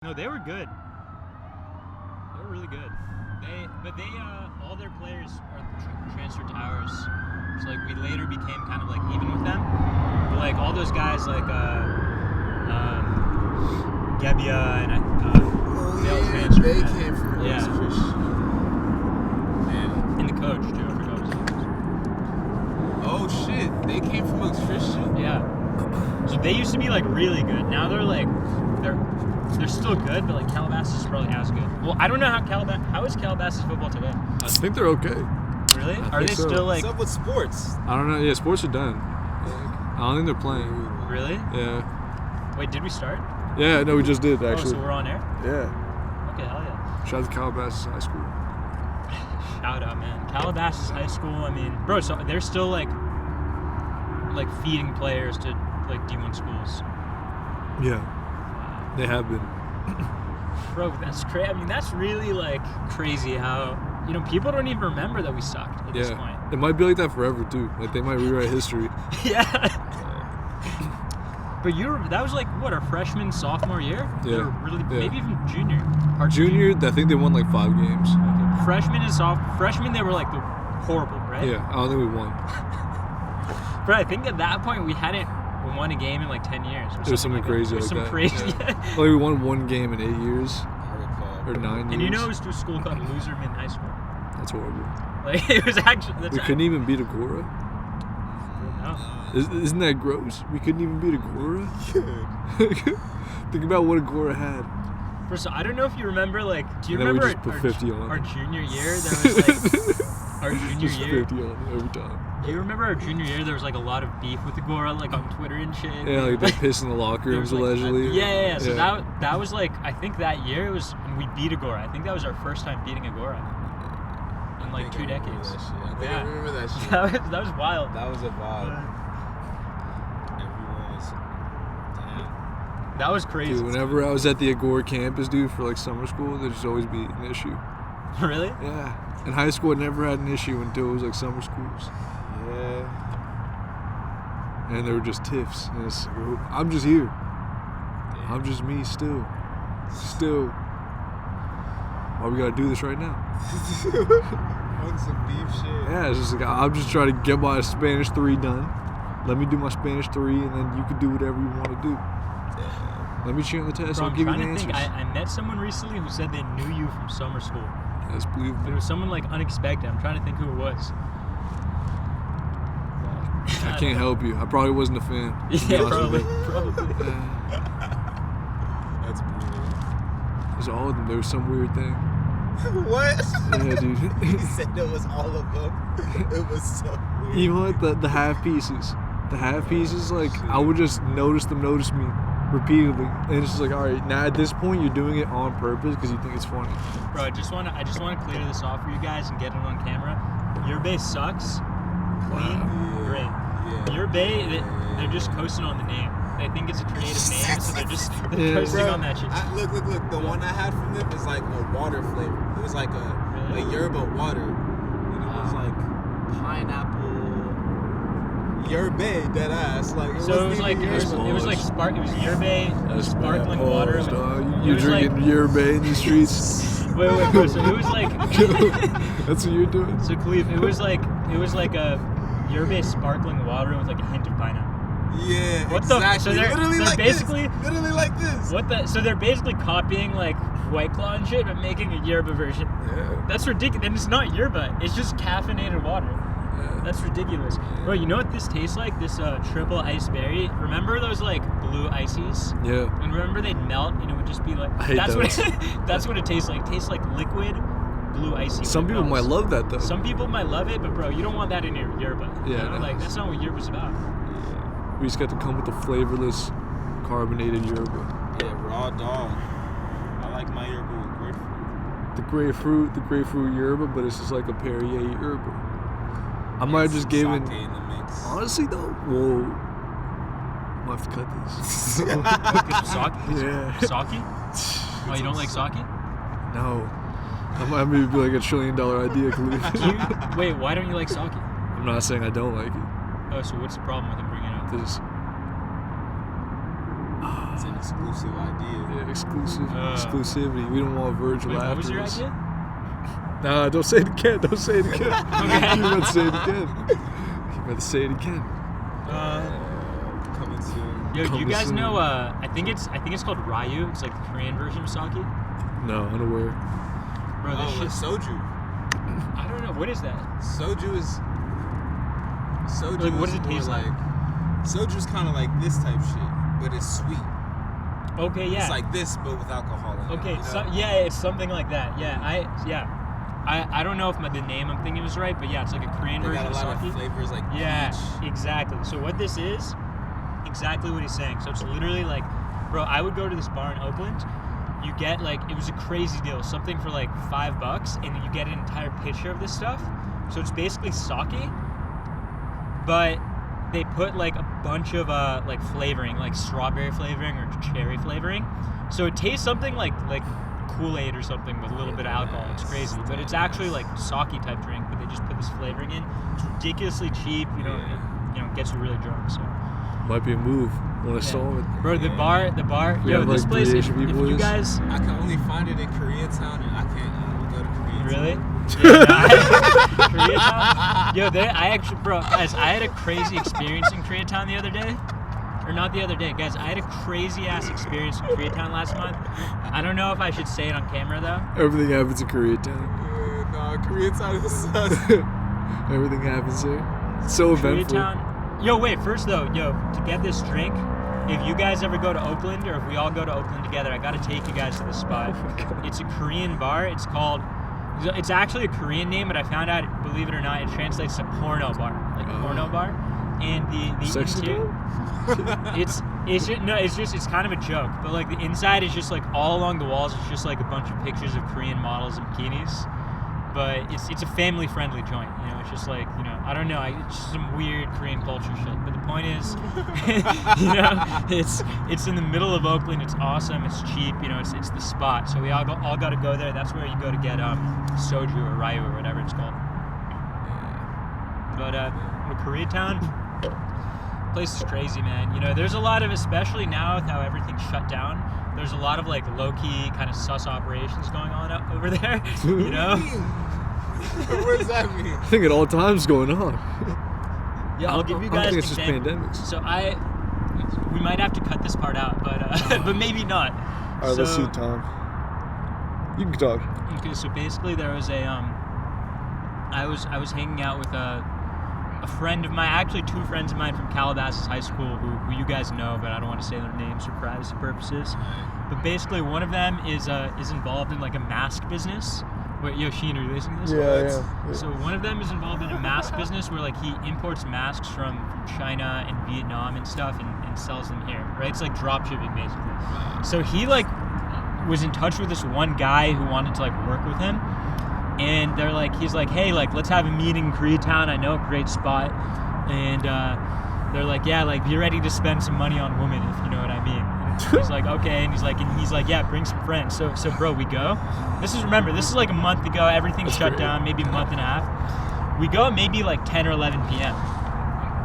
No, they were good. They were really good. But all their players are transferred to ours. So like we later became kind of like even with them. But like all those guys like Gebbia and they all transferred. They came from yeah. Christian. And the coach too. I forgot his name. Oh shit! They came from Oaks Christian. Yeah. So they used to be like really good. Now they're still good, but like Calabasas is probably as good. Well, I don't know how is Calabasas football today? I think they're okay. Really? I Are they think so. still like? What's up with sports? I don't know. Yeah, sports are done. I don't think they're playing. Really? Yeah. Wait, did we start? Yeah, no, we just did actually. Oh, so we're on air? Yeah. Okay, hell yeah. Shout out to Calabasas High School. Shout out, man. Calabasas High School, I mean, bro, so they're still like feeding players to like D1 schools. Yeah. They have been. Bro, that's crazy. I mean, that's really like crazy how, people don't even remember that we sucked at this point. It might be like that forever too. Like they might rewrite history. Yeah. But that was like what, our freshman, sophomore year? Yeah. Or really, Yeah. maybe even junior. Our Junior, I think they won like 5 games. Okay. Freshman, they were like horrible, right? Yeah, I don't think we won. But I think at that point we hadn't won a game in like 10 years. It was something crazy like that. Yeah. Like we won 1 game in 8 years. Or 9 years. And it was to a school called Loserman High School. That's horrible. Like it was actually. We couldn't even beat Agora. No. Isn't that gross? We couldn't even beat Agora. Think about what Agora had. First of all, I don't know if you remember. Like, do you And then we remember just put 50 on. our junior year? There was like our junior Just year. 50 on every time. Do you remember our junior year? There was like a lot of beef with Agora, like on Twitter and shit. Yeah, like they pissed in the locker There rooms was, like, allegedly. Yeah. So that was like, I think that year it was, and we beat Agora. I think that was our first time beating Agora in like 2 decades. I think I remember that shit. That was wild. That was a vibe. Everyone was damn. That was crazy. Dude, whenever I was at the Agora campus, dude, for like summer school, there'd just always be an issue. Really? Yeah. In high school, I never had an issue until it was like summer schools. Yeah. And they were just tiffs. And it's like, oh, I'm just here. I'm just me still. Why we gotta do this right now? On some beef shit. Yeah, it's just like, I'm just trying to get my Spanish 3 done. Let me do my Spanish 3, and then you can do whatever you want to do. Yeah. Let me cheat on the test. Bro, I'll I'm give you the trying to answers. think. I met someone recently who said they knew you from summer school. That's believable. But it was someone like unexpected. I'm trying to think who it was. I can't help you. I probably wasn't a fan. Yeah, probably. That's brutal. It was all of them. There was some weird thing. What? Yeah, dude. He said it was all of them. It was so weird. Even like the half pieces. The half pieces, like, I would just notice them notice me repeatedly. And it's just like, all right, now at this point, you're doing it on purpose because you think it's funny. Bro, I just want to clear this off for you guys and get it on camera. Your Bay sucks. Clean, great. Yeah. Your Bay, they're just coasting on the name. They think it's a creative name, so they're coasting on that shit. Look. The one I had from them is like a water flavor. It was like a yerba water. And it was like pineapple. Yerba, dead ass. Like it So it was wasn't like even it was Yerba, sparkling water. You're drinking yerba in the streets. Wait, bro. So it was like. That's what you're doing. So Khalif, it was like a yerba sparkling water with like a hint of pineapple. Yeah, What exactly. So they're like basically this. Literally like this. So they're basically copying like White Claw and shit, but making a yerba version. Yeah. That's ridiculous. And it's not yerba. It's just caffeinated water. Yeah. That's ridiculous. Bro, you know what this tastes like? This triple iced berry. Remember those like blue ices? Yeah. And remember they'd melt and it would just be like. I hate those. That's what it tastes like. It tastes like liquid blue icy. Some people might love that though. Some people might love it, but bro, you don't want that in your yerba. Yeah, You know? no. Like that's not what yerba's about. We just got to come with the flavorless, carbonated yerba. Yeah, raw dog. I like my yerba with grapefruit. The grapefruit yerba, but it's just like a Perrier yerba. I might have just given. Sake in the mix. Honestly though, whoa. I might have to cut this. Yeah. Sake? Oh, you don't like sake? No. That might maybe be like $1 trillion idea, Khalif. Wait, why don't you like sake? I'm not saying I don't like it. Oh, so what's the problem with him bringing it up? This. It's an exclusive idea. Yeah, exclusivity. We don't want Virgil Wait, after what was your us. idea? Nah, don't say it again. Don't say it again. Okay. You about to say it again. You about to say it again. Coming soon. Yo, do you Coming guys soon. know? I think it's called Ryu. It's like the Korean version of sake. No, unaware. Bro, this Oh, shit. soju. I don't know. What is that? Soju is. Soju Like, what is does it more taste like? Soju's kind of like this type shit, but it's sweet. Okay, yeah. It's like this, but with alcohol in it. Okay, you know? so yeah, it's something like that. Yeah, I don't know if the name I'm thinking is right, but yeah, it's like a Korean They version got a lot of sake. of flavors like Yeah, peach. exactly. So what this is, exactly what he's saying. So it's literally like, bro, I would go to this bar in Oakland. You get like, it was a crazy deal, something for like $5, and you get an entire pitcher of this stuff. So it's basically sake, but they put like a bunch of like flavoring, like strawberry flavoring or cherry flavoring. So it tastes something like Kool-Aid or something with a little bit of alcohol. It's crazy, but it's actually like sake type drink, but they just put this flavoring in. It's ridiculously cheap, you know. It gets you really drunk. So Might be a move. Want to yeah. stall it? Bro, the bar. We Yo, have, this like, place. If Asian people you with us. guys I can only find it in Koreatown, and I don't go to Koreatown. really. Yeah, no, Koreatown? Yo, guys, I had a crazy experience in Koreatown the other day. Or not the other day, guys. I had a crazy ass experience in Koreatown last month. I don't know if I should say it on camera though. Everything happens in Koreatown. No, Koreatown is sus. Everything happens there. It's so eventful. Koreatown. Yo, wait. First though, to get this drink, if you guys ever go to Oakland or if we all go to Oakland together, I gotta take you guys to this spot. Oh my God. It's a Korean bar. It's actually a Korean name, but I found out, believe it or not, it translates to porno bar, like porno bar. And the Sex interior, it's kind of a joke, but like the inside is just like all along the walls. It's just like a bunch of pictures of Korean models in bikinis. But it's a family friendly joint. It's just like I don't know. It's just some weird Korean culture shit. But the point is, it's in the middle of Oakland. It's awesome. It's cheap. It's the spot. So we all got to go there. That's where you go to get soju or ryu or whatever it's called. But Koreatown. Place is crazy, man. There's a lot of, especially now with how everything's shut down, there's a lot of like low-key kind of sus operations going on over there. What does that mean? I think at all times going on. Yeah, I'll give you I guys think an it's just example. pandemics. So we might have to cut this part out, but maybe not. All right, let's see, Tom. You can talk. Okay, so basically there was I was hanging out with a friend of mine, actually two friends of mine from Calabasas High School who you guys know, but I don't want to say their names for privacy purposes. But basically one of them is involved in like a mask business. Wait, Sheen, are you listening to this? Yeah. So one of them is involved in a mask business where like he imports masks from China and Vietnam and stuff and sells them here, right? It's like drop shipping basically. So he like was in touch with this one guy who wanted to like work with him. And he's like, hey, like, let's have a meeting in Koreatown. I know a great spot. And they're like, yeah, like, be ready to spend some money on women, if you know what I mean. And he's like, okay. And he's like, yeah, bring some friends. So bro, we go. This is like a month ago. Everything's shut down, maybe a month and a half. We go at maybe like 10 or 11 p.m.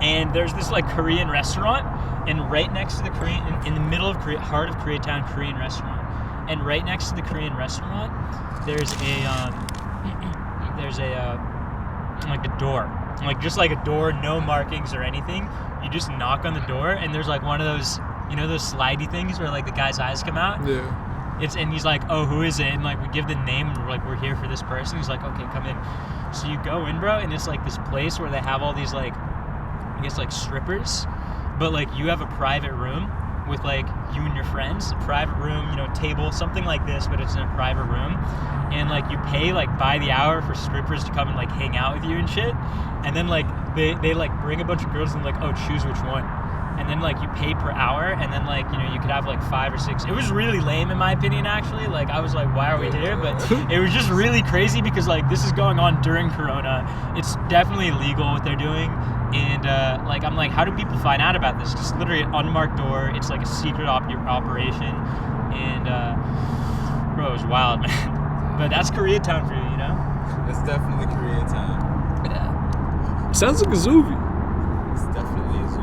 And there's this like Korean restaurant. And right next to the in the middle of heart of Koreatown, Korean restaurant. And right next to the Korean restaurant, there's like a door, like just like a door, no markings or anything. You just knock on the door and there's like one of those, those slidey things where like the guy's eyes come out. Yeah. And he's like, oh, who is it? And like we give the name and we're like, we're here for this person. He's like, okay, come in. So you go in, bro, and it's like this place where they have all these like, I guess like strippers, but like you have a private room with like you and your friends, a private room, table, something like this, but it's in a private room. And like you pay like by the hour for strippers to come and like hang out with you and shit. And then like they like bring a bunch of girls and like, oh, choose which one. And then like you pay per hour, and then like you could have like 5 or 6. It was really lame in my opinion actually. Like I was like, why are we here? But it was just really crazy because like this is going on during Corona. It's definitely illegal what they're doing. And like I'm like, how do people find out about this? It's literally an unmarked door. It's like a secret operation. And bro, it was wild, man. But that's Koreatown for you, It's definitely Koreatown. Yeah. Sounds like a Zoovie. It's definitely a zoo.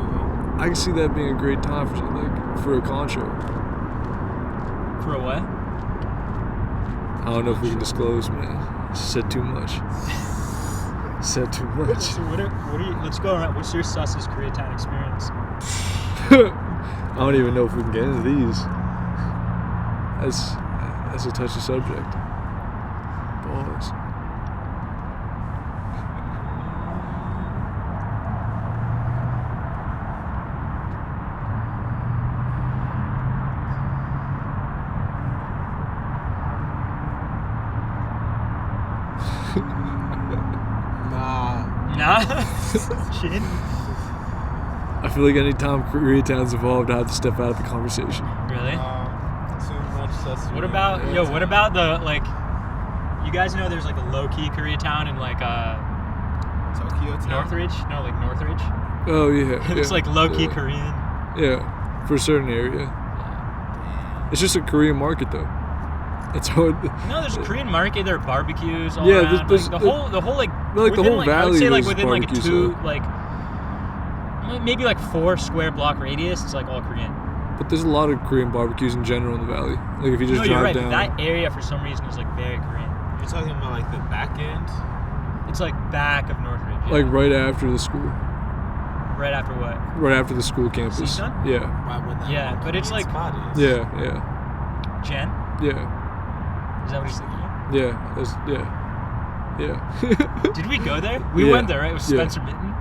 I can see that being a great time for a con show. For a what? I don't know if we can disclose, man. Said too much. Said too much. So what are you? Let's go around. What's your sussest Koreatown experience? I don't even know if we can get into these. That's a touchy subject. Pause. Nah. Shit. I feel like anytime Koreatown's involved, I have to step out of the conversation. Really? Too much sus. What about what about the like? You guys know there's like a low key Koreatown in like Tokyo Town? Northridge? No, like Northridge. Oh yeah. It's yeah, like low key yeah. Korean. Yeah, for a certain area. It's just a Korean market though. It's hard. No, there's a Korean market. There are barbecues all Yeah, around. there's like, the whole like the within, whole like, I would valley say like there's within like a barbecues, two though. like maybe like 4 square block radius. It's like all Korean. But there's a lot of Korean barbecues in general in the valley. Like if you just No, you're drive right. down. That area for some reason is like very Korean. You're talking about like the back end? It's like back of Northridge. Yeah. Like right after the school. right after what? Right after the school campus. Season? Yeah. Right where that Yeah, little but it's Korean like- spot is. Yeah. Yeah. Jen? Yeah. Is that what he's thinking? Yeah. That's, yeah. Yeah. Did we go there? We Yeah. went there, right? It was Yeah. Spencer Mitten.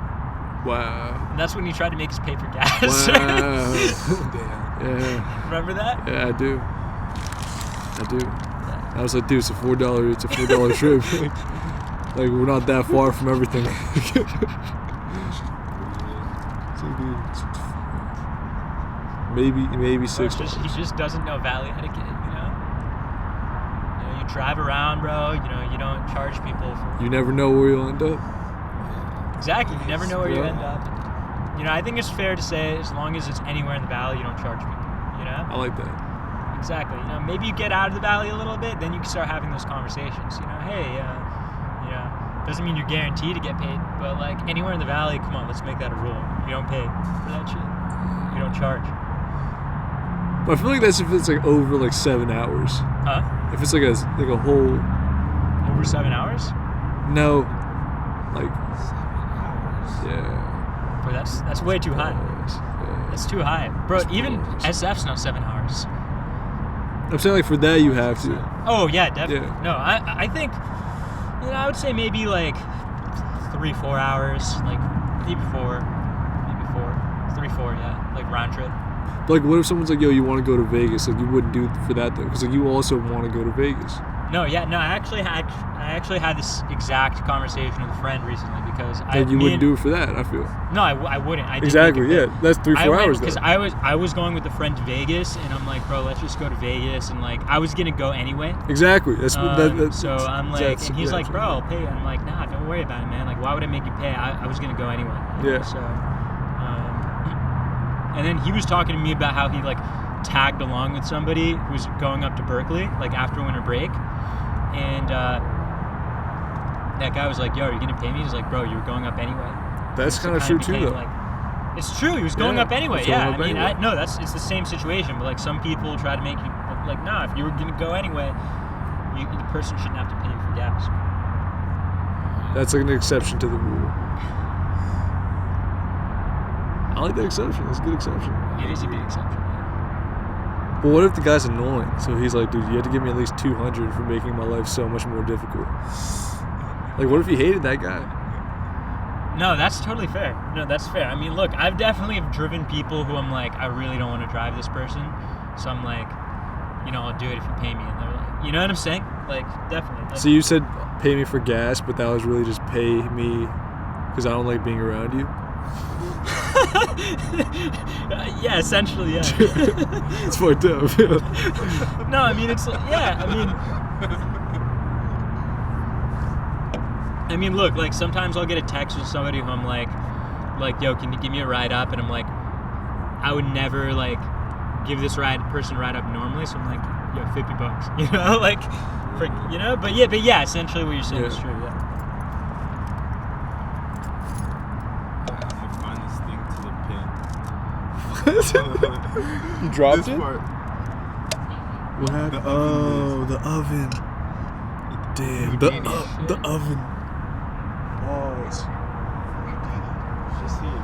Wow. And that's when he tried to make us pay for gas. Wow. Damn. Yeah. Remember that? Yeah, I do. I was like, dude, it's a $4 trip. Like we're not that far from everything. Maybe Bro, $6. he just doesn't know valley etiquette, you know? You drive around, bro, you don't charge people for... You never know where you'll end up. Exactly, you never know where you Yeah. end up. I think it's fair to say as long as it's anywhere in the valley, you don't charge people, you know? I like that. Exactly. Maybe you get out of the valley a little bit, then you can start having those conversations. Hey, doesn't mean you're guaranteed to get paid, but like anywhere in the valley, come on, let's make that a rule. You don't pay for that shit. You don't charge. But I feel like that's if it's like over like 7 hours. Huh? If it's like a whole Over 7 hours? no, like 7 hours. yeah. Bro, that's way too high. Yeah. That's too high, bro. That's Even close. SF's not 7 hours. I'm saying like for that you have to. Oh yeah, definitely. Yeah. No, I think I would say maybe like 3-4 hours, like maybe 4, 3-4, yeah, like round trip. But like, what if someone's like, "Yo, you want to go to Vegas?" Like, you wouldn't do it for that though, because like you also want to go to Vegas. No, yeah, no. I actually had this exact conversation with a friend recently because Like you wouldn't do it for that. I feel. No, I wouldn't. I didn't Exactly. make it Yeah, that's 3-4 hours though. because I was going with a friend to Vegas, and I'm like, bro, let's just go to Vegas, and like I was gonna go anyway. Exactly. That's So I'm like, that's- and he's yeah, like, bro, I'll pay. And I'm like, nah, don't worry about it, man. Like, why would I make you pay? I was gonna go anyway. Yeah. So, and then he was talking to me about how he like tagged along with somebody who was going up to Berkeley like after winter break, and that guy was like, yo, are you gonna pay me? He's like, bro, you were going up anyway. That's So kind of it true became, too, though. Like, it's true. He was going Yeah, up anyway. he's going Yeah. up anyway. It's the same situation. But like some people try to make you like, nah, if you were gonna go anyway, the person shouldn't have to pay you for gas. That's like an exception to the rule. I like that exception. That's a good exception. It is a big exception. But what if the guy's annoying? So he's like, dude, you have to give me at least 200 for making my life so much more difficult. Like, what if you hated that guy? No, that's totally fair. No, that's fair. I mean, look, I've definitely driven people who I'm like, I really don't want to drive this person, so I'm like, I'll do it if you pay me. And they're like, you know what I'm saying? Like, definitely. Like, So you said pay me for gas, but that was really just pay me because I don't like being around you? yeah, essentially, yeah. It's fucked up. No, I mean, it's like, yeah, I mean, look, like sometimes I'll get a text from somebody who I'm like, yo, can you give me a ride up? And I'm like, I would never like give this person a ride up normally, so I'm like, yo, $50, like, for, but yeah, essentially what you're saying is Yeah. true, yeah. I'm gonna find this thing to the pin. You dropped This it? part. What happened? The oven. Damn, the oven. Balls. Just here.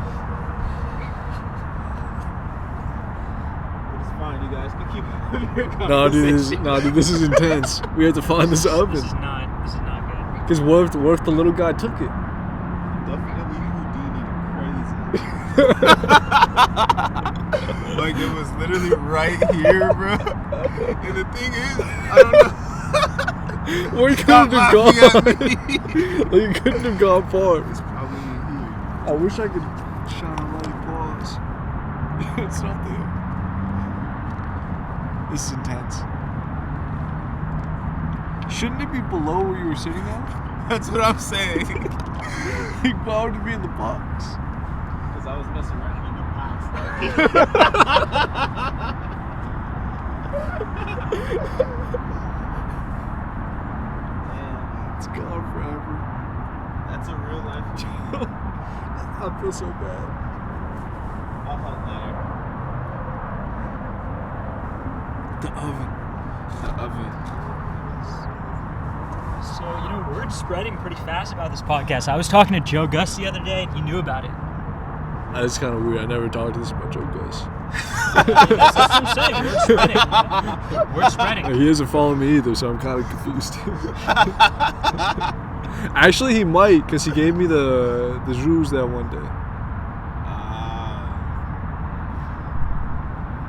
But it's fine, you guys can keep having your conversation. Dude, this is intense. We have to find this oven. This is not good. Because what if the little guy took it? Definitely Houdini crazy. Like it was literally right here, bro. And the thing is, I don't know. Where couldn't have gone? Like you couldn't have gone far. It's probably in here. I wish I could shine a light. Pause. It's not there. This is intense. Shouldn't it be below where you were sitting at? That's what I'm saying. Why would it be in the box? Because I was messing around in the box. It's gone forever. That's a real life joke. I feel so bad. I'll help later. The oven. So, word's spreading pretty fast about this podcast. I was talking to Joe Gus the other day, and he knew about it. That's kind of weird. I never talked to this about Joe Gus. That's what I'm saying. Word's spreading. He doesn't follow me either, so I'm kind of confused. Actually, he might, because he gave me the jus that one day.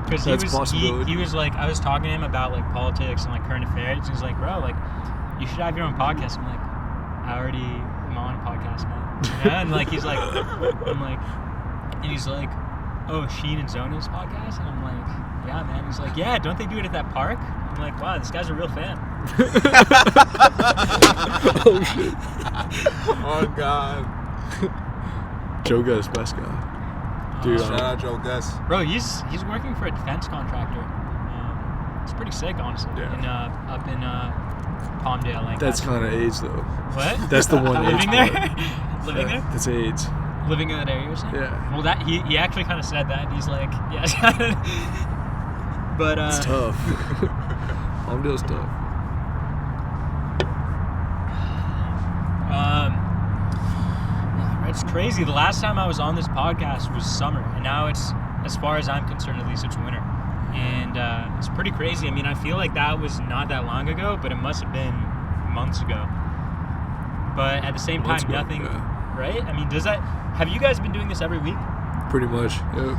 Because he was like, I was talking to him about like politics and like current affairs. He was like, bro, like, you should have your own podcast. I'm like, I already am on a podcast, man. Yeah, and like he's like, I'm like, and he's like, oh, Sheen and Zona's podcast, and I'm like, yeah, man. He's like, yeah, don't they do it at that park? I'm like, wow, this guy's a real fan. Oh shit! Oh god. Joe Gus, best guy. Dude, shout out Joe Gus. Bro, he's working for a defense contractor. It's pretty sick, honestly. Yeah. Up in Palmdale, like that's kind of AIDS though. What? That's the one AIDS living there. part. Living there. That's AIDS. Living in that area, you're saying? Yeah. Well, that he actually kind of said that. He's like, yeah. But it's tough. Palmdale's tough. It's crazy. The last time I was on this podcast was summer, and now it's, as far as I'm concerned, at least it's winter, and it's pretty crazy. I mean, I feel like that was not that long ago, but it must have been months ago. But at the same time, nothing. Yeah. Right? I mean, have you guys been doing this every week? Pretty much. Yeah.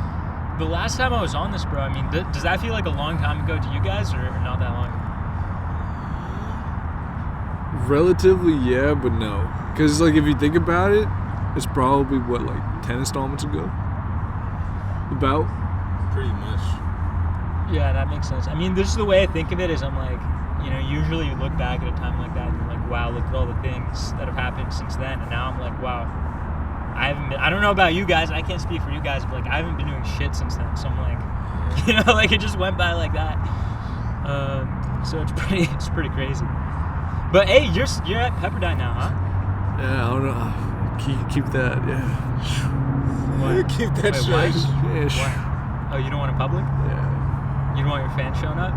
The last time I was on this, bro, I mean, does that feel like a long time ago to you guys, or not that long? Relatively, yeah, but no. Because like if you think about it, it's probably what, like 10 installments ago. About. Pretty much. Yeah, that makes sense. I mean, this is the way I think of it. Is I'm like, usually you look back at a time like that and you're like, wow, look at all the things that have happened since then. And now I'm like, wow, I don't know about you guys. I can't speak for you guys, but like, I haven't been doing shit since then. So I'm like, like it just went by like that. So it's pretty crazy. But hey, you're at Pepperdine now, huh? Yeah, I don't know. Keep that, yeah. What? Keep that Wait, straight. Yeah. Oh, you don't want it public? Yeah. You don't want your fans showing up?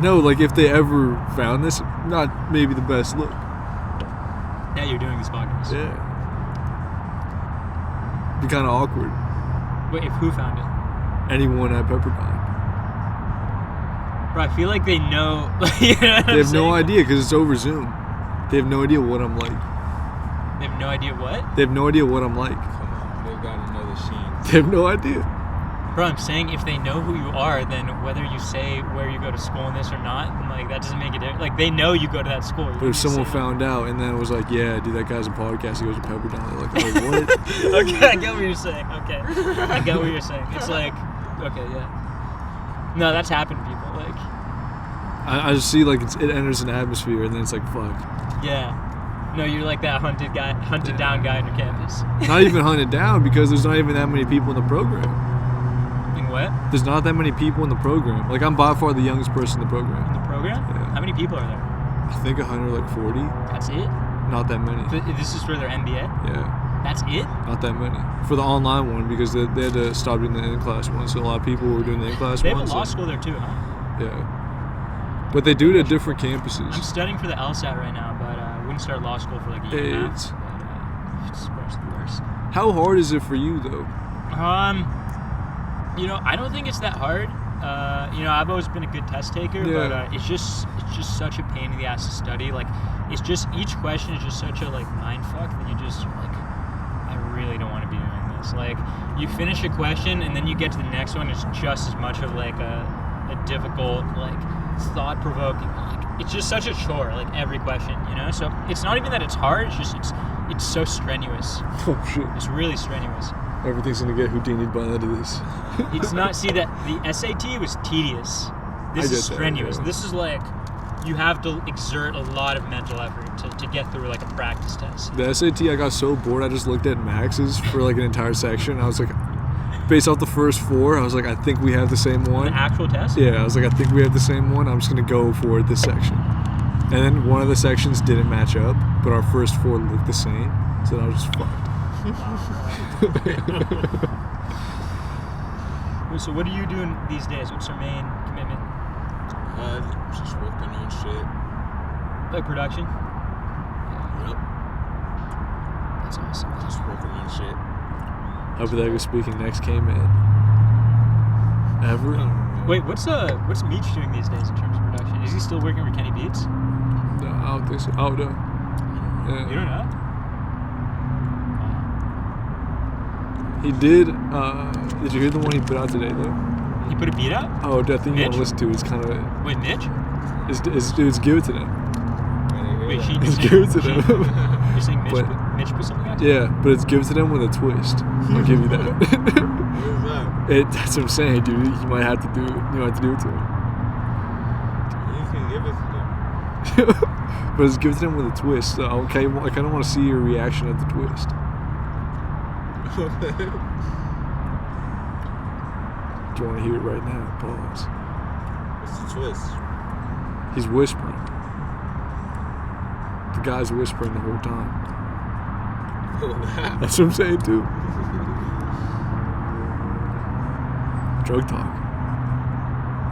No, like if they ever found this, not maybe the best look. Yeah, you're doing this podcast. Yeah. Be kind of awkward. Wait, if who found it? Anyone at Pepperdine. Bro, I feel like they know. They have no idea because it's over Zoom. They have no idea what I'm like. They have no idea what? They have no idea what I'm like. Come on, they've got to know the Sheen. They have no idea. Bro, I'm saying if they know who you are, then whether you say where you go to school in this or not, like that doesn't make it different. Like they know you go to that school. But if someone found out and then it was like, yeah, dude, that guy's a podcast, he goes to Pepperdine, they're like, oh, what? Okay, I get what you're saying. Okay. I get what you're saying. It's like, okay, yeah. No, that's happened to people. Like, I just see like it enters an atmosphere and then it's like, fuck. Yeah. No, you're like that hunted down guy on your campus. Not even hunted down because there's not even that many people in the program. In what? There's not that many people in the program. Like I'm by far the youngest person in the program. In the program? Yeah. How many people are there? I think 140. That's it? Not that many. This is for their MBA? Yeah. That's it? Not that many. For the online one because they had to stop doing the in-class one. So a lot of people were doing the in-class They one. have a law school there too, huh? Yeah. But they do it at different I'm campuses. studying for the LSAT right now, but I wouldn't start law school for like a year and a AIDS. half. But, it's just the worst. How hard is it for you though? I don't think it's that hard. I've always been a good test taker, Yeah. but it's just such a pain in the ass to study. Like, it's just each question is just such a like mind fuck that you just like, I really don't want to be doing this. Like, you finish a question and then you get to the next one. It's just as much of like a difficult, like thought provoking. Like, it's just such a chore. Like every question, So it's not even that it's hard. It's just it's so strenuous. Oh shit. It's really strenuous. Everything's gonna get Houdini'd by the end of this. It's not. See that the SAT was tedious. This is strenuous. Yeah. This is like you have to exert a lot of mental effort to get through like a practice test. The SAT, I got so bored, I just looked at maxes for like an entire section. I was like, based off the first 4, I was like, I think we have the same one. The actual test? Yeah, I was like, I think we have the same one. I'm just gonna go for this section. And then one of the sections didn't match up, but our first 4 looked the same. So I was just fucked. So what are you doing these days? What's your main commitment? Just working on shit. Like production? Yep. That's awesome. Just working on shit. Hypothetically speaking, next K-Man. Ever? Wait, what's Meech doing these days in terms of production? Is he still working for Kenny Beats? No, I don't think so. Oh, no. Yeah. You don't know? He did. Did you hear the one he put out today, though? He put a beat out? Oh, the thing you want Mitch? to listen to is kind of. Wait, Mitch? It's give it to them. Wait, It's give it to them. You're saying Mitch put something out? Yeah, but it's give it to them with a twist. I'll give you that. What is that? That's what I'm saying, dude. You might have to do it. You might have to do it to him. You can give it to them. But it's give it to them with a twist. So, okay, I kind of want to see your reaction at the twist. Do you want to hear it right now? Pause. What's the twist? He's whispering. The guy's whispering the whole time. That's what I'm saying too. Drug talk.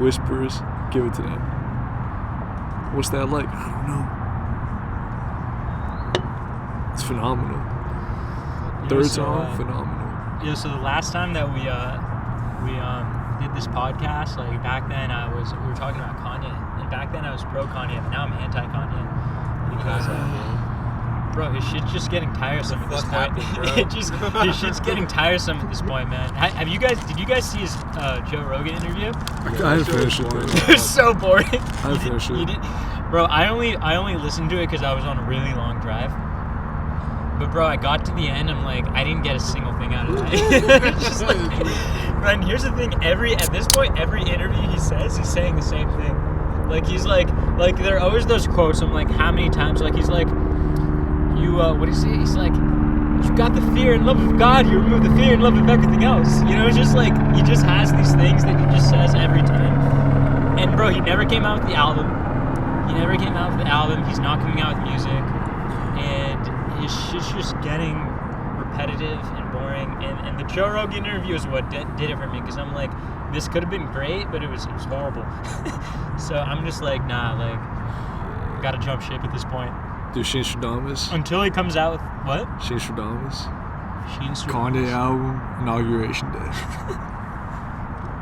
Whispers, give it to them. What's that like? I don't know. It's phenomenal. Third song, phenomenal. Yeah, so the last time that we did this podcast, like back then we were talking about Kanye, and back then I was pro Kanye, but now I'm anti Kanye because bro, his shit's just getting tiresome at this point. His shit's getting tiresome at this point, man. Did you guys see his Joe Rogan interview? I haven't finished it. It was so boring. I haven't finished it. You did, bro. I only listened to it because I was on a really long drive. But bro, I got to the end. I'm like, I didn't get a single thing out of that. It's just like, and here's the thing: at this point, every interview he says, he's saying the same thing. Like he's like there are always those quotes. I'm like, how many times? Like he's like, what do you say? He's like, you got the fear and love of God. You remove the fear and love of everything else. It's just like he just has these things that he just says every time. And bro, he never came out with the album. He's not coming out with music, and his shit's just getting repetitive and boring. And the Joe Rogan interview is what did it for me, because I'm like, this could have been great, but it was horrible. So I'm just like, nah, like, gotta jump ship at this point. Dude, Sheen Stradamus. Until he comes out with what? Sheen Stradamus. Stradamus. Kanye album, Inauguration Day.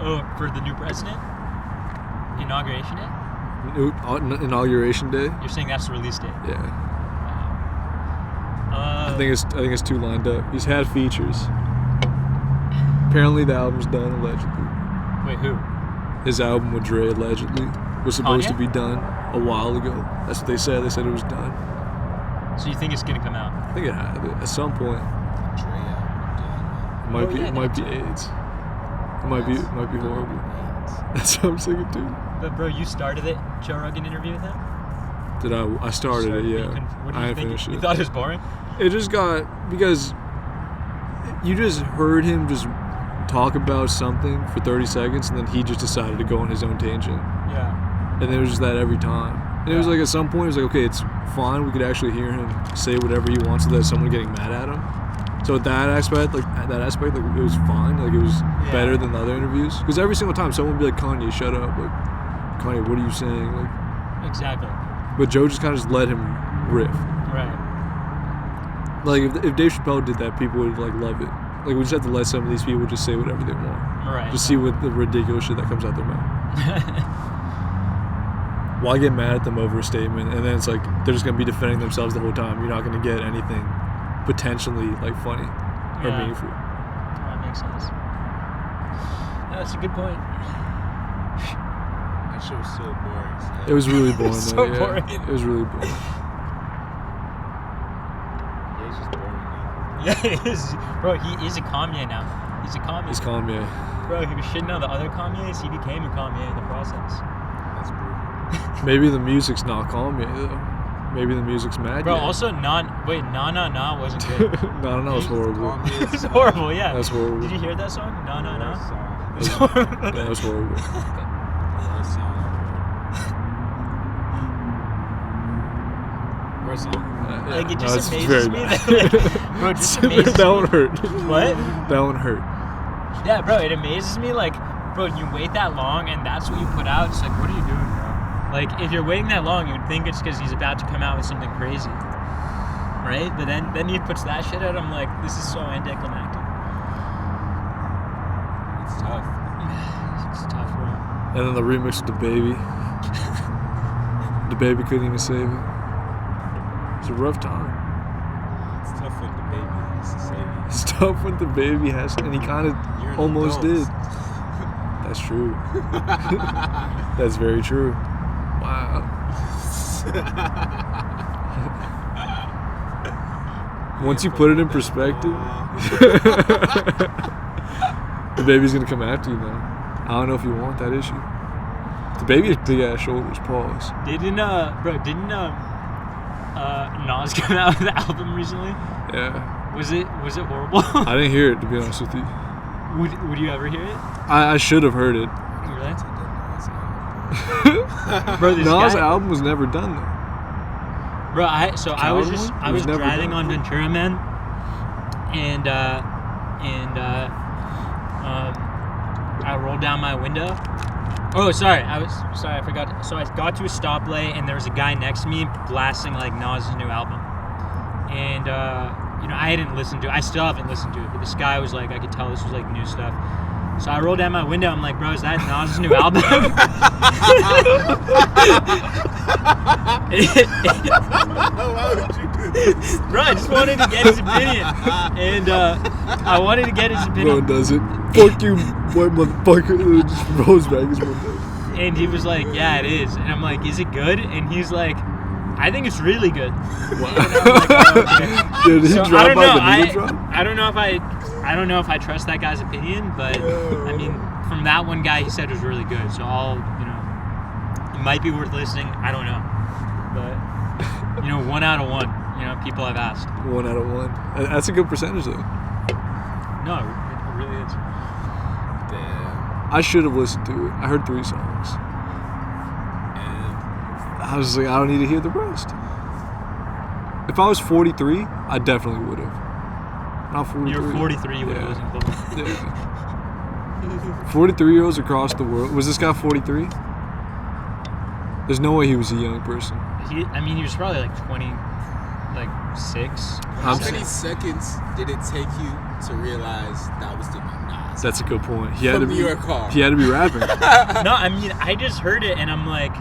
Oh, for the new president? Inauguration Day? Inauguration Day. You're saying that's the release date? Yeah. Wow. I think it's 2 lined up. He's had features. Apparently the album's done, allegedly. Wait, who? His album with Dre, allegedly, was supposed to be done a while ago. That's what they said. They said it was done. So you think it's gonna come out? I think it had at some point. It might be AIDS. It might be horrible. That's what I'm thinking too. But bro, you started it, Joe Rogan interview with him? Did I started it, yeah. What did I you think? finished it. You thought it was boring? It just got, because you just heard him just talk about something for 30 seconds and then he just decided to go on his own tangent. Yeah. And it was just that every time. And it was like at some point it was like, okay, it's fine, we could actually hear him say whatever he wants without someone getting mad at him. So that aspect, like it was fine, like it was better than the other interviews. Because every single time someone would be like, Kanye, shut up, like, Kanye, what are you saying? Like, Exactly. But Joe just kind of just let him riff. Right. Like if Dave Chappelle did that, people would like love it. Like we just have to let some of these people just say whatever they want. Right. Just see what the ridiculous shit that comes out their mouth. Why get mad at them over a statement and then it's like they're just gonna be defending themselves the whole time? You're not gonna get anything potentially like funny or meaningful. That makes sense. Yeah, that's a good point. That shit was so boring. So. It was really boring. So though, yeah. boring. It was really boring. Yeah, it's just boring now. Yeah, he is. Bro, he is a commie now. He's a commie. He's Kanye. Bro, he was shitting on the other commies. He became a commie in the process. That's brutal. Maybe the music's not Kanye though. Maybe the music's mad. Bro, yet. also Nah wasn't good. No, was horrible. It's horrible, yeah. That's horrible. Did you hear that song? Nah. Worst song. That was horrible. Worst song ever. Worst song. Like, it No, just it's amazes very me bad. that, like, bro, it just amazes That me. one hurt. What? That one hurt. Yeah, bro, it amazes me, like, bro, you wait that long and that's what you put out. It's like, what are you doing, bro? Like, if you're waiting that long, you'd think it's because he's about to come out with something crazy. Right? But then he puts that shit out, I'm like, this is so anticlimactic. It's tough. It's tough, bro. And then the remix with the baby. The baby couldn't even save it. It's a rough time. It's tough when the baby has to save you. It's tough when the baby has, and he kind of You're an almost adult. did. That's true. That's very true. Wow. Once you put it in perspective, the baby's gonna come after you now. I don't know if you want that issue. The baby has big ass shoulders. Pause. Didn't Nas come out with an album recently? Yeah. Was it horrible? I didn't hear it, to be honest with you. Would you ever hear it? I should have heard it. Really? Bro, this Nas' guy, album was never done though. bro, I was Coward just one? I It was was never driving done. on Ventura, man, and I rolled down my window. Oh, sorry, I forgot. So I got to a stoplight, and there was a guy next to me blasting like Nas' new album, and I hadn't listened to it. I still haven't listened to it, but this guy was like, I could tell this was like new stuff. So I rolled down my window. I'm like, bro, is that Nas' new album? Why would you do this? Bro, I just wanted to get his opinion, and I wanted to get his No, opinion. it doesn't. Fuck you, white motherfucker. And it just rolls back his window. And he was like, yeah, it is. And I'm like, is it good? And he's like, I think it's really good. Wow. And I'm like, oh, okay. Did he So, drop I don't by know. the needle drop? I don't know if I trust that guy's opinion, but I mean, from that one guy, he said it was really good. So it might be worth listening. I don't know, but 1 out of 1. People have asked. 1 out of 1. That's a good percentage though. No, it really is. Damn. I should have listened to it. I heard 3 songs. And I was like, I don't need to hear the rest. If I was 43, I definitely would have. Not 43. You're 43. You would have Yeah. listened to it. Yeah. 43-year-olds across the world. Was this guy 43? There's no way he was a young person. He was probably like 26. how I'm many seconds did it take you to realize that was the Nas? That's a good point. He had to From be. your car. He had to be rapping. No, I just heard it and I'm like,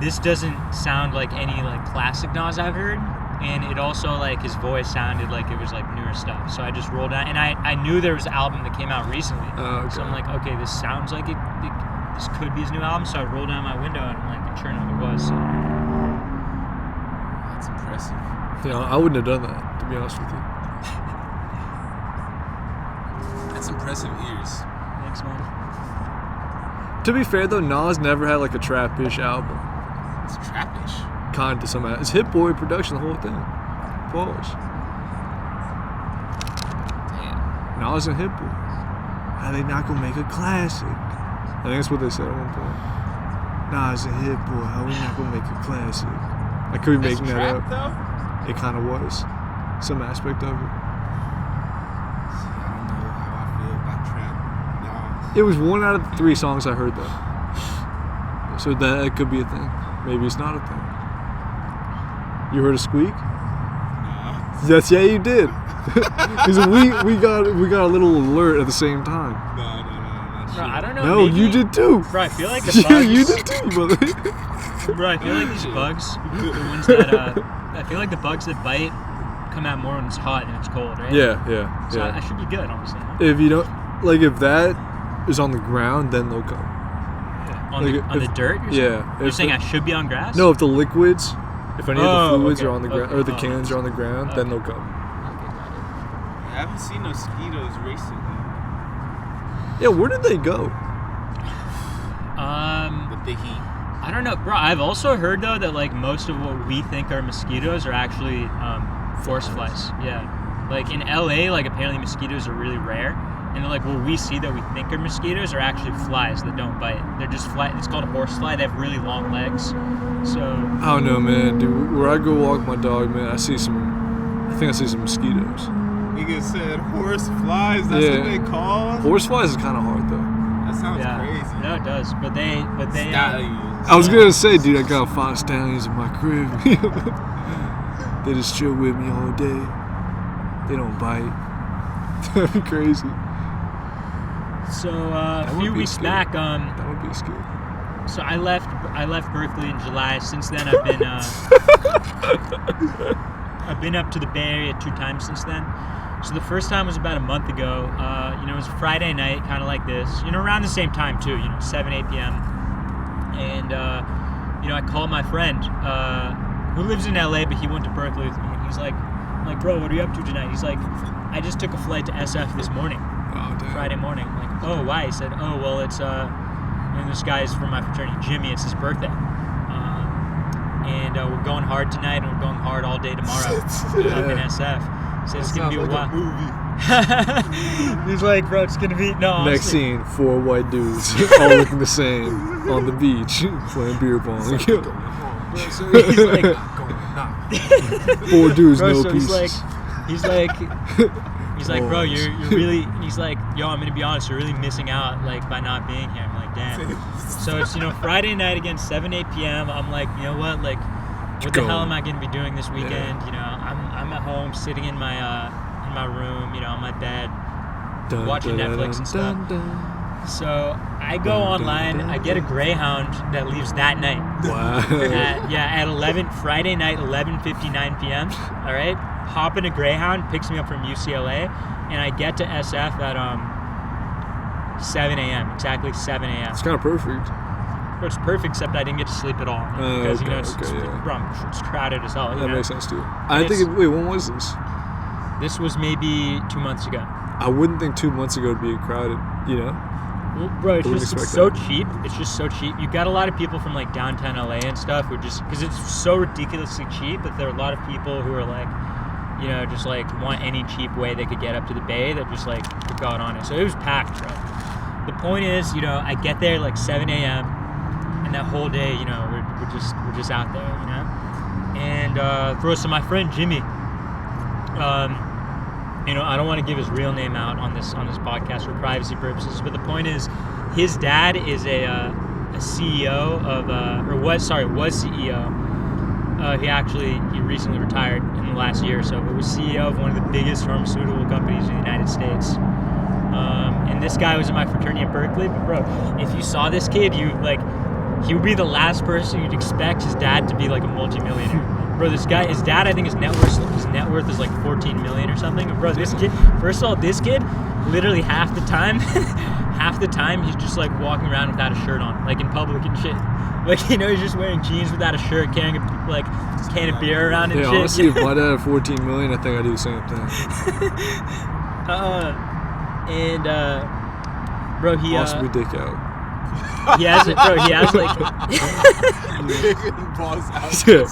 this doesn't sound like any like classic Nas I've heard, and it also like his voice sounded like it was like newer stuff. So I just rolled out, and I knew there was an album that came out recently. Okay. So I'm like, okay, this sounds like this could be his new album. So I rolled down my window and I'm like, sure enough, it was. So. That's impressive. I wouldn't have done that, to be honest with you. That's impressive ears. Thanks, man. To be fair though, Nas never had like a trap-ish album. It's trappish. Kind of somehow. It's Hit Boy production, the whole thing. Pause. Damn. Nas and Hit Boy. How they not gonna make a classic? I think that's what they said at one point. Nas and Hit Boy, how we not gonna make a classic? I could be That's making that trap, up. though? It kind of was. Some aspect of it. I don't know how I feel about trap. No. It was 1 out of the 3 songs I heard though. So that could be a thing. maybe it's not a thing. You heard a squeak? Nah. Yes, yeah, you did. Because we got a little alert at the same time. No, Bro, I don't know. No, maybe, you did too. Bro, I feel like the bugs. Yeah, you did too, brother. Bro, I feel like these bugs, the ones that I feel like the bugs that bite come out more when it's hot and it's cold, right? Yeah. So I should be good, honestly. Huh? If you don't like, if that is on the ground, then they'll come. On the dirt? You're saying I should be on grass? No, if the liquids, if any of the fluids okay, are on the ground, or the okay. cans are on the ground, then they'll come. Okay, got I haven't seen no mosquitoes recently. Yeah, where did they go? it. With the heat. I don't know, bro. I've also heard though that like most of what we think are mosquitoes are actually forest flies. Yeah, like in LA, like apparently mosquitoes are really rare, and like what we see that we think are mosquitoes are actually flies that don't bite. They're just fly. It's called a horsefly. They have really long legs. So I don't know, man. Dude, where I go walk my dog, man, I think I see some mosquitoes. Nigga said horse flies. That's what they call. Horse flies is kind of hard though. That sounds crazy. No, it does. But they. Stallions. I was gonna say, dude, I got 5 stallions in my crib. They just chill with me all day. They don't bite. That'd be crazy. So a few weeks back, that would be scary. so I left Berkeley in July. Since then, I've been I've been up to the Bay Area 2 times since then. So the first time was about a month ago. It was Friday night, kind of like this. Around the same time too. 7, 8 p.m. And I called my friend who lives in LA, but he went to Berkeley with me. And he's like, I'm like, bro, what are you up to tonight? He's like, I just took a flight to SF this morning. Oh, damn. Friday morning. I'm like, oh, why? He said, oh, well, it's and this guy's from my fraternity, Jimmy. It's his birthday. And we're going hard tonight, and we're going hard all day tomorrow up in SF. So it's gonna be a while. Movie. He's like, bro, it's gonna be Next honestly. scene, 4 white dudes, all looking the same, on the beach, playing beer pong. He's like, 4 dudes, bro, no so pieces. he's like, bro, you're really. He's like, yo, I'm gonna be honest, you're really missing out, like, by not being here. I'm like, damn. So it's Friday night again, 7, 8 p.m. I'm like, you know what, like, what the hell am I gonna be doing this weekend? I'm at home, sitting in my room, on my bed, watching Netflix and stuff. So I go online, I get a Greyhound that leaves that night. Wow. At Friday night, 11:59 p.m. All right, hop in a Greyhound, picks me up from UCLA, and I get to SF at 7 a.m. Exactly 7 a.m. It's kind of perfect. Bro, it's perfect, except I didn't get to sleep at all because it's crowded as hell. That makes sense too. Wait, when was this? This was maybe 2 months ago. I wouldn't think 2 months ago would be crowded. Well, bro, it's just so cheap. It's just so cheap. You got a lot of people from like downtown LA and stuff who just because it's so ridiculously cheap. But there are a lot of people who are like, just like want any cheap way they could get up to the Bay that just like got on it. So it was packed, bro. The point is, I get there like 7 a.m. and that whole day, we're just out there, And bro, so my friend Jimmy, I don't want to give his real name out on this podcast for privacy purposes, but the point is, his dad is a CEO of was CEO. He recently retired in the last year or so, but was CEO of one of the biggest pharmaceutical companies in the United States. And this guy was in my fraternity in Berkeley. But bro, if you saw this kid, he would be the last person you'd expect his dad to be like a multimillionaire. Bro, his dad, I think his net worth is like 14 million or something. Bro, this kid, first of all, literally half the time he's just like walking around without a shirt on, like in public and shit. Like, he's just wearing jeans without a shirt, carrying a can of beer around and shit. Honestly, if my dad had 14 million, I think I'd do the same thing. Bro, he possibly dick out. He has it, bro. He has like balls out. Yeah,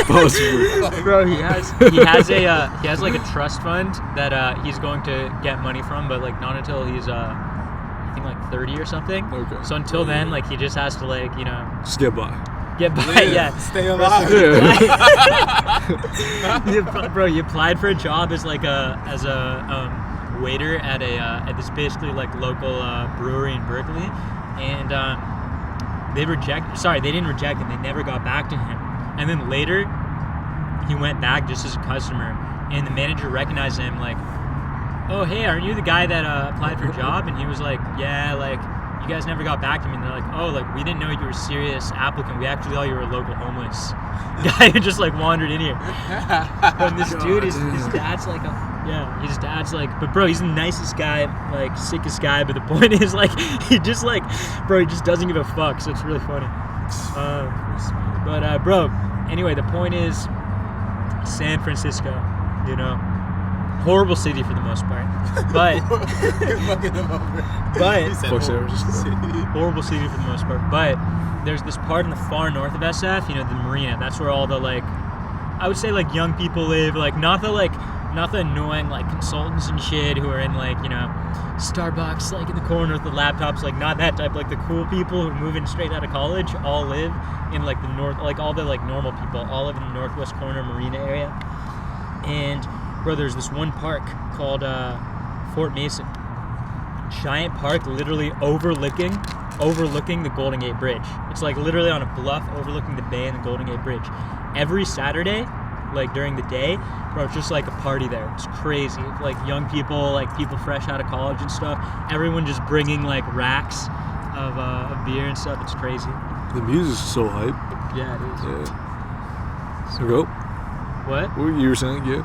possibly. Bro, he has like a trust fund that he's going to get money from, but like not until he's I think like 30 or something. Okay. So until then, like he just has to like just get by. Yeah. Stay alive. Bro, he applied for a job as a waiter at this basically like local brewery in Berkeley, and they didn't reject him. They never got back to him. And then later, he went back just as a customer, and the manager recognized him like, oh, hey, aren't you the guy that applied for a job? And he was like, yeah, like, you guys never got back to me. And they're like, oh, like, we didn't know you were a serious applicant. We actually thought you were a local homeless guy who just, like, wandered in here. And this dude, his dad's like, his dad's like, but bro, he's the nicest guy, like, sickest guy. But the point is, like, he just, like, bro, he just doesn't give a fuck. So it's really funny. Bro, anyway, the point is, San Francisco, you know, horrible city for the most part, but horrible city for the most part. But there's this part in the far north of SF, you know, the marina. That's where all the, like, I would say, like, young people live. Like, not the annoying, like, consultants and shit who are in, like, you know, Starbucks, like, in the corner with the laptops. Like, not that type. Like, the cool people who move in straight out of college all live in, like, the north. Like, all the, like, normal people all live in the northwest corner marina area. And bro, there's this one park called Fort Mason. Giant park, literally overlooking the Golden Gate Bridge. It's like literally on a bluff overlooking the bay and the Golden Gate Bridge. Every Saturday, like during the day, bro, it's just like a party there. It's crazy. Like young people, like people fresh out of college and stuff. Everyone just bringing like racks of beer and stuff. It's crazy. The music's so hype. Yeah, it is. Yeah. So go. What? What you were saying? Yeah.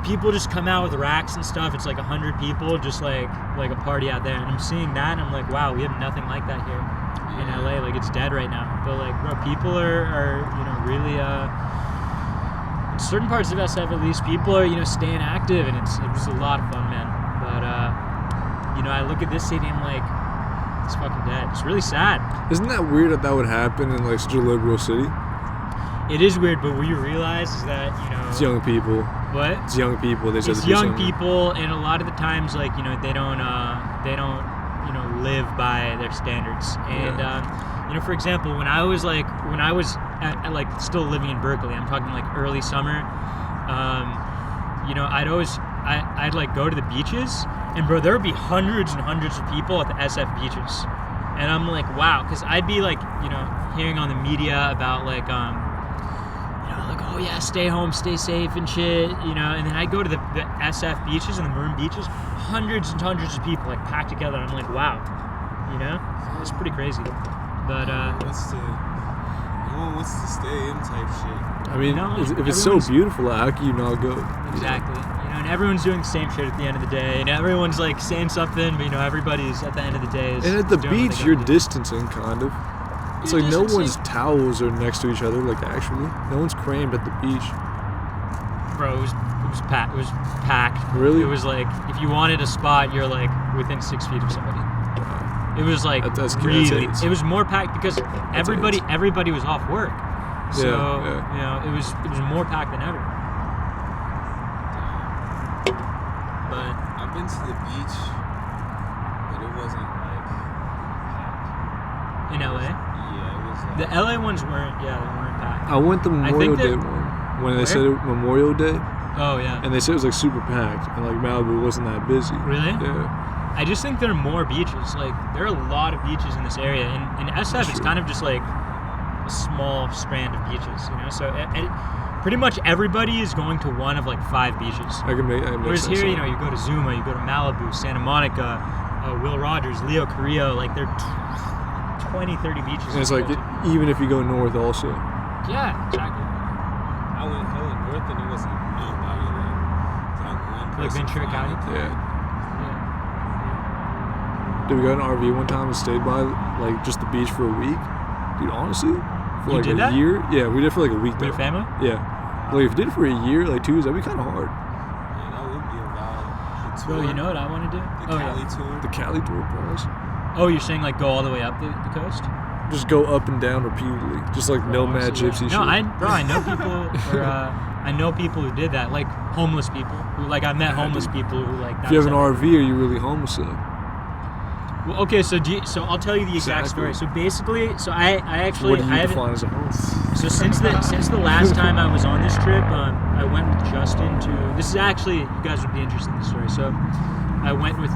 People just come out with racks and stuff. It's like 100 people, just like a party out there. And I'm seeing that, and I'm like, wow, we have nothing like that here in LA. Like, it's dead right now. But like, bro, people are you know, really in certain parts of SF at least, people are, you know, staying active, and it was a lot of fun, man. But you know, I look at this city and I'm like, it's fucking dead. It's really sad. Isn't that weird that would happen in like such a liberal city? It is weird, but what you realize is that, you know, it's young people. What? It's young people. They it's young people, and a lot of the times, like, you know, they don't, you know, live by their standards. And you know, for example, when I was still living in Berkeley, I'm talking like early summer. You know, I'd like go to the beaches, and bro, there would be hundreds and hundreds of people at the SF beaches, and I'm like, wow, because I'd be like, you know, hearing on the media about like, you know, like, oh yeah, stay home, stay safe and shit, you know, and then I go to the SF beaches and the maroon beaches, hundreds and hundreds of people like packed together, and I'm like, wow, you know, it's pretty crazy. But no one wants to stay in type shit. I mean, if it's so beautiful, how can you not go? Exactly. You know, and everyone's doing the same shit at the end of the day, and everyone's like saying something, but you know, everybody's at the end of the day is. And at the beach, you're distancing, kind of. It's like no one's towels are next to each other, like actually. No one's crammed at the beach. Bro, it was packed. It was packed. Really? It was like, if you wanted a spot, you're like within 6 feet of somebody. It was like really. It was more packed because everybody was off work. So you know, it was more packed than ever. But I've been to the beach, but it wasn't like packed. In LA? The LA ones weren't packed. I went the Memorial Day one when they said Memorial Day. Oh yeah. And they said it was like super packed, and like Malibu wasn't that busy. Really? Yeah. I just think there are more beaches. Like, there are a lot of beaches in this area. In SF, it's kind of just like a small strand of beaches, you know. So pretty much everybody is going to one of like 5 beaches. I can make Whereas sense. here, you know, you go to Zuma, you go to Malibu, Santa Monica, Will Rogers, Leo Carrillo, like they're 20, 30 beaches. And it's like, even if you go north also. Yeah, exactly. I went north and it wasn't nobody there. It's like one person. Like Ventura County? Yeah. Dude, we got an RV one time and stayed by like just the beach for a week. Dude, honestly, for You like did a that? year. Yeah, we did it for like a week With though. your family? Yeah. Like if you did it for a year, like 2 years, that'd be kind of hard. Yeah, that would be a vibe. The tour, Bro, you know what I want to do? the Cali tour. The Cali tour prize. Oh, you're saying like go all the way up the coast? Just go up and down repeatedly, just like nomad gypsy shit. No, I know people. I know people who did that, like homeless people. Who like I met homeless people who like. If you have an RV, are you really homeless though? Well, okay, so I'll tell you the exact story. So basically, I actually What do you define as a homeless? So since the last time I was on this trip, I went with Justin to. This is actually, you guys would be interested in this story. So I went with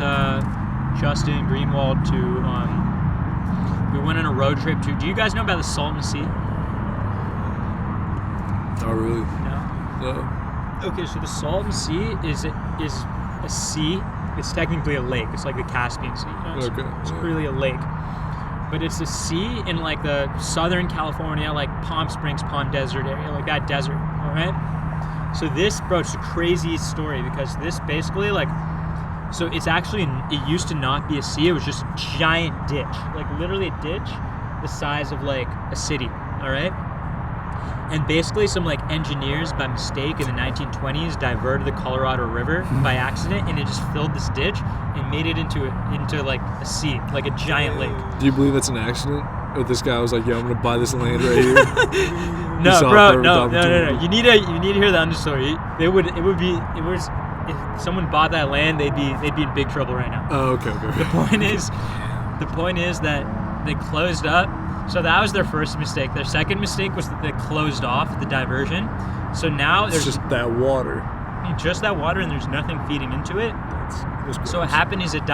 Justin Greenwald to we went on a road trip to. Do you guys know about the Salton Sea? Not really. No. No. Okay, so the Salton Sea is a sea. It's technically a lake. It's like the Caspian Sea. You know? It's really a lake. But it's a sea in like the Southern California, like Palm Springs, Palm Desert area, like that desert, all right? So this, bro, it's a crazy story because this basically like, so it's actually, it used to not be a sea. It was just a giant ditch, like literally a ditch the size of like a city, all right? And basically some like engineers by mistake in the 1920s diverted the Colorado River by accident, and it just filled this ditch and made it into like a sea, like a giant lake. Do you believe that's an accident? Or this guy was like, "Yo, I'm gonna buy this land right here." No, bro, no. You need to hear the understory. If someone bought that land, they'd be in big trouble right now. Oh, okay. The point is that they closed up. So that was their first mistake. Their second mistake was that they closed off the diversion. So now there's just that water. Just that water, and there's nothing feeding into it. That's so what happened is it's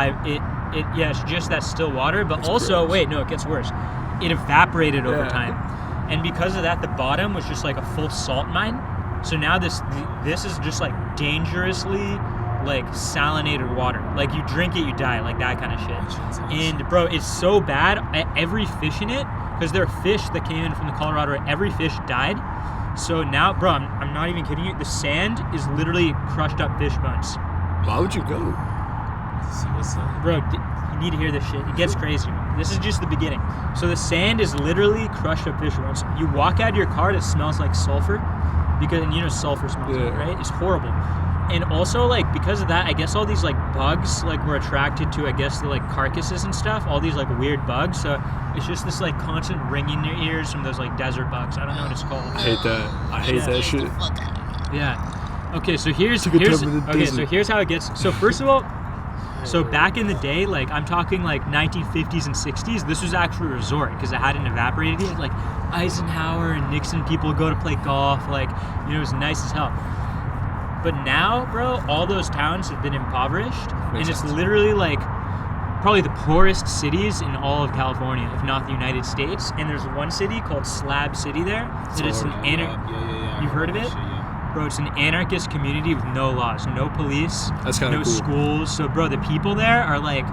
just that still water, but That's also gross. wait, no, it gets worse. It evaporated over time, and because of that, the bottom was just like a full salt mine. So now this is just like dangerously like salinated water. Like you drink it, you die, like that kind of shit. And bro, it's so bad. Every fish in it, because there are fish that came in from the Colorado, every fish died. So now, bro, I'm not even kidding you. The sand is literally crushed up fish bones. Why would you go? Bro, you need to hear this shit. It gets crazy. This is just the beginning. So the sand is literally crushed up fish bones. You walk out of your car, it smells like sulfur, because you know sulfur smells like, right? It's horrible. And also, like, because of that, I guess all these, like, bugs, like, were attracted to, I guess, the, like, carcasses and stuff, all these, like, weird bugs. So it's just this, like, constant ringing in your ears from those, like, desert bugs. I don't know what it's called. I hate that. I hate that shit. Yeah. Okay, so here's how it gets. So first of all, so back in the day, like, I'm talking, like, 1950s and 60s, this was actually a resort because it hadn't evaporated yet. Like, Eisenhower and Nixon people go to play golf. Like, you know, it was nice as hell. But now, bro, all those towns have been impoverished, and it's literally like probably the poorest cities in all of California, if not the United States. And there's one city called Slab City there. You've heard of it? Yeah. Bro, it's an anarchist community with no laws, no police, That's kind of no cool. schools. So, bro, the people there are like,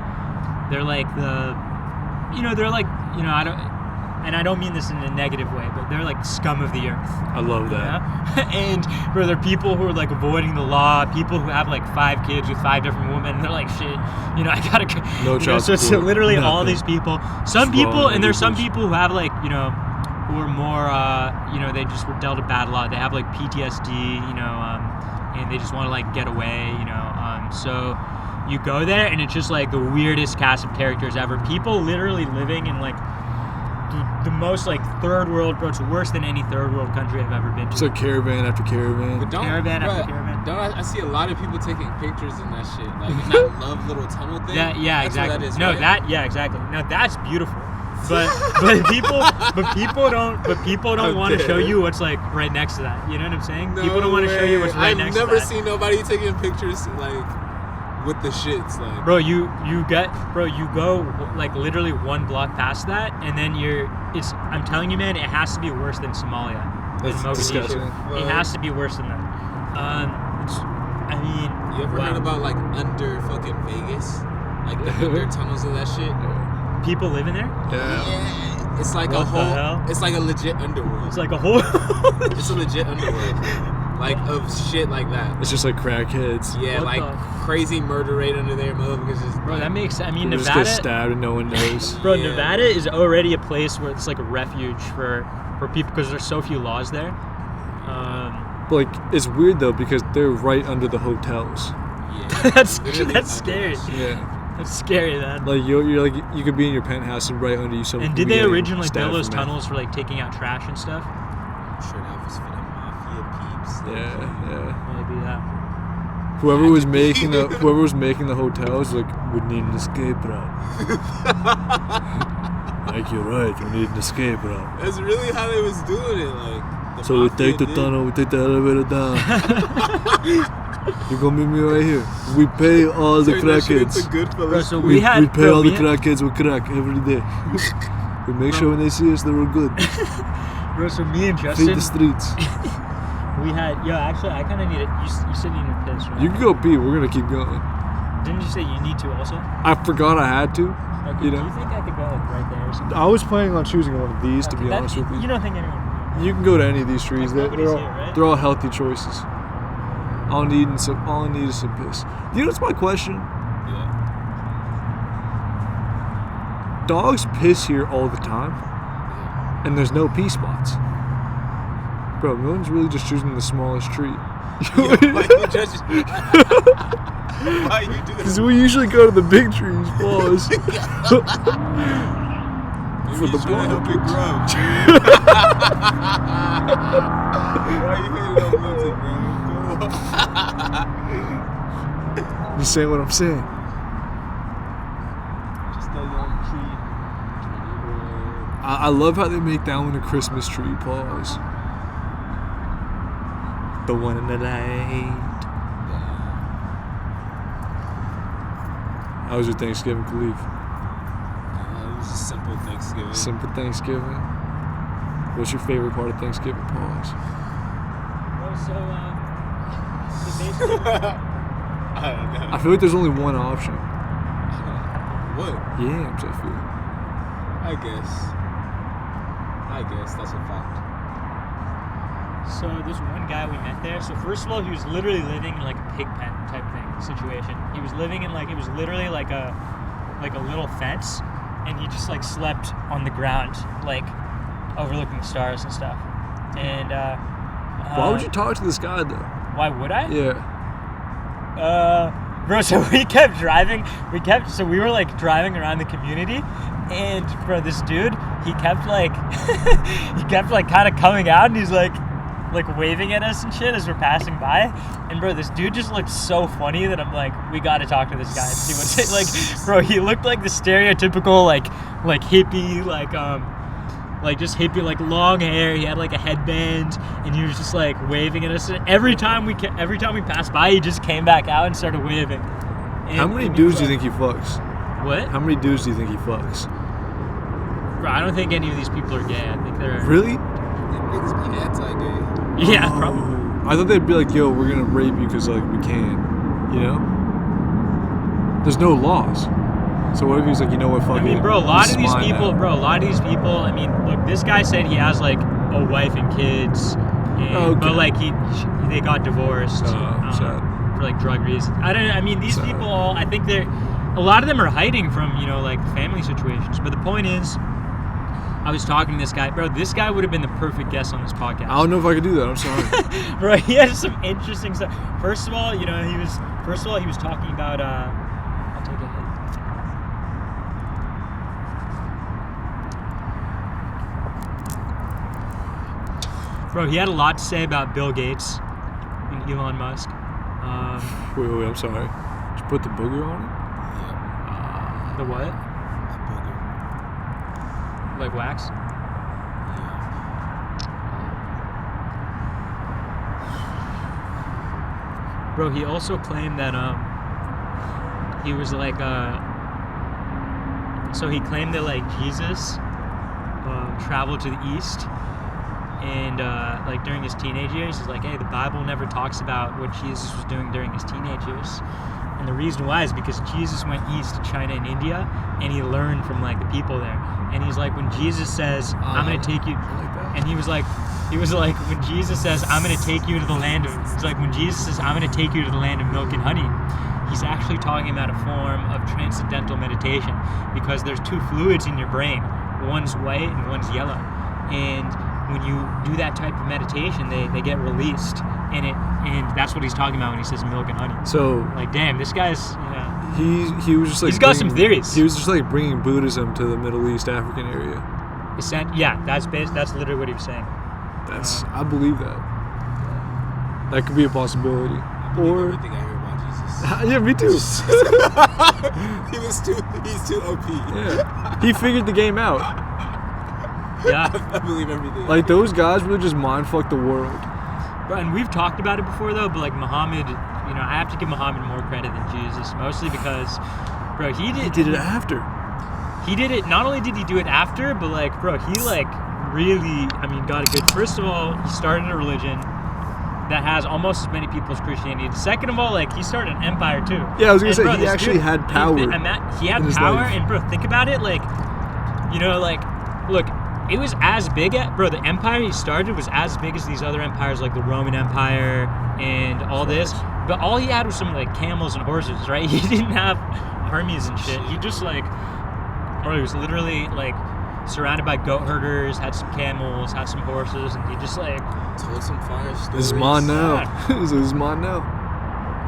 I don't mean this in a negative way, but they're like scum of the earth. I love that. Yeah? And bro, there are people who are like avoiding the law, people who have like 5 kids with 5 different women, and they're like, shit, you know, I gotta, No child so it's support, literally nothing. all these people. Some Just people, wrong and there's some individuals. people who have like, you know, who are more, they just were dealt a bad lot. They have like PTSD, and they just want to like get away, so you go there and it's just like the weirdest cast of characters ever. People literally living in like the most like third world, bro. It's worse than any third world country I've ever been to. It's like caravan after caravan. But Caravan after caravan. I see a lot of people taking pictures in that shit. Like in that love little tunnel thing. Yeah, That's exactly. What that is, No, right? exactly. No, that's beautiful. But people don't want to show you what's like right next to that. You know what I'm saying? No People don't want to show you what's right next to that. I've never seen nobody taking pictures like with the shits, like. Bro, you go like literally 1 block past that, and then I'm telling you, man, it has to be worse than Somalia. That's Mogadishu. disgusting. It has to be worse than that. You ever heard about like under fucking Vegas? Like the under tunnels of that shit? people living there? Yeah. It's like What a the whole. hell? It's like a legit underworld. It's like a whole. It's a legit underworld. Like of shit like that. It's just like crackheads. Yeah, What like the- crazy murder rate under there, motherfuckers. Just Bro, that makes. I mean, People just Nevada. get stabbed and no one knows. Bro, Yeah. Nevada is already a place where it's like a refuge for people because there's so few laws there. But like, it's weird though because they're right under the hotels. Yeah. that's Literally that's under scary. that shit. Yeah. That's scary, man. Like you're like you could be in your penthouse and right under you. Someone And could did be they getting originally stabbed build those from meth. tunnels for like taking out trash and stuff? I'm sure that was for the mafia peeps. Yeah. Maybe that. Whoever was making the hotels like we need an escape route. Like you're right, we need an escape route. That's really how they was doing it, like. The So we mafia take the did. tunnel, we take the elevator down. You gonna meet me right here. We pay all the Turn that shit into crackheads. Goodfellas. Bro, so We we had. pay bro, all we the had- crackheads with crack every day. We make sure when they see us, they're all good. Bro, so me and Feed Justin, the streets. we had, actually, I kind of need it. You said you need to piss, right? You can go pee. We're gonna keep going. Didn't you say you need to also? I forgot I had to. Okay, You do know. you think I could go like right there or something? I was planning on choosing one of these, to Okay, be honest with You you. don't think anyone would? You can go to any of these trees. Like, nobody's They're all, here, right? they're all healthy choices. All I need is some piss. You know what's my question? Yeah. Dogs piss here all the time, and there's no pee spots. Bro, no one's really just choosing the smallest tree. Why you do Because that? we usually go to the big trees, boys. For the trying to help block. it grow. Why you hitting on music, bro? Just saying what I'm saying. Just a young tree. I love how they make that one a Christmas tree. Pause. The one in the light. How was your Thanksgiving, Khalif? It was a simple Thanksgiving. Simple Thanksgiving. What's your favorite part of Thanksgiving? Pause. Well, so basically, I don't know. I feel like there's only one option. What? Yams, I feel. I guess that's a fact. so there's one guy we met there. So first of all, he was literally living in like a pig pen type thing situation. He was living in it was literally like a little fence, and he just like slept on the ground, like overlooking the stars and stuff. And Why would you talk to this guy though? Why would I? Yeah. Bro, so we kept driving. So we were like driving around the community, and bro, this dude, he kept like kind of coming out, and he's like waving at us and shit as we're passing by. And bro, this dude just looked so funny that I'm like, we got to talk to this guy and see what's it like. Bro, he looked like the stereotypical like hippie, like just hippie, like long hair. He had like a headband, and he was just like waving at us. And every time we passed by, he just came back out and started waving. And, How many dudes do you think he fucks? What? How many dudes do you think he fucks? Bro, I don't think any of these people are gay. I think they're Really? Niggas be anti-gay. Yeah, Oh. probably. I thought they'd be like, yo, we're gonna rape you because like we can, you know? There's no laws. So what if he's like, you know what, fuck I mean, it. bro, a lot this of is these mine people, now. I mean, look, this guy said he has like a wife and kids, and, Okay. but like they got divorced Sad. for like drug reasons. I mean, these Sad. people all, I think a lot of them are hiding from, like family situations. But the point is, I was talking to this guy, bro. This guy would have been the perfect guest on this podcast. I don't know if I could do that. I'm sorry. Bro, he had some interesting stuff. First of all, he was talking about I'll take a hit. Bro, he had a lot to say about Bill Gates and Elon Musk. wait, I'm sorry. Just put the booger on it? Yeah. The what? Booger. Like wax? Yeah. Bro, he also claimed that he was like so he claimed that like Jesus traveled to the east, and like during his teenage years, he's like, hey, the Bible never talks about what Jesus was doing during his teenage years. And the reason why is because Jesus went east to China and India, and he learned from like the people there. And he's like, when Jesus says, I'm gonna take you, I like that. and he was like, when Jesus says, I'm gonna take you to the land of, it's like when Jesus says, I'm gonna take you to the land of milk and honey, he's actually talking about a form of transcendental meditation, because there's two fluids in your brain, one's white and one's yellow, and when you do that type of meditation, they get released, and that's what he's talking about when he says milk and honey. So Like, damn, this guy's, he was just like He's got some theories. He was just like bringing Buddhism to the Middle East African area. that's literally what he was saying. I believe that. That could be a possibility. I believe Or everything I hear about Jesus. yeah, me too. He's too OP. Yeah, he figured the game out. Yeah. I believe everything. Like those guys really just mind fucked the world. Bro, and we've talked about it before though, but like Muhammad, I have to give Muhammad more credit than Jesus, mostly because, bro, He did it after. he did it. Not only did he do it after, but like, bro, he like really, I mean, got a good. First of all, he started a religion that has almost as many people as Christianity. Second of all, like, he started an empire too. Yeah, I was gonna And, say bro, he this actually dude, had power. He had in his power, life. and bro, think about it. Like, you know, like, look, it was as big as, bro, the empire he started was as big as these other empires, like the Roman Empire and all this. But all he had was some like camels and horses, right? He didn't have armies and shit. He just like, bro, he was literally like surrounded by goat herders, had some camels, had some horses, and he just like Told some fire stories. This is mine now. This is mine now.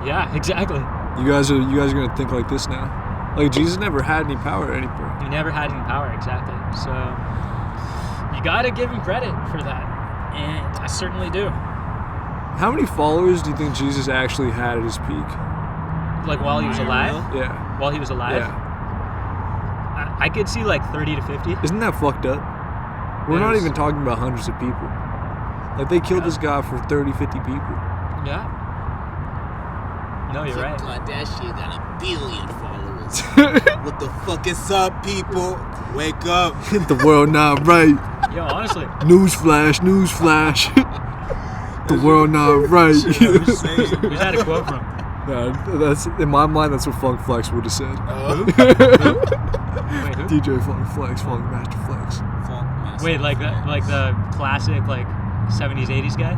yeah, exactly. You guys are gonna think like this now. Like Jesus never had any power at any point. He never had any power, exactly. So you gotta give him credit for that, and I certainly do. How many followers do you think Jesus actually had at his peak? Like while he was alive, Yeah. while he was alive, Yeah. I could see like 30 to 50. Isn't that fucked up? We're It not is. even talking about hundreds of people. Like they killed this guy for 30, 50 people. Yeah. No, you're right. Like that shit got 1 billion followers. What the fuck is up, people? Wake up. The world not right. Yo, honestly, Newsflash, newsflash. The world not right. Shit, I'm saying. who's that a quote from? Nah, that's in my mind. That's what Funk Flex would have said. Wait, who? DJ Funk Flex, Funk Master Flex. Wait, like the classic like 70s, 80s guy?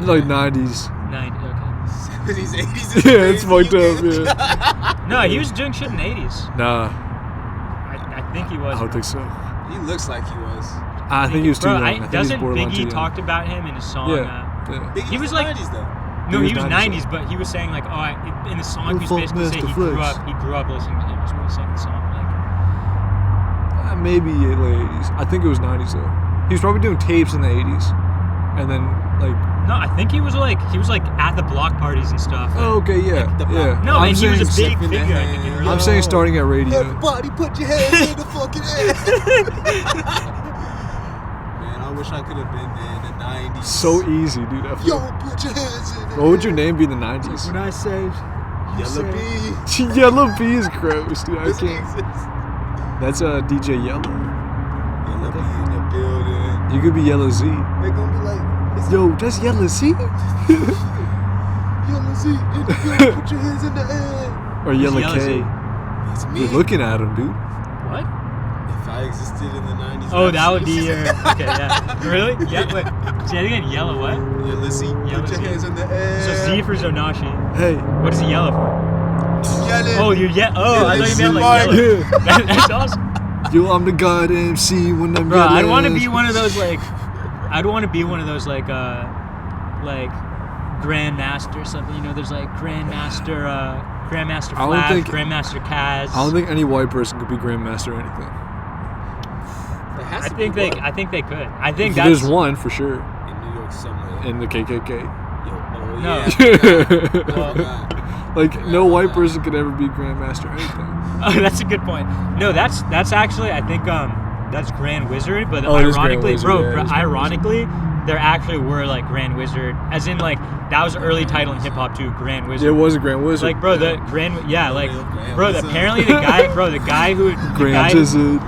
Like 90s. 90s, okay. 70s, 80s. Yeah, it's fucked up. Yeah. No, he was doing shit in the 80s. Nah, I think he was. I don't think so. He looks like he was. I think he was too Bro, young. I think he's doesn't borderline too Biggie young. talked about him in his song? Yeah. Biggie He was the like- 90s though. No, He he was was 90s, 90s, but he was saying like, in the song, he was Funk basically saying Master Flex. he grew up listening to him. Is what he sang in the song. Like, Maybe late 80s. I think it was 90s though. He was probably doing tapes in the 80s, and then like. no, I think he was like at the block parties and stuff. Oh, okay, yeah, Like the yeah. block- No, I'm and he saying, was a big in the figure. I think in hand. early. I'm saying starting at radio. Everybody put your hands in the fucking air. Man, I wish I could have been there in the 90s. So easy, dude. I feel- Yo, put your hands in the What would your name be in the 90s? When I say Yellow Bee. Yellow Bee is gross, dude. I Doesn't can't. exist. That's DJ Yellow. Yellow Bee in the building. You could be Yellow Z. They're gonna be like, it's Yo, that's Yellow Z. Yellow Z in the building. Put your hands in the air. Or Yellow Yellow K. Z? It's me. You're looking at him, dude. what? If I existed in the 90s. Oh, that would be your. Okay, yeah. Really? Yeah. Wait. Say it again. Yellow what? Yellow Z. Yellow Put your Z. hands in the air. So Z for Zonashi. Hey. What is he yellow for? Yelling. Oh, you're Oh, I thought you meant like Yellow. yellow. That's awesome. Yo, I'm the god MC when I'm Bro, I'd yelling. want to be one of those like, Grandmaster or something. You know, there's like Grandmaster I don't Flash, think- Grandmaster Kaz. I don't think any white person could be Grandmaster or anything. There has I to think be they. one I think they could. I think that's. There's one for sure in New York somewhere. in the KKK. Yo, oh, No. yeah. Well, Like no white person could ever be Grandmaster or anything. Oh, that's a good point. No, that's actually I think that's Grand Wizard, but Oh, it is Grand ironically, Wizard, bro, yeah, it is Grand ironically, there actually were like Grand Wizard, as in like that was early title in hip hop too, Grand Yeah, Wizard. it was a Grand Wizard. Like, bro, the Grand, yeah, like, Grand bro, Wizard. apparently the guy who, Grand Wizard.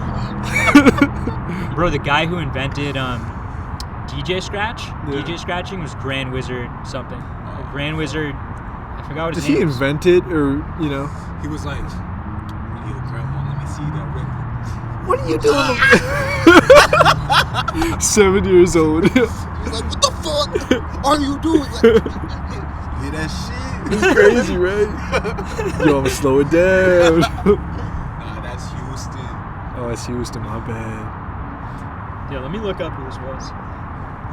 bro, the guy who invented DJ Scratch, Yeah. DJ scratching was Grand Wizard something. Like, Grand Wizard, I forgot what his Did he name was. invent it or He was like, yo, grandma, let me see that record. What are you doing? 7 years old. He's like, what the fuck are you doing? Like, you hear that shit? It's crazy, right? Yo, I'm gonna slow it down. Nah, that's Houston. Oh, it's Houston, my bad. Yeah, let me look up who this was.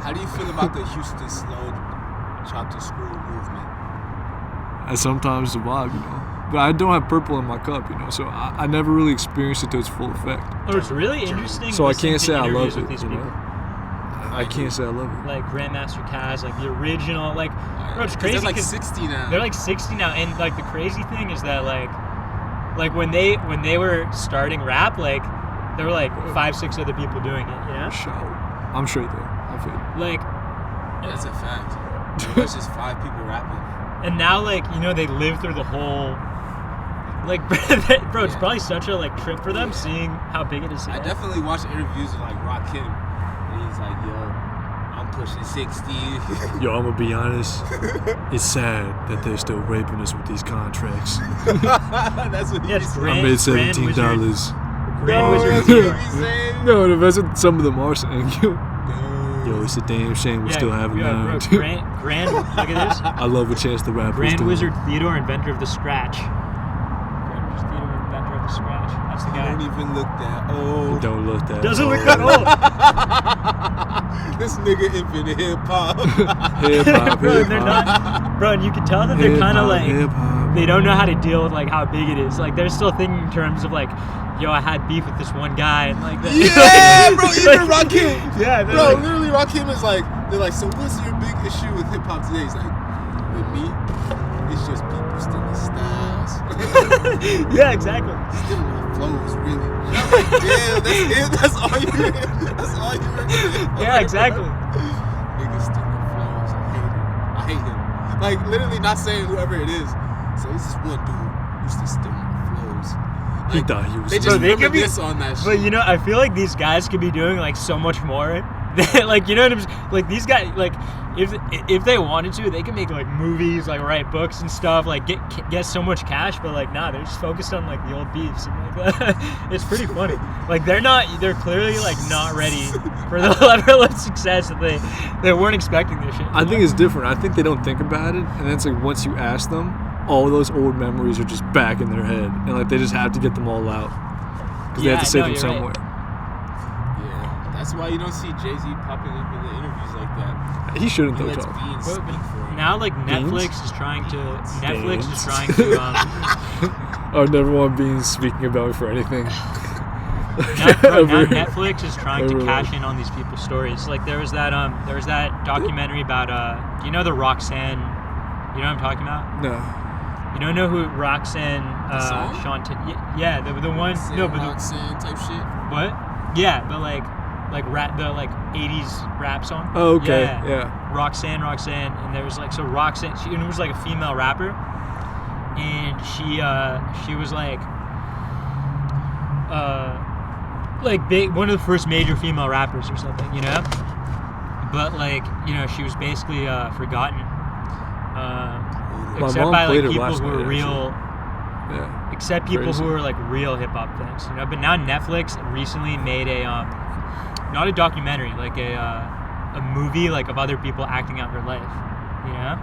How do you feel about the Houston slow chop to screw movement? I sometimes survive, But I don't have purple in my cup, so I never really experienced it to its full effect. Oh, it's really interesting. So I listening can't to say I interviews love with it, these people. I can't say I love it. Like Grandmaster Kaz, like the original, like, bro, it's crazy. They're like 'cause 60 now. They're like 60 now, and like the crazy thing is that like when they were starting rap, like there were like 5-6 other people doing it, you know? Shout. I'm straight there. I feel it. Like, That's a fact. There's just 5 people rapping. and now like they live through the whole Like, bro, it's probably such a like trip for them seeing how big it is. I definitely watched interviews with like Rakim, and he's like, "Yo, I'm pushing 60." Yo, I'm gonna be honest. It's sad that they're still raping us with these contracts. That's what Yes, he's saying. I made $17. Grand Wizard That's Theodore. what he's saying. No, that's what some of them are saying. Yo, it's a damn shame we still have it bro, now. Grand, look at this. I love a Chance the Rapper. Grand Wizard Theodore, inventor of the scratch. Grand Wizard Theodore, inventor of the scratch. That's the guy. Don't even look that old. Don't look that. Doesn't look that old. This nigga invented hip hop. Hip hop, Bro, hip and they're hop. not. Bro, and you can tell that they're kind of like. Hip-hop. They don't know how to deal with like how big it is. Like they're still thinking in terms of like, yo, I had beef with this one guy and like that. Yeah, bro, even Rakim. Yeah, they're Bro, like- literally Rakim is like, they're like, so what's your big issue with hip hop today? He's like, with me, it's just people stealing styles. Yeah, exactly. Stealing my flows, really. And I'm like, damn, that's it. That's all you. That's all you were doing. Yeah, exactly. Niggas stealing flows. I hate him. Like literally not saying whoever it is. So this is one dude who used to steal my flows. He thought he was. They Bro, just they could be- reminisce on that shit. But you know, I feel like these guys could be doing like so much more. Like, you know what I'm saying? Like these guys, like if they wanted to, they could make like movies, like write books and stuff, like get so much cash. But like, nah, they're just focused on like the old beefs and like that. It's pretty funny. Like they're clearly like not ready for the level of success that they weren't expecting this shit. I think it's different. I think they don't think about it, and then it's like once you ask them, all those old memories are just back in their head, and like they just have to get them all out because they have to say them you're somewhere. Yeah, that's why you don't see Jay-Z popping up in the interviews like that. He shouldn't He though, lets Tom. Beans But speak for him. now like Netflix is trying to I've never want Beans speaking about me for anything. now Ever. Netflix is trying to Ever. cash in on these people's stories. Like there was that documentary about do you know the Roxanne? You know what I'm talking about? No. You don't know who Roxanne song? Yeah, the one no, but the, Roxanne type shit. what? Yeah, the like rap, the like 80s rap song. Oh, okay. Yeah. Yeah. Roxanne, and there was like so Roxanne. It was like a female rapper, and she was like big, one of the first major female rappers or something, you know. But like, you know, she was basically forgotten, except mom by like played it people last who were night, real. Yeah. Except people Crazy. who are like real hip hop fans, you know. But now Netflix recently made a not a documentary, like a movie like of other people acting out their life, you know.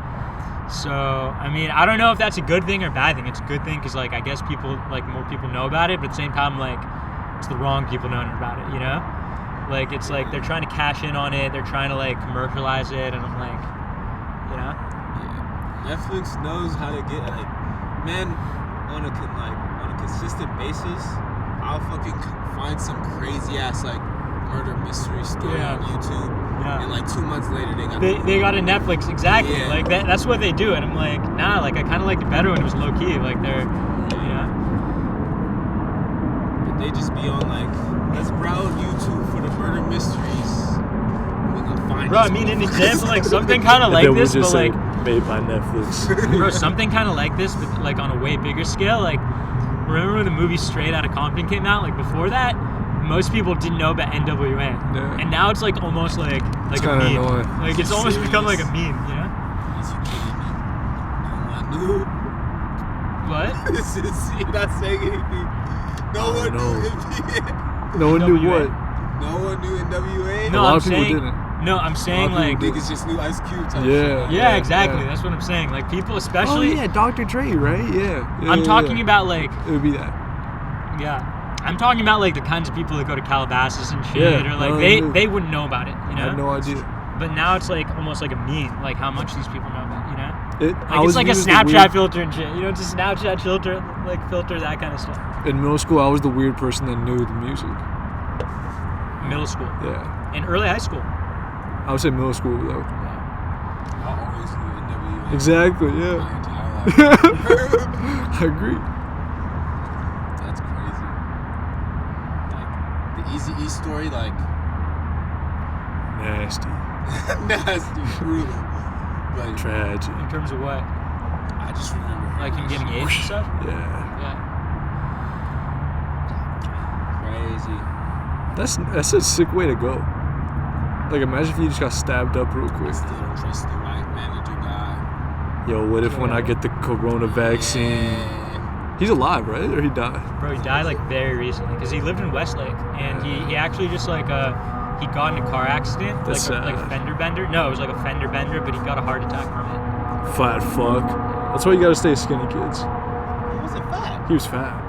So I mean, I don't know if that's a good thing or bad thing. It's a good thing because like I guess people like more people know about it, but at the same time like it's the wrong people knowing about it, you know. Like it's like they're trying to cash in on it, they're trying to like commercialize it, and I'm like, you know. Yeah. Netflix knows how to get like, man, on a consistent basis, I'll fucking find some crazy ass like murder mystery story Yeah. on YouTube, Yeah. and like 2 months later They got a Netflix, exactly. Yeah. Like that's what they do, and I'm like, nah. Like I kind of liked it better when it was low key. Like they're, you know. But they just be on like, let's browse YouTube for the murder mysteries. We gonna find. Bro, I these mean, an motherfuckers. example like something kind of And like then we this, just but say, like, made by Netflix. bro, something kind of like this, but like on a way bigger scale. Like, remember when the movie Straight Outta Compton came out? Like before that, most people didn't know about NWA, Yeah. and now it's like almost like It's a kinda meme. annoying. Like it's almost become like a Serious? meme, you know? Is you kidding me? No one knew. What? This is you're not saying anything. No one no. knew NWA. No one knew NWA. what. No one knew NWA. No, A lot I'm of people saying. didn't. No, I'm saying lot of like. people Niggas just knew Ice Cube type Yeah. shit. Yeah, exactly. yeah. That's what I'm saying. Like people, Oh especially. yeah, Dr. Dre, right? Yeah. I'm talking about like. It would be that. Yeah. I'm talking about like the kinds of people that go to Calabasas and shit, Yeah, or like no, they no. they wouldn't know about it, you know. I had no idea. But now it's like almost like a meme, like how much these people know about, you know. I Like was it's like a used the Snapchat weird- filter and shit, you know. It's a Snapchat filter, like filter that kind of stuff. In middle school, I was the weird person that knew the music. Middle school Yeah. and early high school. I would say middle school though. I always knew NWA. Exactly. My Yeah. entire life. I agree. That's crazy. Like the Eazy-E story, like Nasty. nasty, brutal. But Tragic. In terms of what, I just remember like him getting AIDS and stuff. Yeah. Yeah. That's a sick way to go. Like, imagine if you just got stabbed up real quick. Still don't trust the white manager guy. Yo, what if when I get the corona vaccine? He's alive, right? Or he died? Bro, he died like very recently because he lived in Westlake, and he actually just like he got in a car accident, That's like a sad. fender bender. No, it was like a fender bender, but he got a heart attack from it. Fat fuck. That's why you gotta stay skinny, kids. He wasn't fat. He was fat.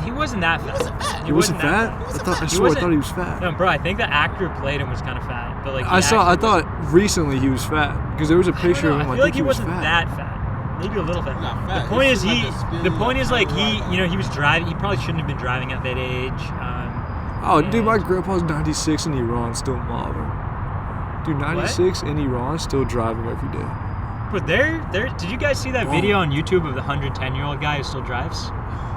He wasn't that fat. He wasn't fat? He wasn't I fat. thought He wasn't- he was fat. No, bro, I think the actor who played him was kind of fat, but like I thought recently he was fat because there was a I don't picture know, of him. I feel like think he was wasn't fat. that fat. Maybe a little fat. Not fat. The point is It's like a skinny, the point is like kind of he was driving. He probably shouldn't have been driving at that age. Oh, dude, my and- grandpa's 96 in Iran, still mobbing. Dude, 96 in Iran, still driving every day. But did you guys see that video on YouTube of the 110-year-old guy who still drives?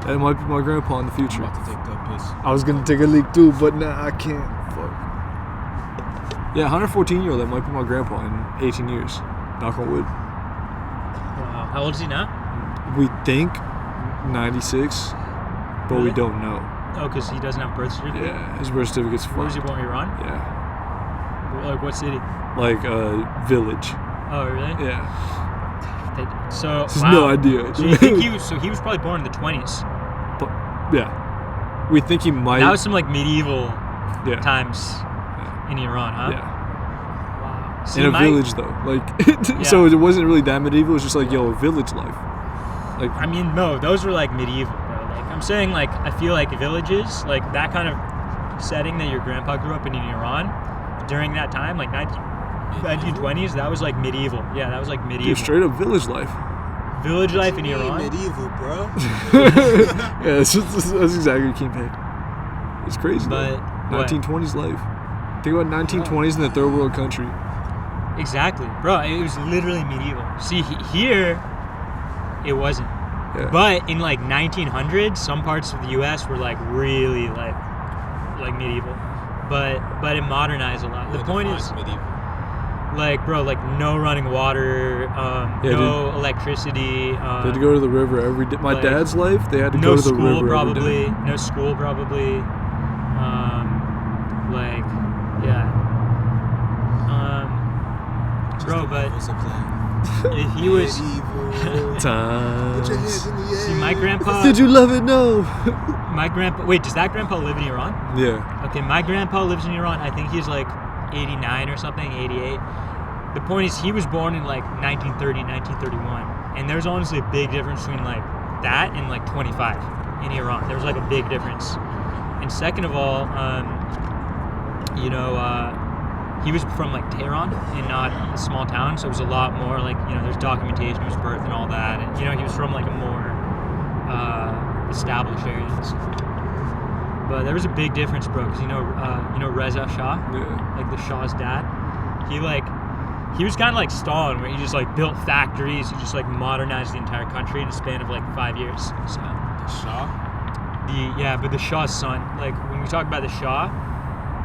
That might be my grandpa in the future. I'm about to take that piss. I was gonna take a leak too, but nah, I can't. Fuck. Yeah, 114-year-old, that might be my grandpa in 18 years. Knock on wood. How old is he now? We think 96, but we Really? don't know. Oh, because he doesn't have birth certificate? Yeah, his birth certificate's Where was he fucked. born? Iran? Yeah, Like what city? like village. Oh, really? Yeah, So, just wow. no idea. So you think he was probably born in the 20s. But, yeah, we think he might. That was some like medieval yeah, times in Iran, huh? yeah. Wow. See, In a my- village though, like so it wasn't really that medieval. It was just like village life. Like I mean, no, those were like medieval, bro. Like I'm saying, like I feel like villages, like that kind of setting that your grandpa grew up in Iran during that time, like 1920s, that was like medieval. Yeah, that was like medieval. dude, straight up village life. Village life in What do you mean Iran. medieval, bro. Yeah, that's exactly King Peg. It's crazy. But though. what? 1920s life. Think about 1920s in a third world country. Exactly, bro. It was literally medieval. See, here, it wasn't. Yeah. But in like 1900s, some parts of the U.S. were like really like medieval. But it modernized a lot. The point is, medieval. like, bro, like no running water, no electricity. They had to go to the river every day. My like, dad's life, they had to no go to the school river every probably. day. No school probably. Like, yeah. Bro, but he was. Times. See, my grandpa. Did you love it? No. My grandpa. Wait, does that grandpa live in Iran? Yeah. Okay, my grandpa lives in Iran. I think he's like 89 or something, 88. The point is, he was born in like 1930, 1931, and there's honestly a big difference between like that and like 25 in Iran. There was like a big difference. And second of all, he was from like Tehran and not a small town, so it was a lot more like, there's documentation of his birth and all that, and he was from like a more established areas. But there was a big difference, bro, because Reza Shah, Yeah. like the Shah's dad, he was kind of like Stalin, where he just like built factories, he just like modernized the entire country in a span of like 5 years. So Shaw? but the Shah's son, like when we talk about the Shah,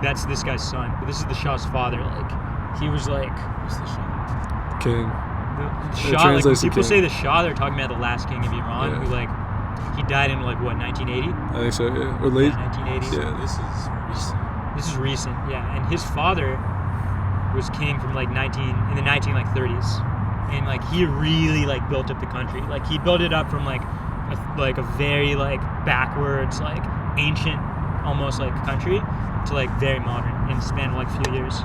that's this guy's son, but this is the Shah's father. Like he was like What's the Shaw? King. the It Shah. Like when translates to people king. say the Shah, they're talking about the last king of Iran, Yeah. who like he died in like what 1980. I think so. Yeah. Or late. Yeah, 1980. Yeah. This is recent. This is recent, yeah. And his father was king from like 1930s, and like he really like built up the country. Like he built it up from like a very like backwards, like ancient, almost like country to like very modern in the span of like a few years.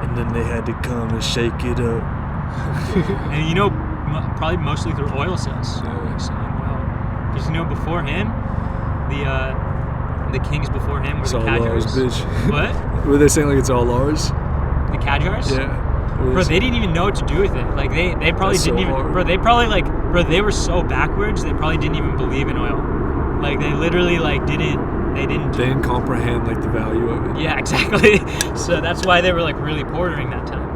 And then they had to come and shake it up. And probably mostly through oil sales, Yeah. like selling oil. Because before him, the kings before him were It's the all ours, Qajars. bitch. What? Were they saying like it's all ours? The Qajars? Yeah. What Bro, is they it? didn't even know what to do with it. Like they probably That's didn't so even. hard. Bro, they probably they were so backwards. They probably didn't even believe in oil. Like they literally They didn't comprehend like the value of it. Yeah, exactly. So that's why they were like really poor during that time.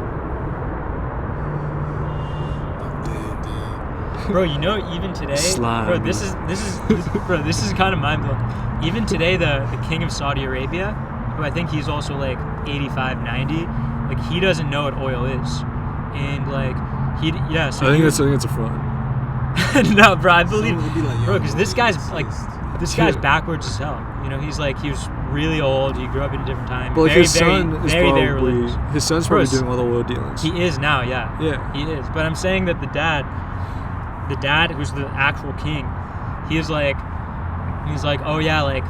Bro, even today, Slime. bro, this is kind of mind blowing. Even today, the king of Saudi Arabia, who I think he's also like 85, 90, like he doesn't know what oil is, and like So I think it's a front. no, bro, I believe, Someone would be like, yo, bro, because this what guy's is like, this? this guy's backwards as hell. You know, he's like, he was really old. He grew up in a different time. But like very, his son is very, probably very religious. his son's probably Of course. doing all the oil dealings. He is now, yeah. Yeah. He is. But I'm saying that the dad who's the actual king, he's like, oh yeah, like,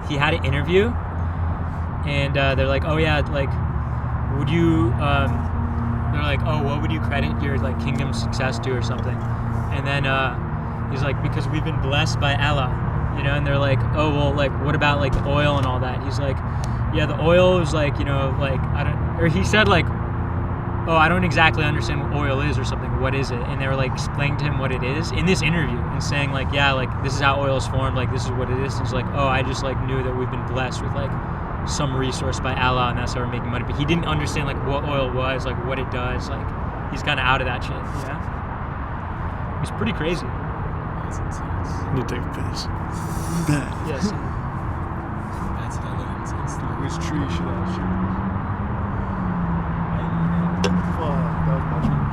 he had an interview, and they're like, oh yeah, like, would you, they're like, oh, what would you credit your, like, kingdom's success to or something? And then he's like, because we've been blessed by Allah, you know, and they're like, oh, well, like, what about, like, the oil and all that? He's like, yeah, the oil is, like, you know, like, he said, like, oh, I don't exactly understand what oil is or something. What is it? And they were like explaining to him what it is in this interview and saying like, yeah, like this is how oil is formed. Like this is what it is. And he's like, oh, I just like knew that we've been blessed with like some resource by Allah and that's how we're making money. But he didn't understand like what oil was, like what it does. Like he's kind of out of that shit. Yeah. It's pretty crazy. That's intense. I need to take a piss. Yes. That's hella intense. Which tree should I shoot? Fuck, that was my tree.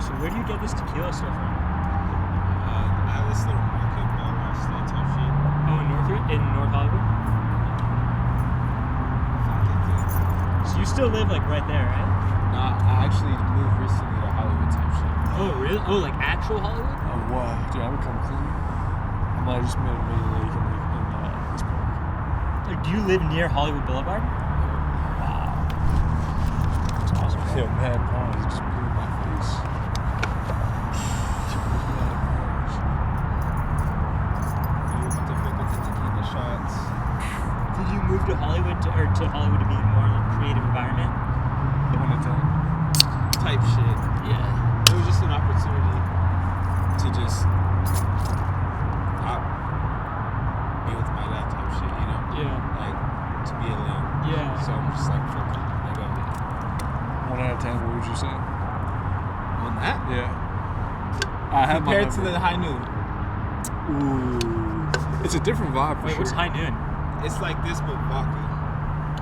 So where do you get this tequila stuff from? I have this little market by my state type shit. Oh, in North Hollywood? So you still live like right there, right? Nah, I actually moved recently to Hollywood type shit. Oh, really? Oh, like actual Hollywood? Oh, wow. Dude, I would come clean. I might have just made a mini lake in this park. Like, do you live near Hollywood Boulevard? Wow. That's awesome. Yeah, mad pawns just blew in my face. Shots. Did you move to Hollywood to Hollywood to be in more like creative environment? The one to 10. Type shit. Yeah. It was just an opportunity to just not be with my dad type shit, you know? Yeah. Like, to be alone. Yeah. So I'm just like, fuck it. I go. 1 out of 10, what would you say? On that? Yeah. I have Compared my to the high noon. Ooh. It's a different vibe for Wait, sure. what's High Noon? It's like this, but vodka.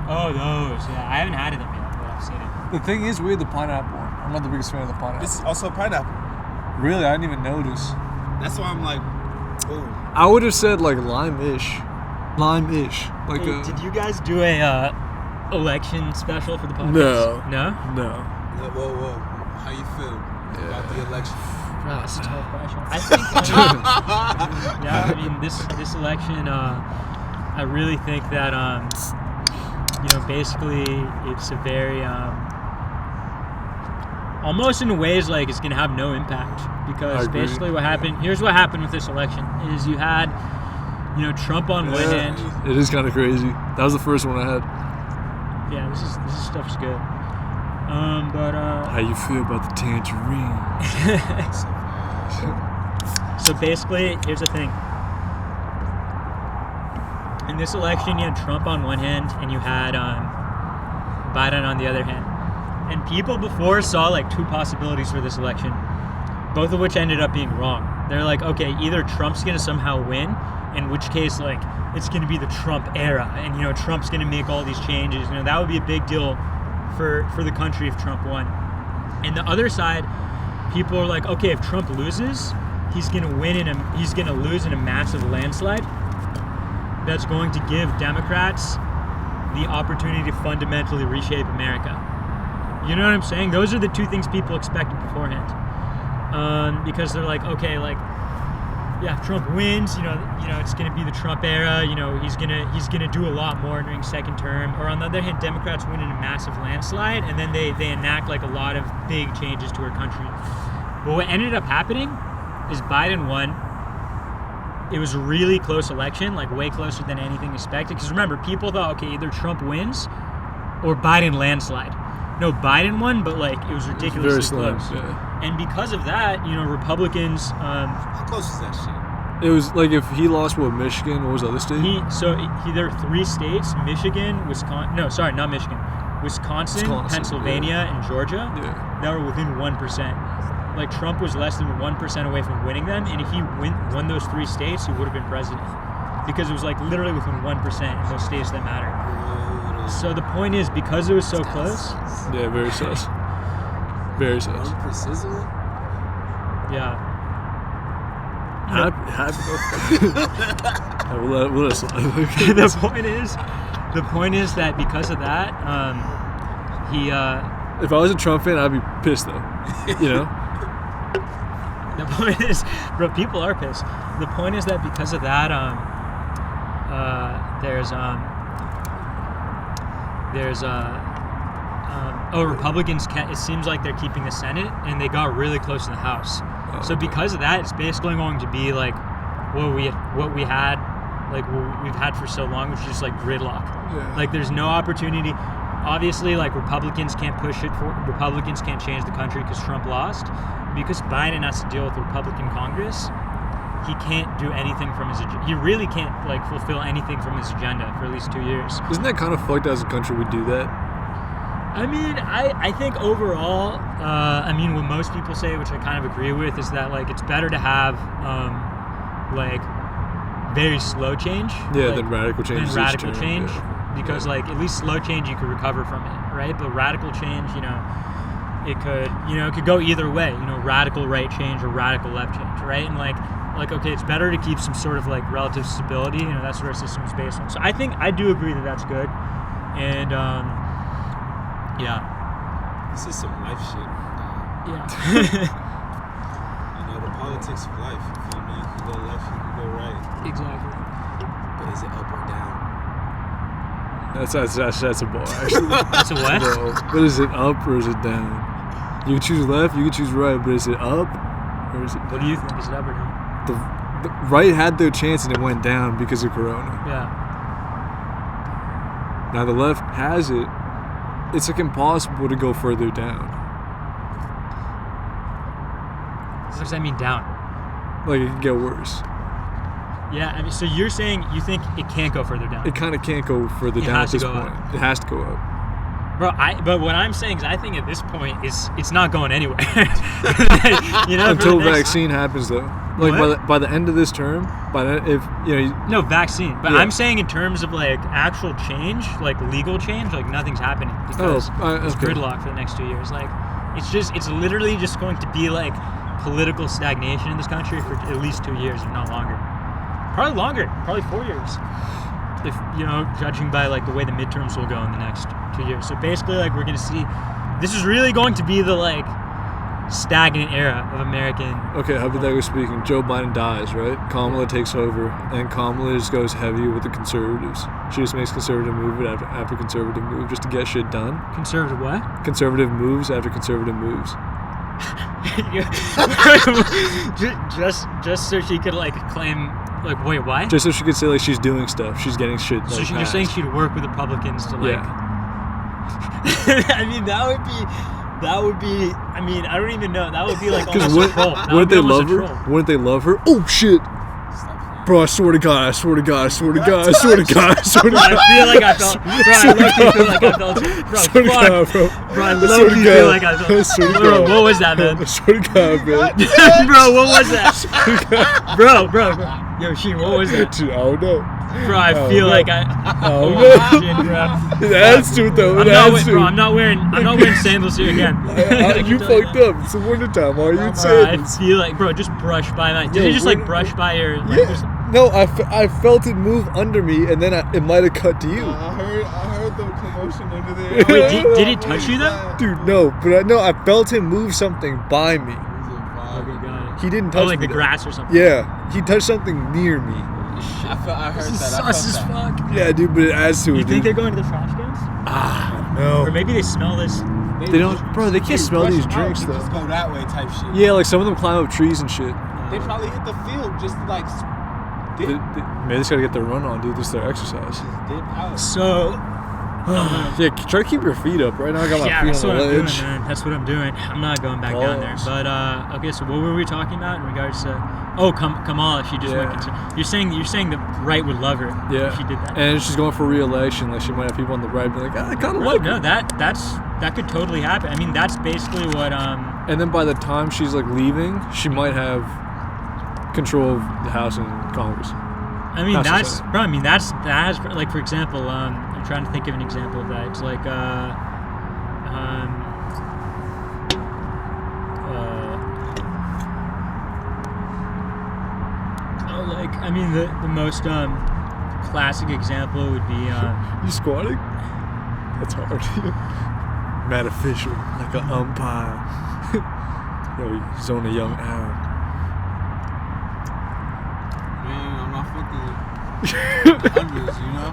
Oh, those. Yeah, I haven't had it yet, but I've seen it. The thing is, we had the pineapple one. I'm not the biggest fan of the pineapple. This is also pineapple. Really, I didn't even notice. That's why I'm like, ooh. I would have said like lime-ish. Lime-ish. Like Hey, did you guys do a election special for the podcast? No. No? No. Whoa. How you feel about the election? Wow, that's a tough question. I think, yeah, I mean, this election, I really think that, you know, basically it's a very, almost in ways like it's going to have no impact because basically here's what happened with this election is you had, you know, Trump on one hand. It is kind of crazy. That was the first one I had. Yeah, this stuff's good. But how you feel about the tangerine? So basically, here's the thing. In this election, you had Trump on one hand, and you had Biden on the other hand. And people before saw like two possibilities for this election, both of which ended up being wrong. They're like, okay, either Trump's gonna somehow win, in which case like it's gonna be the Trump era, and you know Trump's gonna make all these changes. You know that would be a big deal for the country if Trump won. And the other side, people are like, okay, if Trump loses, he's gonna lose in a massive landslide. That's going to give Democrats the opportunity to fundamentally reshape America. You know what I'm saying? Those are the two things people expected beforehand. Because they're like, okay, like yeah, if Trump wins, you know, it's gonna be the Trump era. You know, he's gonna do a lot more during second term. Or on the other hand, Democrats win in a massive landslide, and then they enact like a lot of big changes to our country. But what ended up happening is Biden won. It was a really close election, like way closer than anything expected. Because remember, people thought, okay, either Trump wins or Biden landslide. No, Biden won, but like it was ridiculously close. Yeah. And because of that, you know, Republicans. How close is that shit? It was like if he lost Michigan, what was the other state? There are 3 states: Michigan, Wisconsin. No, sorry, not Michigan. Wisconsin, Pennsylvania, and Georgia. Yeah. That were within 1%. Like Trump was less than 1% away from winning them, and if he won those 3 states, he would have been president. Because it was like literally within 1% in those states that matter. So the point is, because it was so close. Yeah, very sus. Very sus. Yeah. We'll let it slide. the point is that because of that, he. If I was a Trump fan, I'd be pissed though. You know. The point is, bro, people are pissed. The point is that because of that, Republicans it seems like they're keeping the Senate, and they got really close to the House. So because of that, it's basically going to be like what we've had for so long, which is just like gridlock. Yeah. Like there's no opportunity. Obviously, like Republicans can't Republicans can't change the country because Trump lost. Because Biden has to deal with the Republican Congress, he can't do anything from his agenda. He really can't like fulfill anything from his agenda for at least 2 years. Isn't that kind of fucked as a country we do that? I mean, I think overall, what most people say, which I kind of agree with, is that like it's better to have like very slow change. Yeah, like, than radical change. Than radical change, yeah. Because like at least slow change you could recover from it, right? But radical change, it could go either way. Radical right change or radical left change, right? And like okay, it's better to keep some sort of like relative stability. That's what our system is based on. So I do agree that that's good, and yeah. This is some life shit. Yeah. The politics of life. You feel me? You can go left, you can go right. Exactly. But is it up or down? That's a bar, actually. That's a what? No. But is it up or is it down? You can choose left, you can choose right, but is it up or is it down? What do you think? Is it up or down? The right had their chance and it went down because of Corona. Yeah. Now the left has it. It's like impossible to go further down. What does that mean, down? Like it can get worse. Yeah, so you're saying you think it can't go further down? It kind of can't go further down at this point. Up. It has to go up. Bro, but what I'm saying is I think at this point it's not going anywhere. Until vaccine happens though. Like by the end of this term, no vaccine. But yeah. I'm saying in terms of like actual change, like legal change, like nothing's happening because it's gridlock for the next 2 years. Like it's literally just going to be like political stagnation in this country for at least 2 years, if not longer. Probably longer. Probably 4 years. If judging by like the way the midterms will go in the next 2 years. So basically, like we're gonna see, this is really going to be the like stagnant era of American. Okay, hypothetically speaking, Joe Biden dies, right? Kamala takes over, and Kamala just goes heavy with the conservatives. She just makes conservative move after conservative move just to get shit done. Conservative what? Conservative moves after conservative moves. just so she could like claim. Like, wait, why? Just so she could say, like, she's doing stuff. She's getting shit, So like, you're saying she'd work with Republicans to, like... Yeah. I mean, that would be... I mean, I don't even know. That would be, like, almost a troll. Wouldn't they love her? Wouldn't they love her? Oh, shit! Bro, I swear to God, I swear to God, I swear to God, I swear to God, I swear to God. I feel like I felt... Bro, I low-key feel like I felt... Bro, swear to God, bro. Bro, I low-key feel like I felt... Bro, what was that, man? I swear to God, man. Bro, what was that? Bro. Yo, Sheen, what was that? Dude, I don't know. Bro, I feel like I... Oh, shit, bro. It adds to it, though. Bro, I'm not wearing sandals here again. You fucked up. It's the winter time. Why are you in sandals? I feel like, bro, just brush by my... Did it just, like, brush by your... Like, yeah. No, I felt it move under me, and then it might have cut to you. I heard the commotion under there. Wait, did he touch you, though? Dude, no. But I felt him move something by me. Okay, got it. He didn't touch like me. the though. grass or something. Yeah, he touched something near me. I heard This is that. I sus as felt that. fuck. Yeah, dude, but it adds to it. You think dude. they're going to the trash cans? No. Or maybe they smell this. They don't, bro. They can't smell these drinks Just though. go that way type shit. Yeah, like some of them climb up trees and shit. They probably hit the field just to like dip, Maybe they just gotta get their run on, dude. This is their exercise. dip out. So, Yeah, try to keep your feet up. Right now, I got my yeah, feet that's on what the I'm doing, ledge. man. That's what I'm doing. I'm not going back down there. Pause. But okay, so what were we talking about in regards to? Oh, Kamala. She just went. You're saying the right would love her. Yeah, If she did that. and she's going for re-election. Like she might have people on the right be like, I kind of No, like no, her. that could totally happen. I mean, that's basically what And then by the time she's like leaving, she might have control of the House and Congress. I mean, House and that's Senate. bro. I mean, that has like, for example, I'm trying to think of an example of that. It's like like, I mean, the most classic example would be You squatting? That's hard. Mad official, like an umpire. Yo, he's on a young arm. Man, I'm not fucking with the unders, you know?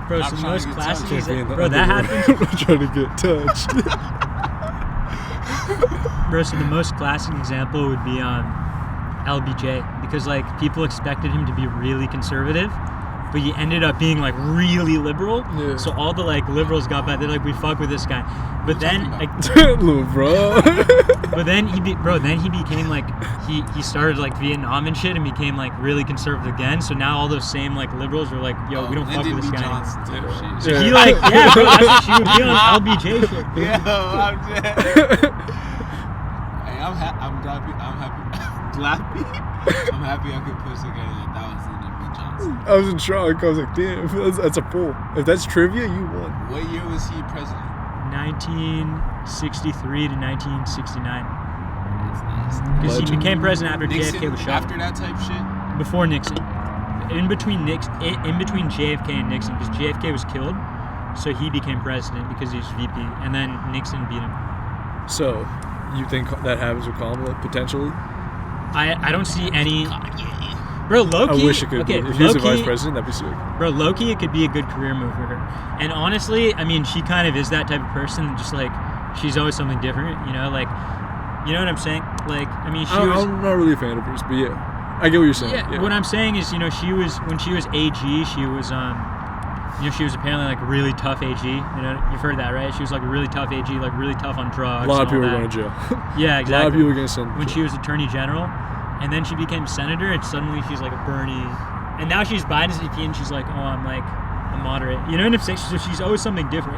bro. Not So the trying most to get classic touched. Can't be in the bro. That underwear. happens. I'm not trying to get touched. Bro, so the most classic example would be LBJ, because like people expected him to be really conservative, but he ended up being like really liberal. Yeah. So all the like liberals got back. They're like, we fuck with this guy. But then, like, Little bro. but then he became like he started like Vietnam and shit, and became like really conservative again. So now all those same like liberals were like, yo, we don't fuck with this guy. Johnson type shit. So he like, yeah, bro, that's what she would be on LBJ shit. Bro. Yo, I'm dead. Hey, I'm happy. I'm happy I could put together that was Lyndon B. Johnson. I was in shock. I was like, damn, that's a pull. If that's trivia, you won. What year was he president? 1963 to 1969. That's nice. Because he Legend. became president after Nixon, JFK was shot. after that type shit? Before Nixon. In between JFK and Nixon, because JFK was killed, so he became president because he was VP, and then Nixon beat him. So, you think that happens with Kamala potentially? I don't see any. Bro, low-key, I wish it could okay, be. If he was the low-key- vice president, that'd be sick. Bro, low-key, it could be a good career move for her. And honestly, I mean, she kind of is that type of person. Just like, she's always something different, you know? Like, you know what I'm saying? Like, I mean, she was. I'm not really a fan of hers, but yeah. I get what you're saying. Yeah, what I'm saying is, you know, when she was AG, she was, you know, she was apparently like a really tough AG. You know, you've heard that, right? She was like a really tough AG, like really tough on drugs. A lot of and all people are that. going to jail. Yeah, A lot of exactly. people are going to send. When she was Attorney General, and then she became Senator, and suddenly she's like a Bernie, and now she's Biden's VP, and she's like, oh, I'm like a moderate. You know what I'm saying? So she's always something different.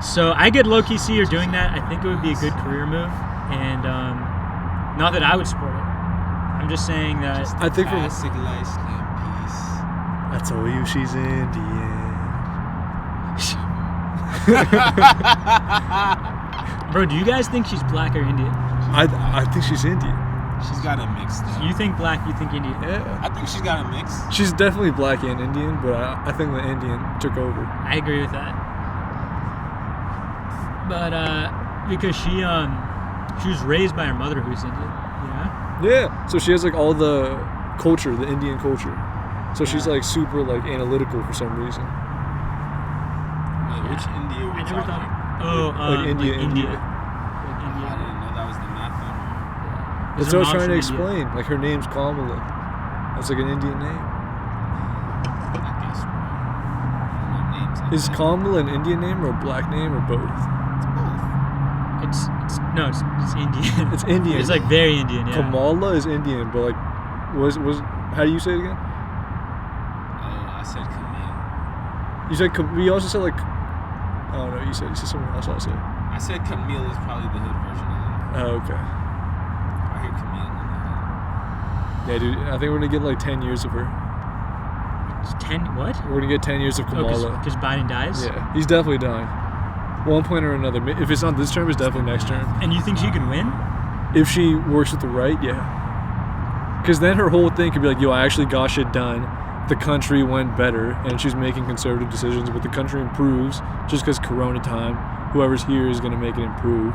So I could low-key see her doing that. I think it would be a good career move, and not that I would support it. I'm just saying that. I think from Classic light skin piece. I told you she's Indian. Bro, do you guys think she's black or Indian? I think she's Indian. She's got a mix though. You think black, you think Indian? Yeah. I think she's got a mix. She's definitely black and Indian, but I think the Indian took over. I agree with that. But because she was raised by her mother who's Indian, you know? Yeah. So she has like all the culture, the Indian culture. So she's like super like analytical for some reason. Wait, which India were I we never talking? thought. Oh, Like India. Like I India. didn't know that was the math one. That's Her what I was mom's trying to from India. explain. Like her name's Kamala. That's like an Indian name. I guess. I don't know names like Is that. Kamala an Indian name or a black name or both? It's Indian. It's Indian. It's like very Indian, yeah. Kamala is Indian, but like, was how do you say it again? Oh, I said Camille. You said we also said like, oh no, you said something else. Also, I said Camille is probably the hood version of that. oh okay. I hear Camille in the Yeah, dude. I think we're gonna get like 10 years of her. 10 what? We're gonna get 10 years of Kamala. Because Biden dies? Yeah, he's definitely dying. One point or another. If it's not this term, it's definitely next term. And you think she can win? If she works with the right, yeah. Because then her whole thing could be like, yo, I actually got shit done. The country went better, and she's making conservative decisions, but the country improves just because Corona time. Whoever's here is gonna make it improve.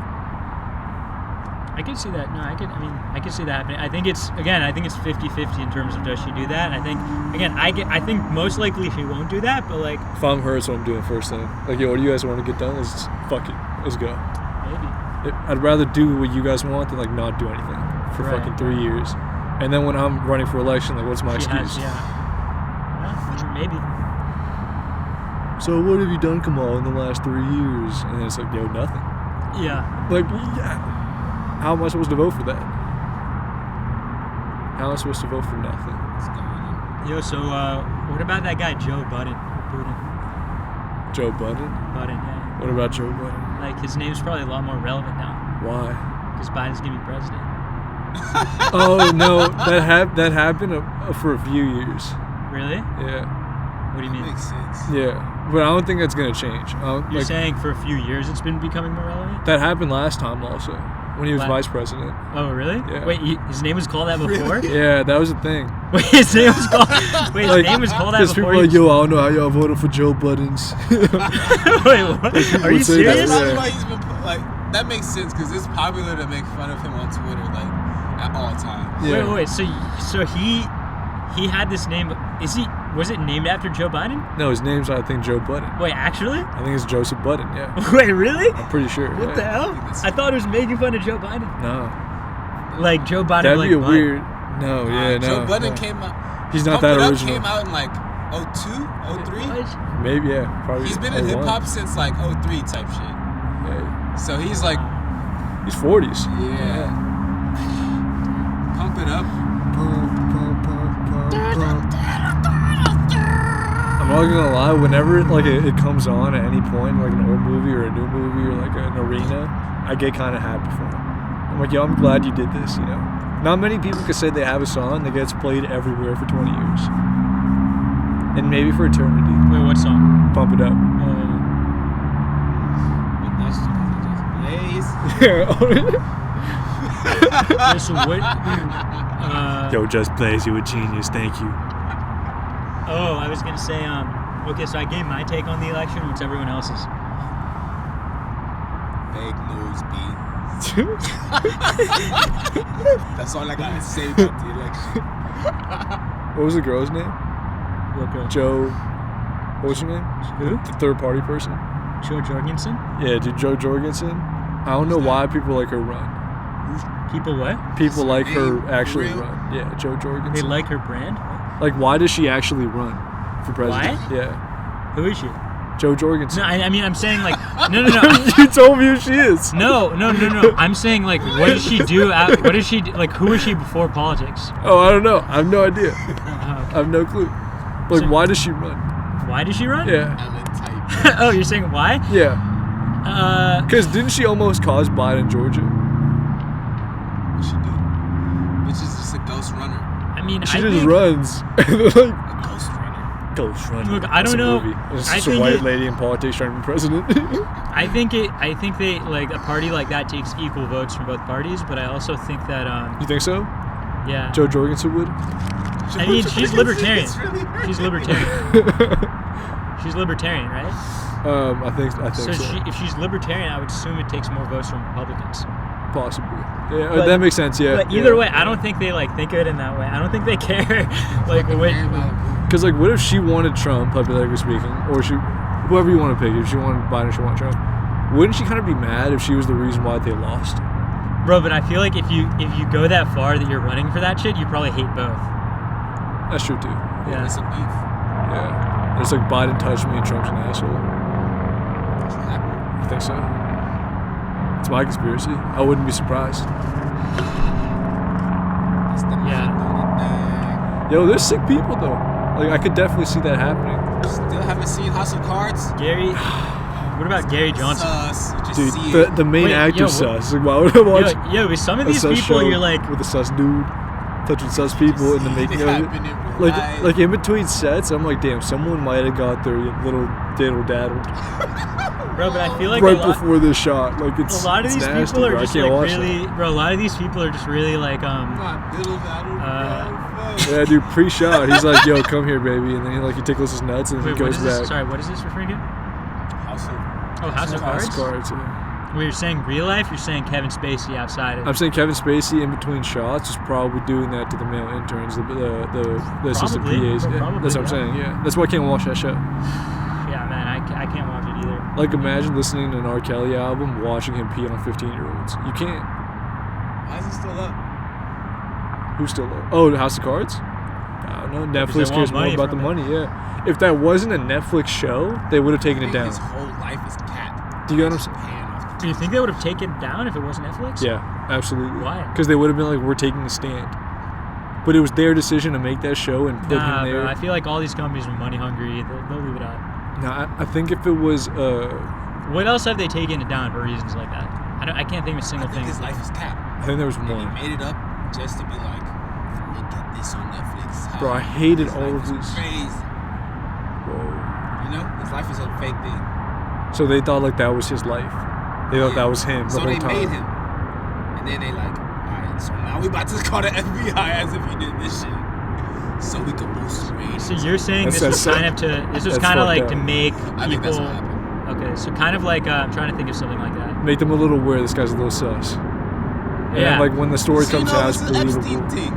I could see that. No, I could see that happening. I think it's 50-50 in terms of does she do that. I think most likely she won't do that, but like If I'm her, that's what I'm doing first thing. Like, yo, what do you guys want to get done? Let's fuck it. Let's go. maybe. I'd rather do what you guys want than like not do anything for Right. fucking 3 years. And then when I'm running for election, like, what's my She excuse? has, yeah. Well, maybe. So what have you done, Kamal, in the last 3 years? And then it's like, yo, nothing. Yeah. Like, yeah. How am I supposed to vote for that? How am I supposed to vote for nothing? What's going on? Yo, so what about that guy Joe Budden? Joe Budden? Budden, yeah. What about Joe Budden? Like his name's probably a lot more relevant now Why? because Biden's gonna be president. Oh no, that happened for a few years. Really? Yeah, What do you That mean? makes sense. yeah, but I don't think that's gonna change. You're Like, saying for a few years it's been becoming more relevant? that happened last time also when he was La- vice president. Oh, really? Yeah. Wait, his name was called that before? Yeah, that was the thing. Wait, his name was called. Wait, his Like, name was called that because before. people are like, he- yo, I don't know how y'all voted for Joe Buttons. Wait, what? Are you would say that, serious? That's probably Yeah. why he's been like. That makes sense because it's popular to make fun of him on Twitter like at all times. Yeah. Wait. So he had this name. Was it named after Joe Biden? No, his name's I think Joe Budden. Wait, actually? I think it's Joseph Budden. Yeah, Wait, really? I'm pretty sure. What yeah. the hell? that's- I thought it was making fun of Joe Biden. No, Like Joe Biden. that'd like be a Biden. weird. No, yeah, no. Joe Budden no. came out. He's not Pump that It Up original. came out in like 02, 03. What? Maybe, yeah, probably. He's been in 01. hip hop since like 03 type shit. Yeah, So he's like, he's 40s. yeah. Pump it up. I'm not gonna lie. Whenever like it comes on at any point, like an old movie or a new movie or like an arena, I get kind of happy for him. I'm like, yo, I'm glad you did this. You know, not many people can say they have a song that gets played everywhere for 20 years, and maybe for eternity. Wait, what song? Pump it up. But that's because it just plays. Yeah, so what? Yo, just plays. You a genius. Thank you. Oh, I was gonna say, okay, so I gave my take on the election. What's everyone else's? Fake news, B. That's all I gotta say about the election. What was the girl's name? What girl? Joe. What was her name? Who? The third party person. Joe Jorgensen? Yeah, dude, Joe Jorgensen. I don't know why people like her run. People what? People like her name? actually For real? run. Yeah, Joe They Jorgensen. like her brand? Like, why does she actually run for president? Why? Yeah, Who is she? Joe Jorgensen. No, I mean, I'm saying like, no. You told me who she is. No. I'm saying like, what does she do? What is she like? Who is she before politics? Oh, I don't know. I have no idea. Okay. I have no clue. Like, So- why does she run? Why does she run? Yeah, Ellen type. Oh, you're saying why? yeah. Because Because didn't she almost cause Biden Georgia? What she do? Bitch is just a ghost runner. I mean, She I just think, runs. Like, A ghost runner. ghost runner. Look, I That's don't a know. movie. It's I just a think white it- lady in politics trying to be president. I think they like a party like that takes equal votes from both parties, but I also think that You think so? yeah. Joe Jorgensen would? I mean, she's libertarian. She's libertarian. She's libertarian, right? I think so. If she's libertarian, I would assume it takes more votes from Republicans. Possibly. Yeah, But- that makes sense. Yeah. But either way, I don't think they like think of it in that way. I don't think they care. Like when, Because like, what if she wanted Trump, hypothetically speaking, or whoever you want to pick, if she wanted Biden, or she wanted Trump, wouldn't she kind of be mad if she was the reason why they lost? bro. But I feel like if you go that far that you're running for that shit, you probably hate both. That's true too. Yeah. It's a beef. Yeah. It's like Biden touched me and Trump's an asshole. That's what happened. I think so. It's my conspiracy. I wouldn't be surprised. That's the Yeah. man doing the thing. Yo, there's sick people though. Like, I could definitely see that happening. Still haven't seen House of Cards? Gary, what about Gary Johnson? Sus. You just Dude, see the main Wait, actor's yo, sus. Like, why would I watch Yo, with some of a these sus people, show you're like, with a sus dude touching sus people in the see making it of it? happen in real life. Like in between sets, I'm like, damn, someone might have got their little diddle daddled bro. But I feel like right a lot, before this shot. Like, it's a lot of it's these nasty, people are bro. just I can't like watch really, bro. A lot of these people are just really like Not diddle daddle, bro. that. Yeah, dude, pre-shot, he's like, yo, come here, baby, and then he tickles his nuts and Wait, he what goes is this? back. Sorry, what is this referring to? House of Oh, House of Cards. Cards, yeah. When you're saying real life, you're saying Kevin Spacey outside of I'm saying Kevin Spacey in between shots is probably doing that to the male interns, the assistant Probably. PAs. Yeah, Probably, that's what I'm yeah. saying. Yeah, that's why I can't watch that show. Yeah, man, I can't watch it either. Like, imagine listening to an R. Kelly album, watching him pee on 15-year-olds. You can't. Why is it still up? Who's still up? Oh, House of Cards? I don't know. Because they Netflix want cares more money about the from it. money. Yeah. If that wasn't a Netflix show, they would have taken it down. His whole life is capped. Do you get what I'm saying? Paying off Do you think they would have taken it down if it wasn't Netflix? Yeah, absolutely. Why? Because they would have been like, we're taking a stand. But it was their decision to make that show and put Nah, him there. bro. I feel like all these companies are money hungry. They'll leave it out. Nah, I think if it was, What else have they taken it down for reasons like that? I can't think of a single I think thing. his life is capped. I think there was And he one. made it up just to be like, look at this on Netflix. Bro, I hated His all life of is this. Crazy. Whoa. You know, his life is a fake thing. So they thought like that was his life. They thought that was him the So whole they time. made him. And then they like, alright, so now we about to call the FBI as if he did this shit. So we could boost his ratings. So you're saying That's- this was that's- kind of to this was that's kind of fucked like up. to make I think that's people. what happened. Okay, so kind of like I'm trying to think of something like that. Make them a little aware this guy's a little sus. And Yeah. like when the story So, you comes know, out, it's it's an believable. Epstein thing.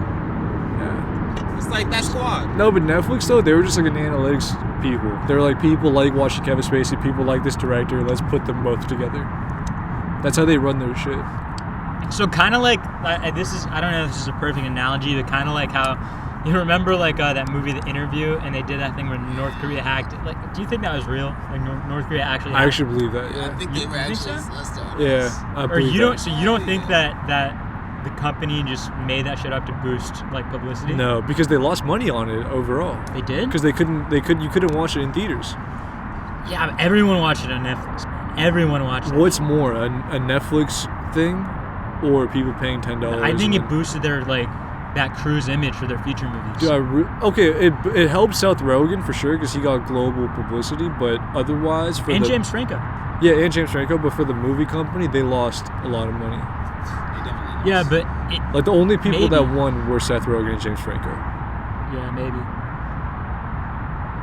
Yeah. It's like that squad. No, but Netflix though, they were just like an analytics people. They're like, people like watching Kevin Spacey, people like this director, let's put them both together. That's how they run their shit. So kind of like this is I don't know if this is a perfect analogy, but kind of like how you remember like that movie The Interview, and they did that thing where North Korea hacked it. Like, do you think that was real? Like North Korea actually? I hacked actually believe that. Yeah, I Yeah. think they were think actually so? sus to Yeah, us. I Or believe you that. don't? So you don't think that the company just made that shit up to boost like publicity? No, because they lost money on it overall. They did. Because you couldn't watch it in theaters. Yeah, but everyone watched it on Netflix, man. Everyone watched it. What's more, a Netflix thing, or people paying $10? I think it and- boosted their like that Cruise image for their future movies. Dude, okay, it helped Seth Rogen for sure because he got global publicity, but otherwise for And the, James Franco. yeah, and James Franco, but for the movie company they lost a lot of money. They definitely Yeah, lost. but Like the only people Maybe. that won were Seth Rogen and James Franco. yeah, maybe.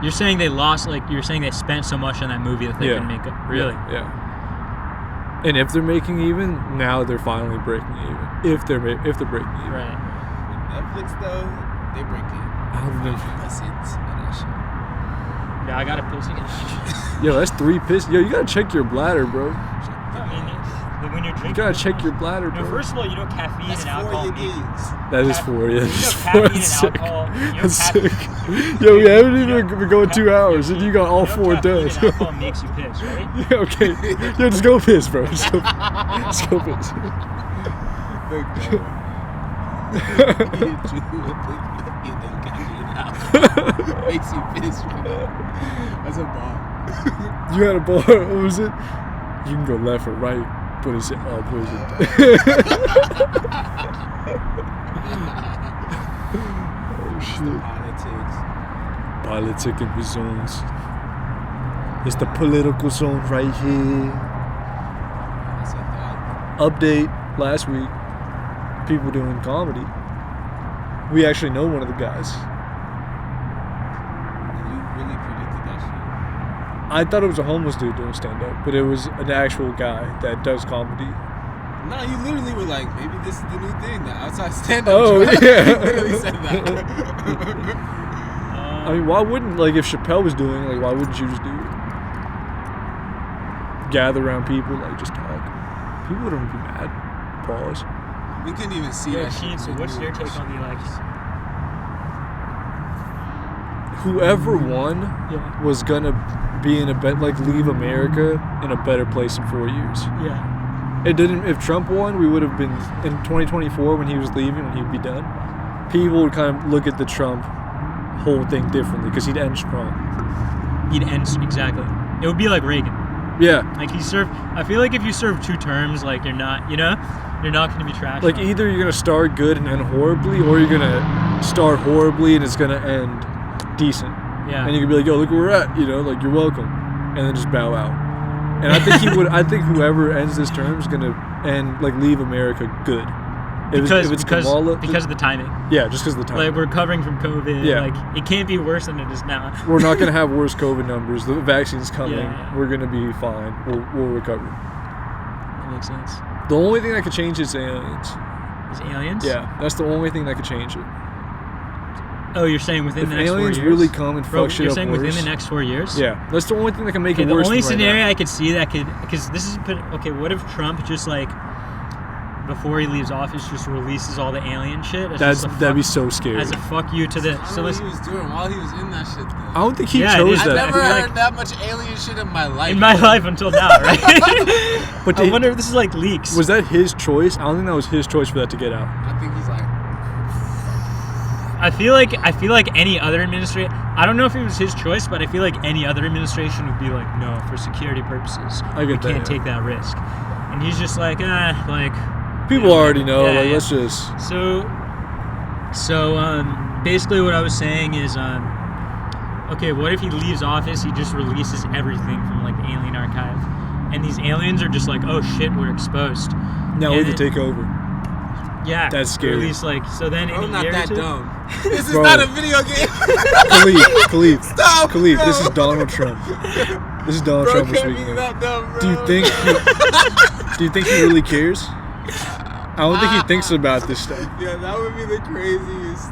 You're saying they lost, like you're saying they spent so much on that movie that they Yeah. couldn't make it. Really? Yeah. And if they're making even, now they're finally breaking even. If they're breaking even. Right. Netflix though, they break it. I don't know. 50% of that shit. Yeah, I gotta piss again. Yo, that's 3 piss. Yo, you gotta check your bladder, bro. I mean, when you're You drinking. gotta check your bladder, No, bro. first of all, you know caffeine That's and for alcohol your make. gigs. That is Ca- 4, yeah. You know That's caffeine and That's sick. alcohol. You know That's sick. caffeine- Yo, we haven't You even know- been going 2 hours, and you got all you know 4 caffeine done. and alcohol makes you piss, right? Yeah, okay. Yo, just go piss, bro. Just go piss. Makes you piss, bro. That's a bomb. You had a bar. What was it? You can go left or right, but it's all poison. Oh shit. Politics. Political zones. It's the political zone right here. That's a thought. Update last week. People doing comedy. We actually know one of the guys. You really predicted that shit. I thought it was a homeless dude doing stand up, but it was an actual guy that does comedy. No, you literally were like, maybe this is the new thing, the outside stand-up. Oh, joke. yeah. You literally said that. I mean, why wouldn't, like, if Chappelle was doing it, like, why wouldn't you just do it? Gather around people, like, just talk. People wouldn't be mad. Pause. We couldn't even see Yo, that Sheen, shit. so what's your take on the election? Whoever won Yeah. was gonna be in a leave America in a better place in 4 years. Yeah. It didn't. If Trump won, we would have been in 2024 when he was leaving, when he'd be done. People would kind of look at the Trump whole thing differently because he'd end strong. He'd end exactly. It would be like Reagan. Yeah. Like he served. I feel like if you serve 2 terms, like you're not going to be trash. Like either you're gonna start good and end horribly, or you're gonna start horribly and it's gonna end decent. Yeah. And you can be like, "Yo, look where we're at," like you're welcome, and then just bow out. And I think he would. I think whoever ends this term is gonna end leave America good. If it's Kamala, because of the timing. yeah, just because of the time. Like we're recovering from COVID. Yeah. Like it can't be worse than it is now. We're not gonna have worse COVID numbers. The vaccine's coming. Yeah. We're gonna be fine. We'll recover. makes sense. The only thing that could change is aliens. Is aliens? Yeah, that's the only thing that could change it. Oh, you're saying within If the next 4 years? aliens really come and Bro, fuck shit you're up saying worse. within the next 4 years? Yeah, that's the only thing that can make Okay, it the worse. only than right scenario now. I could see that could, because this is, okay, what if Trump just like, before he leaves office, just releases all the alien shit? That'd be so scary. As a fuck you to the. I So don't know what listen, he was doing while he was in that shit, though. I don't think he Yeah, it chose is. I've that. never I feel heard like- that much alien shit in my life. in my life until now, right? But I wonder if this is like leaks. Was that his choice? I don't think that was his choice for that to get out. I think he's like, I feel like any other administration. I don't know if it was his choice, but I feel like any other administration would be like, no, for security purposes, I get we that, can't yeah. take that risk. And he's just like, like. People already know. Yeah, like, yeah. let's just. So, basically, what I was saying is, okay, what if he leaves office? He just releases everything from like the alien archive, and these aliens are just like, oh shit, we're exposed. Now we And have to take over. Yeah, That's scary. Or at least like, so then bro, in a not year or that two, dumb. This is Bro. not a video game. Khalid, Stop, Khalid, bro. this is Donald Trump. This is Donald Bro, Trump we're can't be speaking of. that dumb, bro. Do you think he really cares? I don't think he thinks about this stuff. Yeah, that would be the craziest.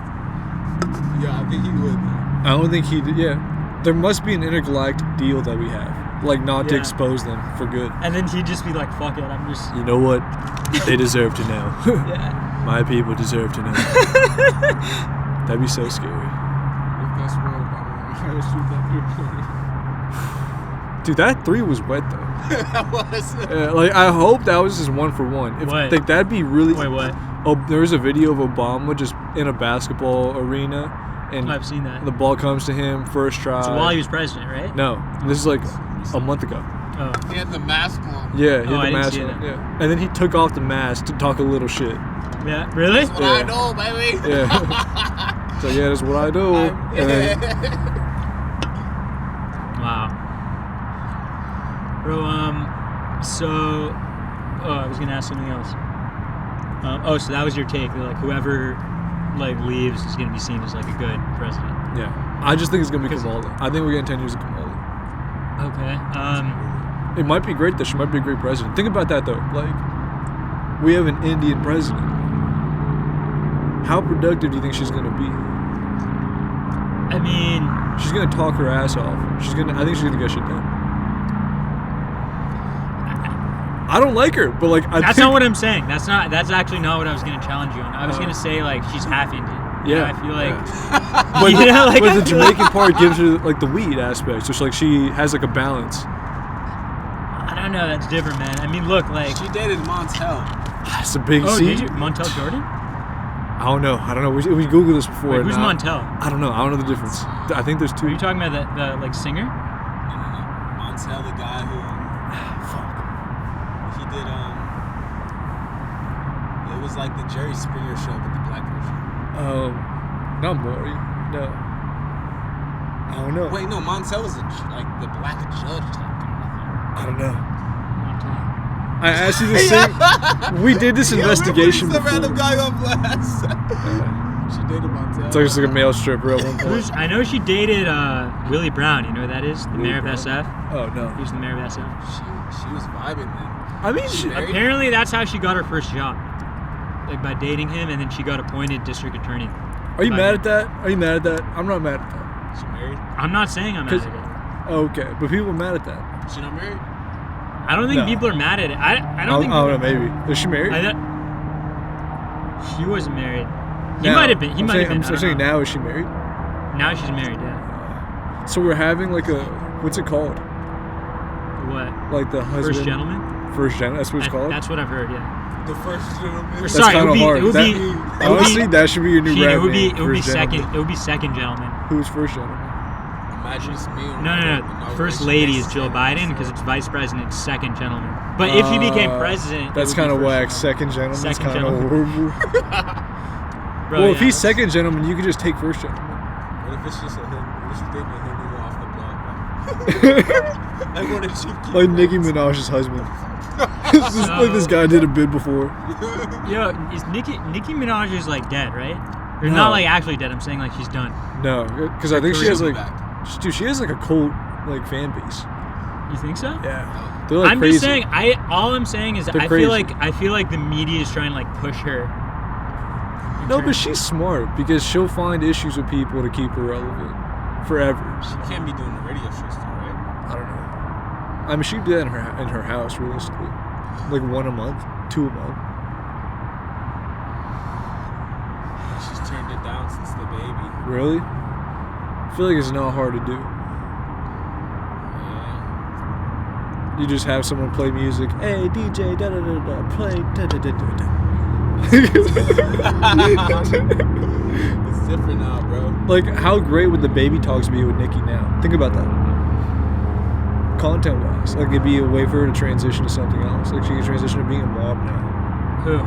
Yeah, I think he would. Though. I don't think he. Yeah, there must be an intergalactic deal that we have, like not to Yeah. expose them for good. and then he'd just be like, fuck it, I'm just. You know what? They deserve to know. Yeah. My people deserve to know. That'd be so scary. If that's real, I would shoot that Dude, that 3 was wet though. That was. Like I hope that was just 1 for 1. If What? like that'd be really. Wait, what? Oh, there was a video of Obama just in a basketball arena, and I've seen that. the ball comes to him first try. So while he was president, right? No, this is like a month ago. Oh. He had the mask on. Yeah, he Oh, I had the didn't mask see on. that. Yeah, and then he took off the mask to talk a little shit. Yeah. Really? That's what Yeah. I know, baby. Yeah. So yeah, that's what I do. And then, Wow. Bro, so, I was gonna ask something else. So that was your take, that, like, whoever, like, leaves is gonna be seen as, like, a good president. yeah, I just think it's gonna be Kamala. I think we're getting 10 years of Kamala. Okay. It might be great that she might be a great president. Think about that though. Like, we have an Indian president. How productive do you think she's gonna be? I mean, She's gonna talk her ass off. I think she's gonna get shit done. I don't like her, but like that's think, not what I'm saying. That's actually not what I was gonna challenge you on. I was gonna say, like, she's half Indian. You know, Yeah, I feel like, But, you know, like, but I the feel Jamaican part gives her like the weed aspect, so it's like she has like a balance. I don't know, that's different, man. I mean, look, like, She dated Montel. It's a big oh, C. did you? Montel Jordan? I don't know. We Googled this before. Wait, who's and Montel? I don't know. I don't know the difference. I think there's Are 2. you talking about the like, singer? No. Montel, the guy who he did. It was like the Jerry Springer show, but the black version. Not Maury. No. I don't know. Wait, no, Montel was like the black judge type guy. I don't know. Montel. I asked you the same. We did this investigation Some before. random guy on blast. She dated Montel. It's like a male stripper at one point. I know she dated Willie Brown. You know who that is? The mayor of Brown? SF. Oh no. He's the mayor of SF. She was vibing then. I mean, She married? Apparently, that's how she got her first job. Like, by dating him, and then she got appointed district attorney. are you by mad him. at that? Are you mad at that? I'm not mad at that. She married? I'm not saying I'm mad 'Cause- at it. Okay, but people are mad at that. She not married? I don't think No. people are mad at it. I don't think. I don't know. Maybe is she married? She wasn't married. He Now. might have been. He I'm might saying, have been. I'm saying now is she married? Now she's married. Yeah. So we're having like a what's it called? What? Like the husband. First gentleman. First gen. That's what it's called. That's what I've heard. Yeah. The first gentleman. Or That's sorry, it kind would of be. hard. It would That- be. Honestly, that should be your new Sheen, rap it would be. name, It would be First second. Gentleman. It would be second gentleman. Who's first gentleman? Imagine it's me. No. First lady is Jill Biden because it's vice president, second gentleman. But if he became president, that's kind of whack. Second gentleman. That's Second kind of gentleman. horrible. Bro, Well, if yeah. he's second gentleman, you could just take first gentleman. What if it's just a him? What if she's dating a him off the block? Like what if she keep Like Nicki Minaj's husband. Like this guy did a bid before. Yo, is Nicki Minaj is like dead, right? Or No. not like actually dead. I'm saying like she's done. No, because I think she has like, Back. dude, she has like a cult like fan base. You think so? Yeah. They're like I'm crazy. just saying. All I'm saying is They're I crazy. feel like the media is trying to like push her. No, but she's smart because she'll find issues with people to keep her relevant forever. She can't be doing the radio show still, right? I don't know. I mean, she'd do that in her house realistically, like 1 a month, 2 a month. She's turned it down since the baby. Really? I feel like it's not hard to do. Yeah. You just have someone play music. Hey DJ, da da da da, play da da da da da. It's different now, bro. Like, how great would the baby talks be with Nicki now? Think about that. Content-wise, like it'd be a way for her to transition to something else. Like she could transition to being a mom now. Who?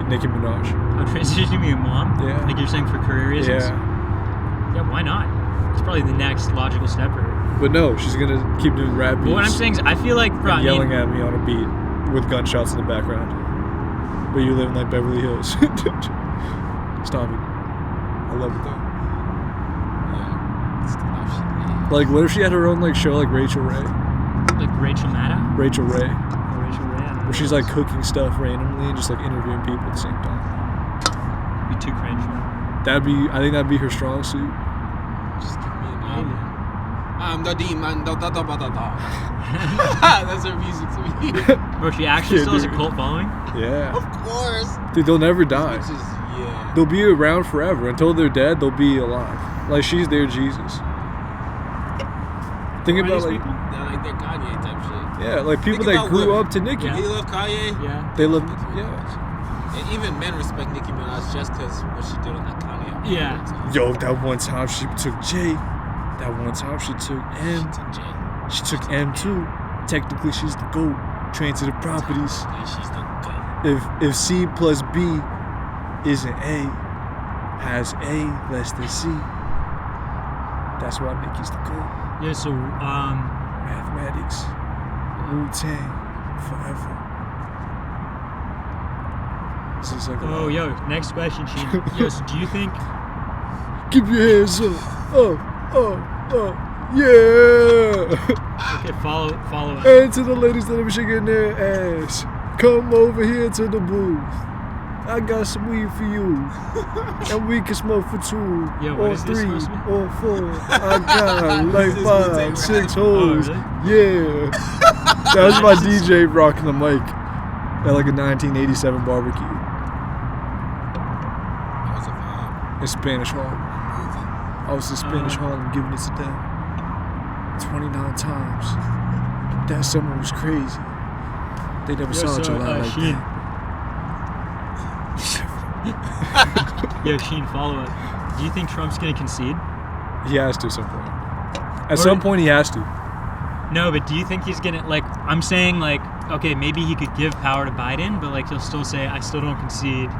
Nicki Minaj. I'm transitioning to be a mom. Yeah. Like you're saying for career reasons. Yeah. Yeah. Why not? It's probably the next logical step for her. But no, she's gonna keep doing rap beats. But what I'm saying is, I feel like and yelling at me on a beat with gunshots in the background. But you live in like Beverly Hills. Stop it. I love it though. Like, what if she had her own like show like Rachel Ray? Like Rachel Maddow? Rachel Ray. Or Rachel Ray? I don't know. Where she's like cooking stuff randomly and just like interviewing people at the same time. Be too cringe. I think that'd be her strong suit. Just give me an album. I'm the demon. Da, da, da, da, da. That's her music to me. Bro, she actually Yeah, still has a dude. cult following? Yeah. Of course. Dude, they'll never die. Which is, yeah. They'll be around forever. Until they're dead, they'll be alive. Like, she's their Jesus. Think Who are about these like, people? They're like their Kanye type shit. yeah, like people Think that about grew women. up to Nicki. Yeah. They love Kanye. Yeah. They love, Nicki yeah. Minaj. And even men respect Nicki Minaj just because what she did on that Kanye album. Yeah. Yo, that one time she took J. That one time she took M. To Jay. She took M too. Technically, she's the GOAT. Transitive properties. And she's the GOAT. If C plus B isn't A, has A less than C. That's why Nicki's the GOAT. Yeah, so, Mathematics. Wu-Tang. Forever. This is like oh, yo, next question, Sheen. Yo, so do you think, Keep your hands up. Yeah. okay, follow up. And to the ladies that are shaking their ass, come over here to the booth. I got some weed for you. And we can smoke for 2 Yo, what or is this 3 supposed to be? or 4. I got like This is 5, Wu-Tang 6 rap. holes. Oh, Yeah. That was my DJ rocking the mic at like a 1987 barbecue That was a vibe. in Spanish Harlem. I was in Spanish Harlem giving it to them 29 times. That summer was crazy. They never saw July like Sheen. that. Yo, Sheen, follow up. Do you think Trump's gonna concede? He has to at some point. At Or- some point, he has to. No, but do you think he's gonna, like, I'm saying, like, okay, maybe he could give power to Biden, but, like, he'll still say, I still don't concede.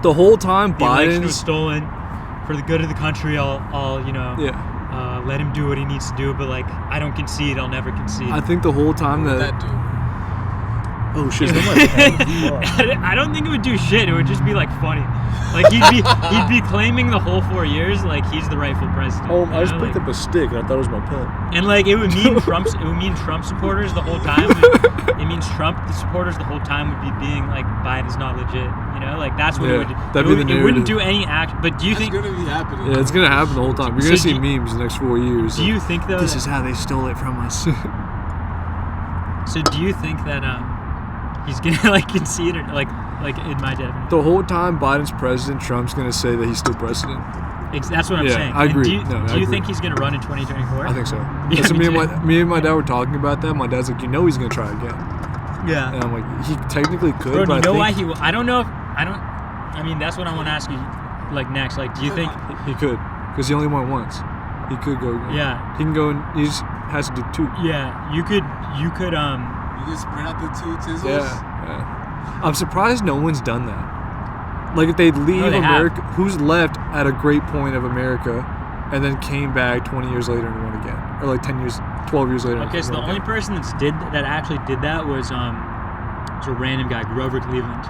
The whole time, The election was Biden's. stolen. For the good of the country, I'll you know, Yeah. let him do what he needs to do, but, like, I don't concede, I'll never concede. I think the whole time What would that. that do? Oh shit! That might I don't think it would do shit. It would just be like funny. Like he'd be claiming the whole 4 years like he's the rightful president. Oh, you I just know? picked Like- up a stick and I thought it was my pen. And like it would mean Trump supporters the whole time. It means Trump supporters the whole time would be being like Biden's not legit. You know, like that's what Yeah, it would do. that'd be the It wouldn't narrative. do any act. But do you It's think? gonna be happening. Yeah, it's gonna happen the whole time. You're So gonna see do- memes the next 4 years. Do you think though? This is how they stole it from us. So do you think that he's gonna like concede or like in my definition? The whole time Biden's president, Trump's gonna say that he's still president. That's what I'm Yeah, saying. I And agree. Do you, No, I do you agree. think he's gonna run in 2024? I think so. Yeah, That's what me me and my dad were talking about that. My dad's like, you know, he's gonna try again. Yeah. And I'm like, he technically could, Bro, do but you know why I think I don't know if I mean that's what I want to ask you like next. Like do you think he could, because he only won once. He could go again. Yeah. He can go and he just has to do 2. you could You can spread out the 2 tizzles. Yeah. I'm surprised no one's done that. Like if they leave they have. America, who's left at a great point of America, and then came back 20 years later and won again, or like 10 years, 12 years later. Okay, and so the won only again. person that actually did that was a random guy, Grover Cleveland.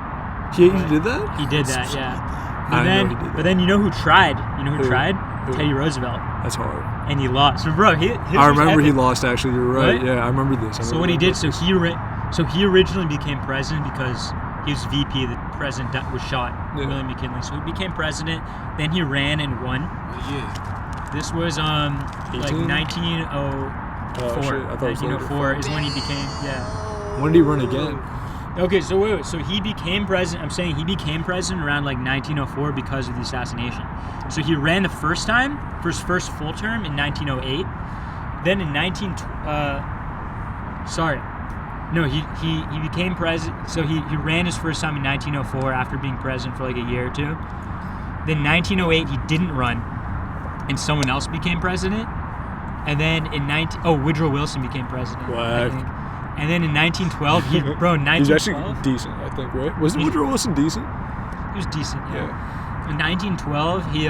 He did that. He did that, yeah. I And didn't know then he did but then you know who tried? You know who Who? tried? Who? Teddy Roosevelt. That's hard. and he lost. So, bro, his I was remember he epic. lost. Actually, you're right. What? Yeah, I remember this. So what he did, so he originally became president because he was VP. The president was shot, Yeah. William McKinley. So he became president. Then he ran and won. Yeah. This was like 18? 1904. Oh, shit. I thought it was 1904 is when he became When did he run again? Okay, so wait. So he became president. I'm saying he became president around like 1904 because of the assassination. So he ran the first time for his first full term in 1908. Then in he became president. So he ran his first time in 1904 after being president for like a year or two. Then 1908 he didn't run, and someone else became president. And then in Woodrow Wilson became president. I Whack. think. And then in 1912 he He's actually 1912 decent, I think, right? Wasn't Woodrow Wilson decent? he was decent. Yeah. In 1912 he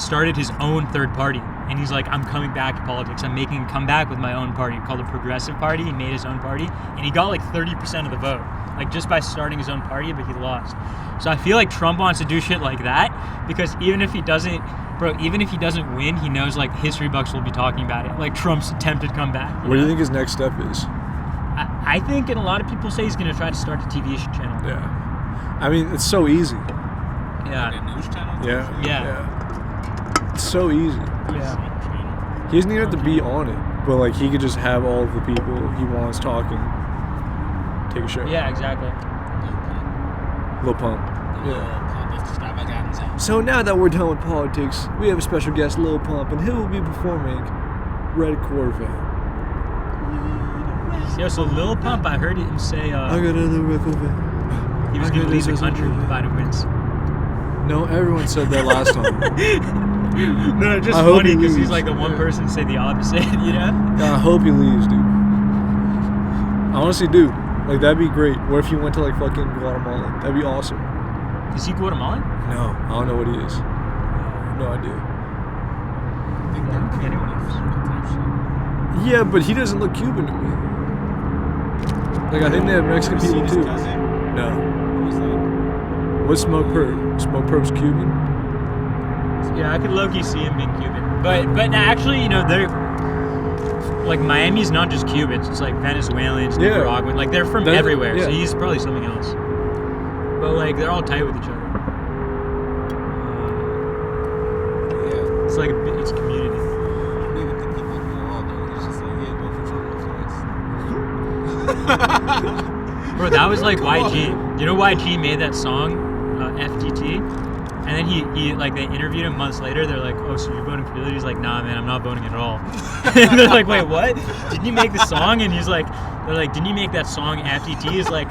started his own third party, and he's like, I'm coming back to politics. I'm making a comeback with my own party called the Progressive Party. He made his own party, and he got like 30% of the vote, like just by starting his own party, but he lost. So I feel like Trump wants to do shit like that because even if he doesn't win, he knows like history books will be talking about it, like Trump's attempted comeback. What do you think his next step is? I think, and a lot of people say he's going to try to start a TV channel. Yeah. I mean, it's so easy. Yeah. Like a news channel? Yeah. Yeah. It's so easy. Yeah. He doesn't even have to be on it, but like he could just have all of the people he wants talking. Take a show. Yeah, exactly. Lil Pump. Yeah. Extravaganza. So now that we're done with politics, we have a special guest, Lil Pump, and he will be performing Red Corvette. Yo, so Lil Pump, I heard him say I got another Red Corvette. he was going to leave the country if Biden wins. No, everyone said that last time. No, it's just I hope funny he because he's leaves. like the one person to say the opposite, you know? Yeah, I hope he leaves, dude. I honestly do. Like, that'd be great. What if he went to, like, fucking Guatemala? That'd be awesome. Is he Guatemalan? No, I don't know what he is. No idea. I think they're Anyone else? Yeah, but he doesn't look Cuban to me. Like, I think they have Mexican people, his too. cousin? No. He was like, What's Smoke Perp? Smoke Perp's Cuban? Yeah, I could low-key see him being Cuban. But actually, you know, they're... Like, Miami's not just Cubans. It's like Venezuelans, Yeah. Nicaraguan. Like, they're from That- everywhere. yeah. So he's probably something else. But, like, they're all tight with each other. yeah. It's like it's a community. I don't even think he voted at all, though. He's just like, yeah, vote for Trump twice. Bro, that was like Come YG. on. You know YG made that song, FTT? And then he like, they interviewed him months later. They're like, oh, so you're voting for Hillary? He's like, nah, man, I'm not voting at all. And they're like, wait, what? Didn't you make the song? And he's like, they're like, didn't you make that song FTT? He's like,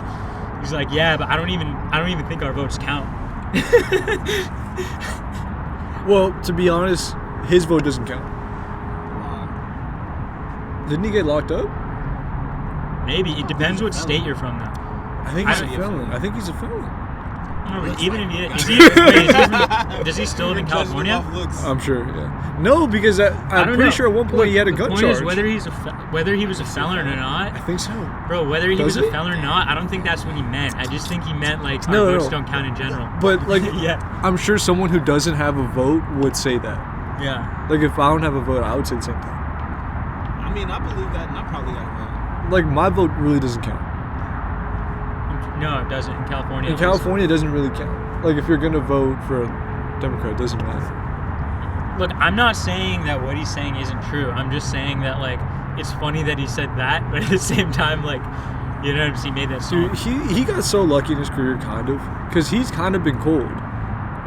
yeah, but I don't even think our votes count. Well, to be honest, his vote doesn't count. Didn't he get locked up? Maybe. It depends what state you're from, though. I think he's I a don't- felon. I think he's a felon. No, but even if like- does he still live in California? I'm sure, yeah. No, because I I'm don't pretty know. sure at one point Look, he had a the gun point charge. is whether he was a felon or not. I think so. Bro, whether he Does was a it? felon or not, I don't think that's what he meant. I just think he meant like our No, votes no. don't count in general. But like, Yeah. I'm sure someone who doesn't have a vote would say that. Yeah. Like, if I don't have a vote, I would say the same thing. I mean, I believe that, and I probably got a vote. Like, my vote really doesn't count. No, it doesn't. In California. In California, it doesn't really count. Like, if you're gonna vote for a Democrat, it doesn't matter. Look, I'm not saying that what he's saying isn't true. I'm just saying that like it's funny that he said that, but at the same time, like, you know, he made that song. Dude, he got so lucky in his career, kind of, because he's kind of been cold.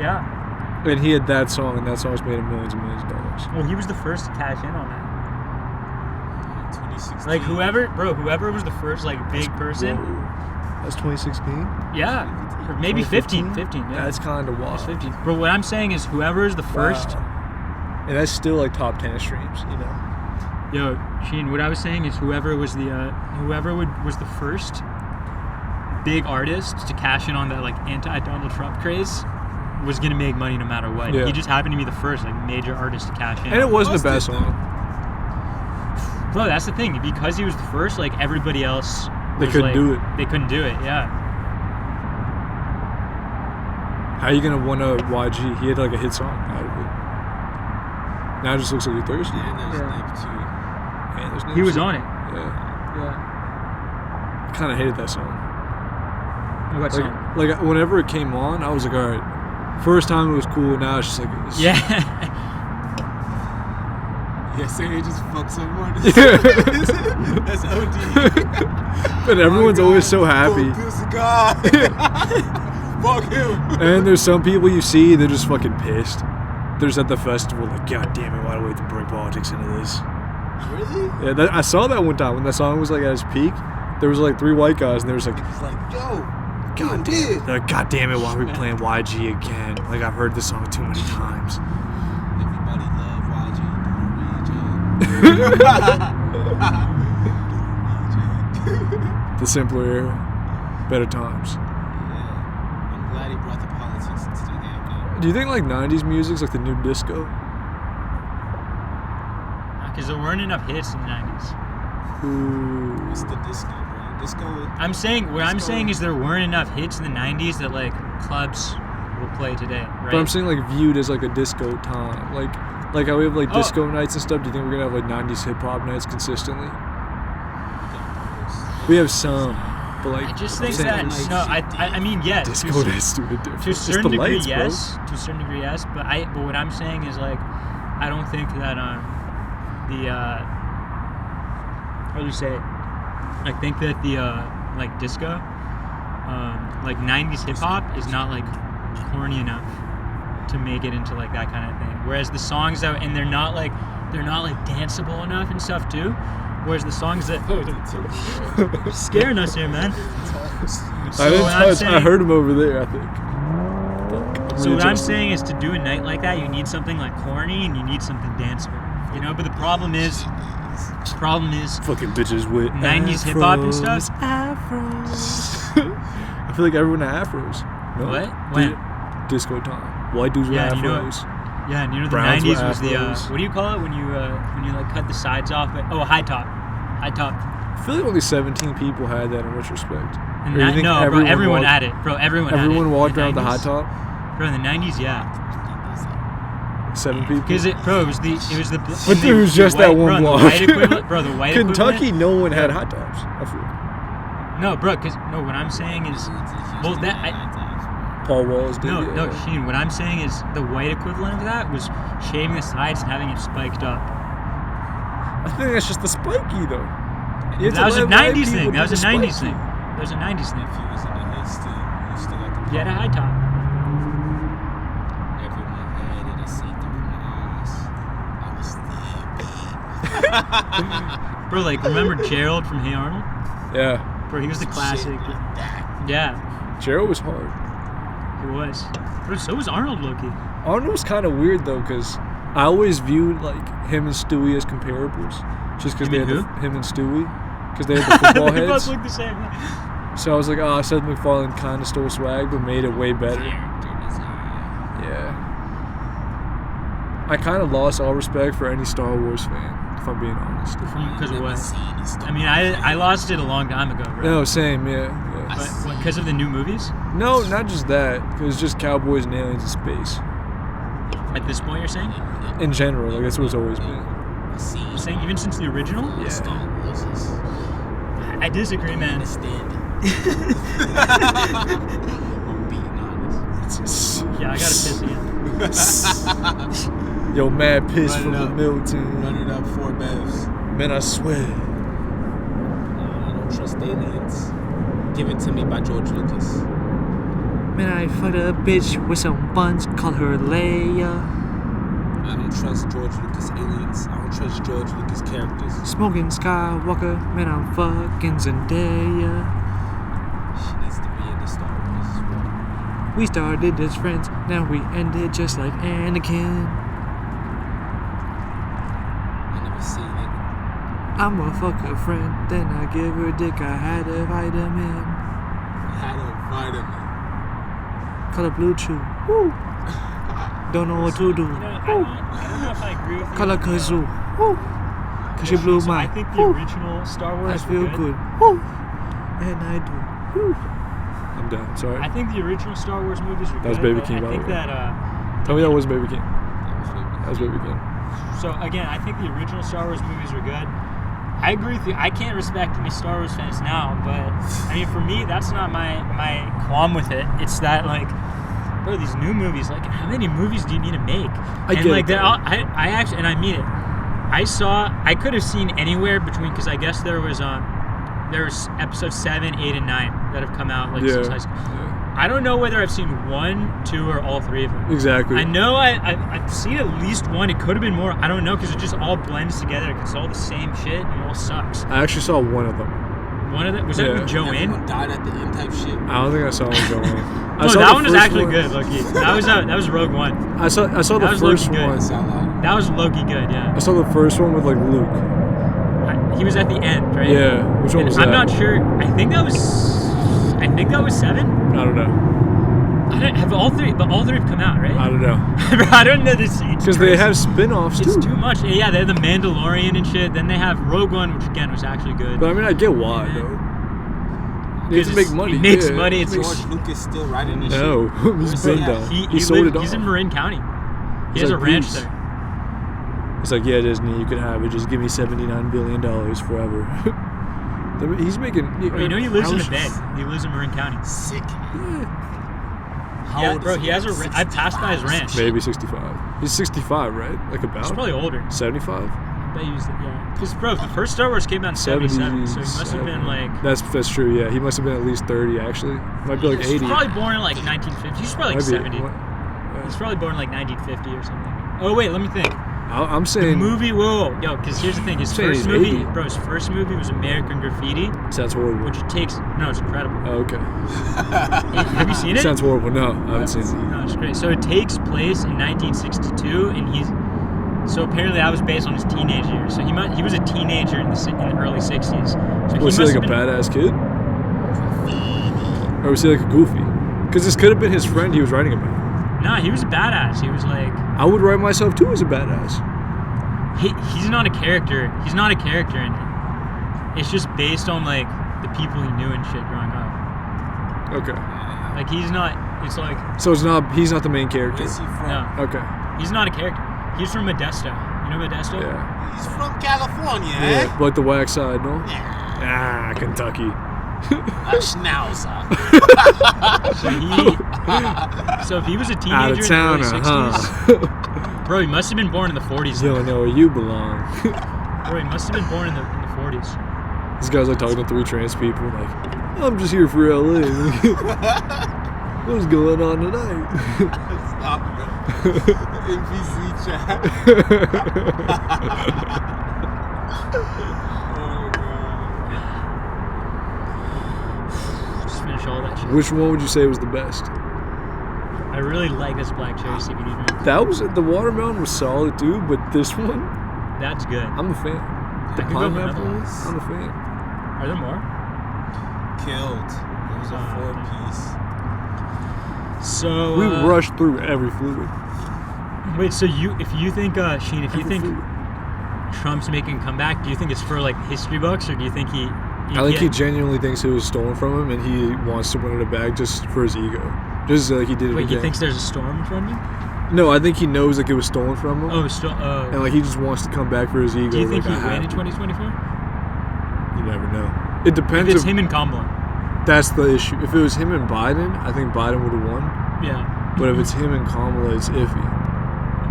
Yeah. And he had that song, and that song's made him millions and millions of dollars. Well, he was the first to cash in on that. 2016. Like whoever was the first like big person. Whoa. That's 2016? Yeah. Or maybe 15. 15. Yeah. That's kind of wild. It's 15. But what I'm saying is whoever is the first. Wow. And that's still like top 10 streams, you know. Yo, Sheen, what I was saying is whoever was the first big artist to cash in on that like anti-Donald Trump craze was gonna make money no matter what. Yeah. He just happened to be the first like major artist to cash in. And it wasn't the best Busted, song. Bro, that's the thing. Because he was the first, like everybody else, They was, couldn't like, do it. They couldn't do it. Yeah. How are you gonna one up YG? He had like a hit song out of Now it just looks like you're thirsty. And there's Yeah. Nip too. Man, there's no He was shit. on it. Yeah. Yeah. I kind of hated that song. What song? Like whenever it came on, I was like, all right. First time it was cool. Now it's just like, it's, Yeah. Yeah, say he just fucked someone. Yeah. That's OD. But everyone's Oh, always God. so happy. Fuck this guy. Fuck him. And there's some people you see, they're just fucking pissed. They're just at the festival, like, God damn it, why do we have to bring politics into this? Really? Yeah, I saw that one time when that song was like at its peak. There was like 3 white guys, and they was like, It's like, yo, God damn it. They're like, God damn it, why are we playing YG again? Like, I've heard this song too many times. everybody love YG. The simpler era, better times. Yeah. I'm glad he brought the politics into the game now. Do you think like 90s music's like the new disco? Because there weren't enough hits in the 90s. Ooh. It's the disco, bro. Disco. I'm saying is there weren't enough hits in the 90s that like clubs will play today, right? But I'm saying like viewed as like a disco time. Like how we have like Oh. disco nights and stuff. Do you think we're gonna have like 90s hip hop nights consistently? We have some, but like I just I'm think saying, that like, I mean yes. disco nights do it different. To a It's just certain the degree, lights, bro. yes. To a certain degree, yes. But what I'm saying is like, I don't think that how do you say it? I think that the like disco, like 90s hip hop is not like corny enough to make it into like that kind of thing. Whereas the songs that they're not like danceable enough and stuff too. Whereas the songs that scaring us here, man. So I didn't what I'm touch. I saying- heard him over there. I think. So what I'm saying is to do a night like that, you need something like corny and you need something danceable. You know, but the problem is Fucking bitches with 90s hip hop and stuff. Afros. I feel like everyone had afros. No? What? When? Disco time. White dudes with Yeah, you know afros. Yeah, and you know the Browns 90s with was the afros. what do you call it when you like cut the sides off? Oh, high top. I feel like only 17 people had that in retrospect. And Or you that, think no, bro, everyone walked- had it. Bro, everyone had it. Everyone walked In the around with the high 90s. top. Bro, in the 90s, yeah. 7 people. Because it was the But there was just that one block. The white equivalent, bro, the white Kentucky, equivalent. no one had high tops. I feel. No, bro, because no, what I'm saying is, well, Paul Walls did. no, yeah. no, Sheen. What I'm saying is the white equivalent of that was shaving the sides and having it spiked up. I think that's just the spiky though. You have to That was a let white 90s people thing. do That was a the 90s spiky. thing. That was a 90s thing. If he was in the hit still, you still got the You had a high top. Everyone had it, I seen through my eyes. I was Bro, like, remember Gerald from Hey Arnold? Yeah, Bro, he was the classic. Shit like that. Yeah, Gerald was hard. he was. Bro, so was Arnold Loki. Arnold was kind of weird though, because I always viewed like him and Stewie as comparables, just because You they mean had who? him and Stewie, because they had the football They both heads. look the same. So I was like, oh, Seth MacFarlane kind of stole swag, but made it way better. Yeah. I kind of lost all respect for any Star Wars fan, if I'm being honest. Because of what? I mean, I lost it a long time ago, bro. No, same, yeah. But because of the new movies? No, not just that. It was just cowboys and aliens in space. At this point, you're saying? In general, like that's what it's always been. You're saying even since the original? Yeah. I disagree, man. Understand it. I'm being honest. Yeah, I gotta piss again. Yo, mad piss Run it from the up. Milton. Run it up 4 bevs. Man, I swear. No, I don't trust aliens. Give It to Me by George Lucas. Man, I fucked a bitch with some buns, call her Leia. I don't trust George Lucas aliens. I don't trust George Lucas characters. Smoking Skywalker, man, I'm fucking Zendaya. She needs to be in the Star Wars as well. We started as friends, now we ended just like Anakin. I never seen it. I'ma fuck a friend, then I give her dick, I had a vitamin. Had a vitamin. Color blue chew, woo. Don't know what to do, You know, I don't know if I agree with you. color kazoo, woo. Cause she blew So my, I think the woo. original Star I Wars feel were good, woo. And I do, woo. I'm done. Sorry. I think the original Star Wars movies were That was good. Baby but King, I by the think way. that Tell me that wasn't Baby King. That was That was Baby King. So again, I think the original Star Wars movies were good. I agree with you. I can't respect any Star Wars fans now, but I mean, for me, that's not my qualm with it. It's that like, bro, these new movies, like, how many movies do you need to make? I get it, though. I actually, and I mean it. I could have seen anywhere between, because I guess there's episodes 7, 8, and 9 that have come out like since high school. Yeah. I don't know whether I've seen 1, 2, or all 3 of them. Exactly. I know I've seen at least 1. It could have been more. I don't know, because it just all blends together. It's all the same shit and it all sucks. I actually saw one of them. One of them? Was that with Joanne? Everyone died at the end type shit. I don't think I saw one with Joanne. No, that one was actually good, Loki. That was Rogue One. I saw the was first Loki good. one. That was Loki good, yeah. I saw the first one with like Luke. He was at the end, right? Yeah. Which one was that? I'm not sure. I think that was 7. I don't know. I don't have all 3, but all 3 have come out, right? I don't know. I don't know this. Because they have spin-offs too. It's too much. Yeah, they have the Mandalorian and shit. Then they have Rogue One, which again was actually good. But I mean, I get why though. He needs to make money. He makes Yeah. money. It's George Lucas still writing this No, he's been done. He sold it off. He's in Marin County. He He's has like, a ranch "Peace." there. It's like, yeah, Disney, you can have it. Just give me $79 billion forever. He's making. Bro, you know he lives in the Bay. He lives in Marin County. Sick. Yeah, bro, he has a. I passed by his ranch. Maybe 65. He's 65, right? Like about. He's probably older. 75. I bet he was. Yeah. Because bro, the first Star Wars came out in 77, so he must have been like. That's true. Yeah, he must have been at least 30 actually. Might be like 80. He's probably born in like 1950. He's probably like Might be. 70. He's probably born in like 1950 or something. Oh wait, let me think. I'm The saying. movie, whoa, yo, because here's the thing. His Saying first he's movie, 80. bro, his first movie was American Graffiti, Sounds horrible. which it takes. No, it's incredible. Oh, okay. Have you seen it? Sounds horrible. No, I haven't seen it. No, it's great. So it takes place in 1962, and he's. So apparently, that was based on his teenage years. So he was a teenager in the early 60s. So Was he like a badass kid? Or was he like a goofy? Because this could have been his friend he was writing about. Nah, he was a badass. He was like. I would write myself too as a badass. He's not a character. He's not a character in it. It's just based on like the people he knew and shit growing up. Okay. Like he's not. It's like So he's not the main character. Where's he from? no. Okay. He's not a character. He's from Modesto. You know Modesto? Yeah. He's from California, Yeah. Like the wax side, no? Yeah. Ah, Kentucky. A schnauzer. So if he was a Out teenager of in town, the early 60s, bro, he must have been born in the 40s. You don't know where you belong. Bro, he must have been born in the 40s. This guy's like talking to 3 trans people, like, I'm just here for LA. What's going on tonight? Stop, bro. NPC chat. Just finish all that shit. Which one would you say was the best? I really like this black cherry CBD drink. That was the watermelon was solid too, but this one, That's good. I'm a fan. The I could go with pineapple another one, one. I'm a fan. Are there more? Killed. It was a 4-piece. So We rushed through every fluid. wait, so if you think Sheen, if you Every think fluid. Trump's making a comeback, do you think it's for like history books, or do you think he? I think he genuinely thinks it was stolen from him, and he wants to win it back just for his ego, just like he did it Wait, again. he thinks there's a storm from him? No, I think he knows like it was stolen from him, Oh, still. and like he just wants to come back for his ego. Do you think like, he I win have in to. 2024? You never know. It If depends. it's If him and Kamala. that's the issue. If it was him and Biden, I think Biden would have won. Yeah. But if it's him and Kamala, it's iffy.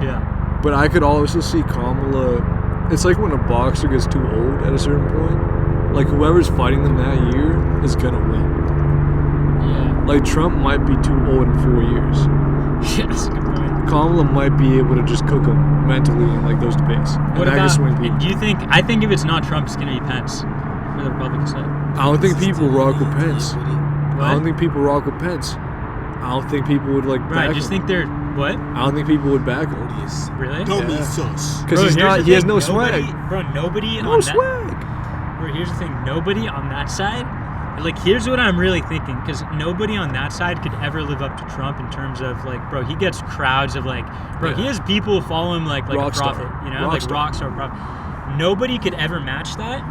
Yeah. But I could also see Kamala. It's like when a boxer gets too old at a certain point. Like whoever's fighting them that year is gonna win. Yeah. Like Trump might be too old in 4 years. Yeah, that's a good point. Kamala might be able to just cook him mentally in like those debates. And What that could about? swing people. Do you think? I think if it's not Trump, it's gonna be Pence for the Republican side. I don't think people rock with Pence. What? I don't think people rock with Pence. I don't think people would like Right. back I just him. think they're what? I don't think people would back him. Really? Dummy Yeah. sus. Because Bro, he's here's not. the He has thing, no nobody- swag. Bro, nobody No on swag. that. Bro, here's the thing. Nobody on that side. Like, here's what I'm really thinking, because nobody on that side could ever live up to Trump in terms of like, bro, he gets crowds of like, bro, he Yeah. has people who follow him like a Rockstar. prophet, you know, Rockstar. like rockstar prophet. Nobody could ever match that.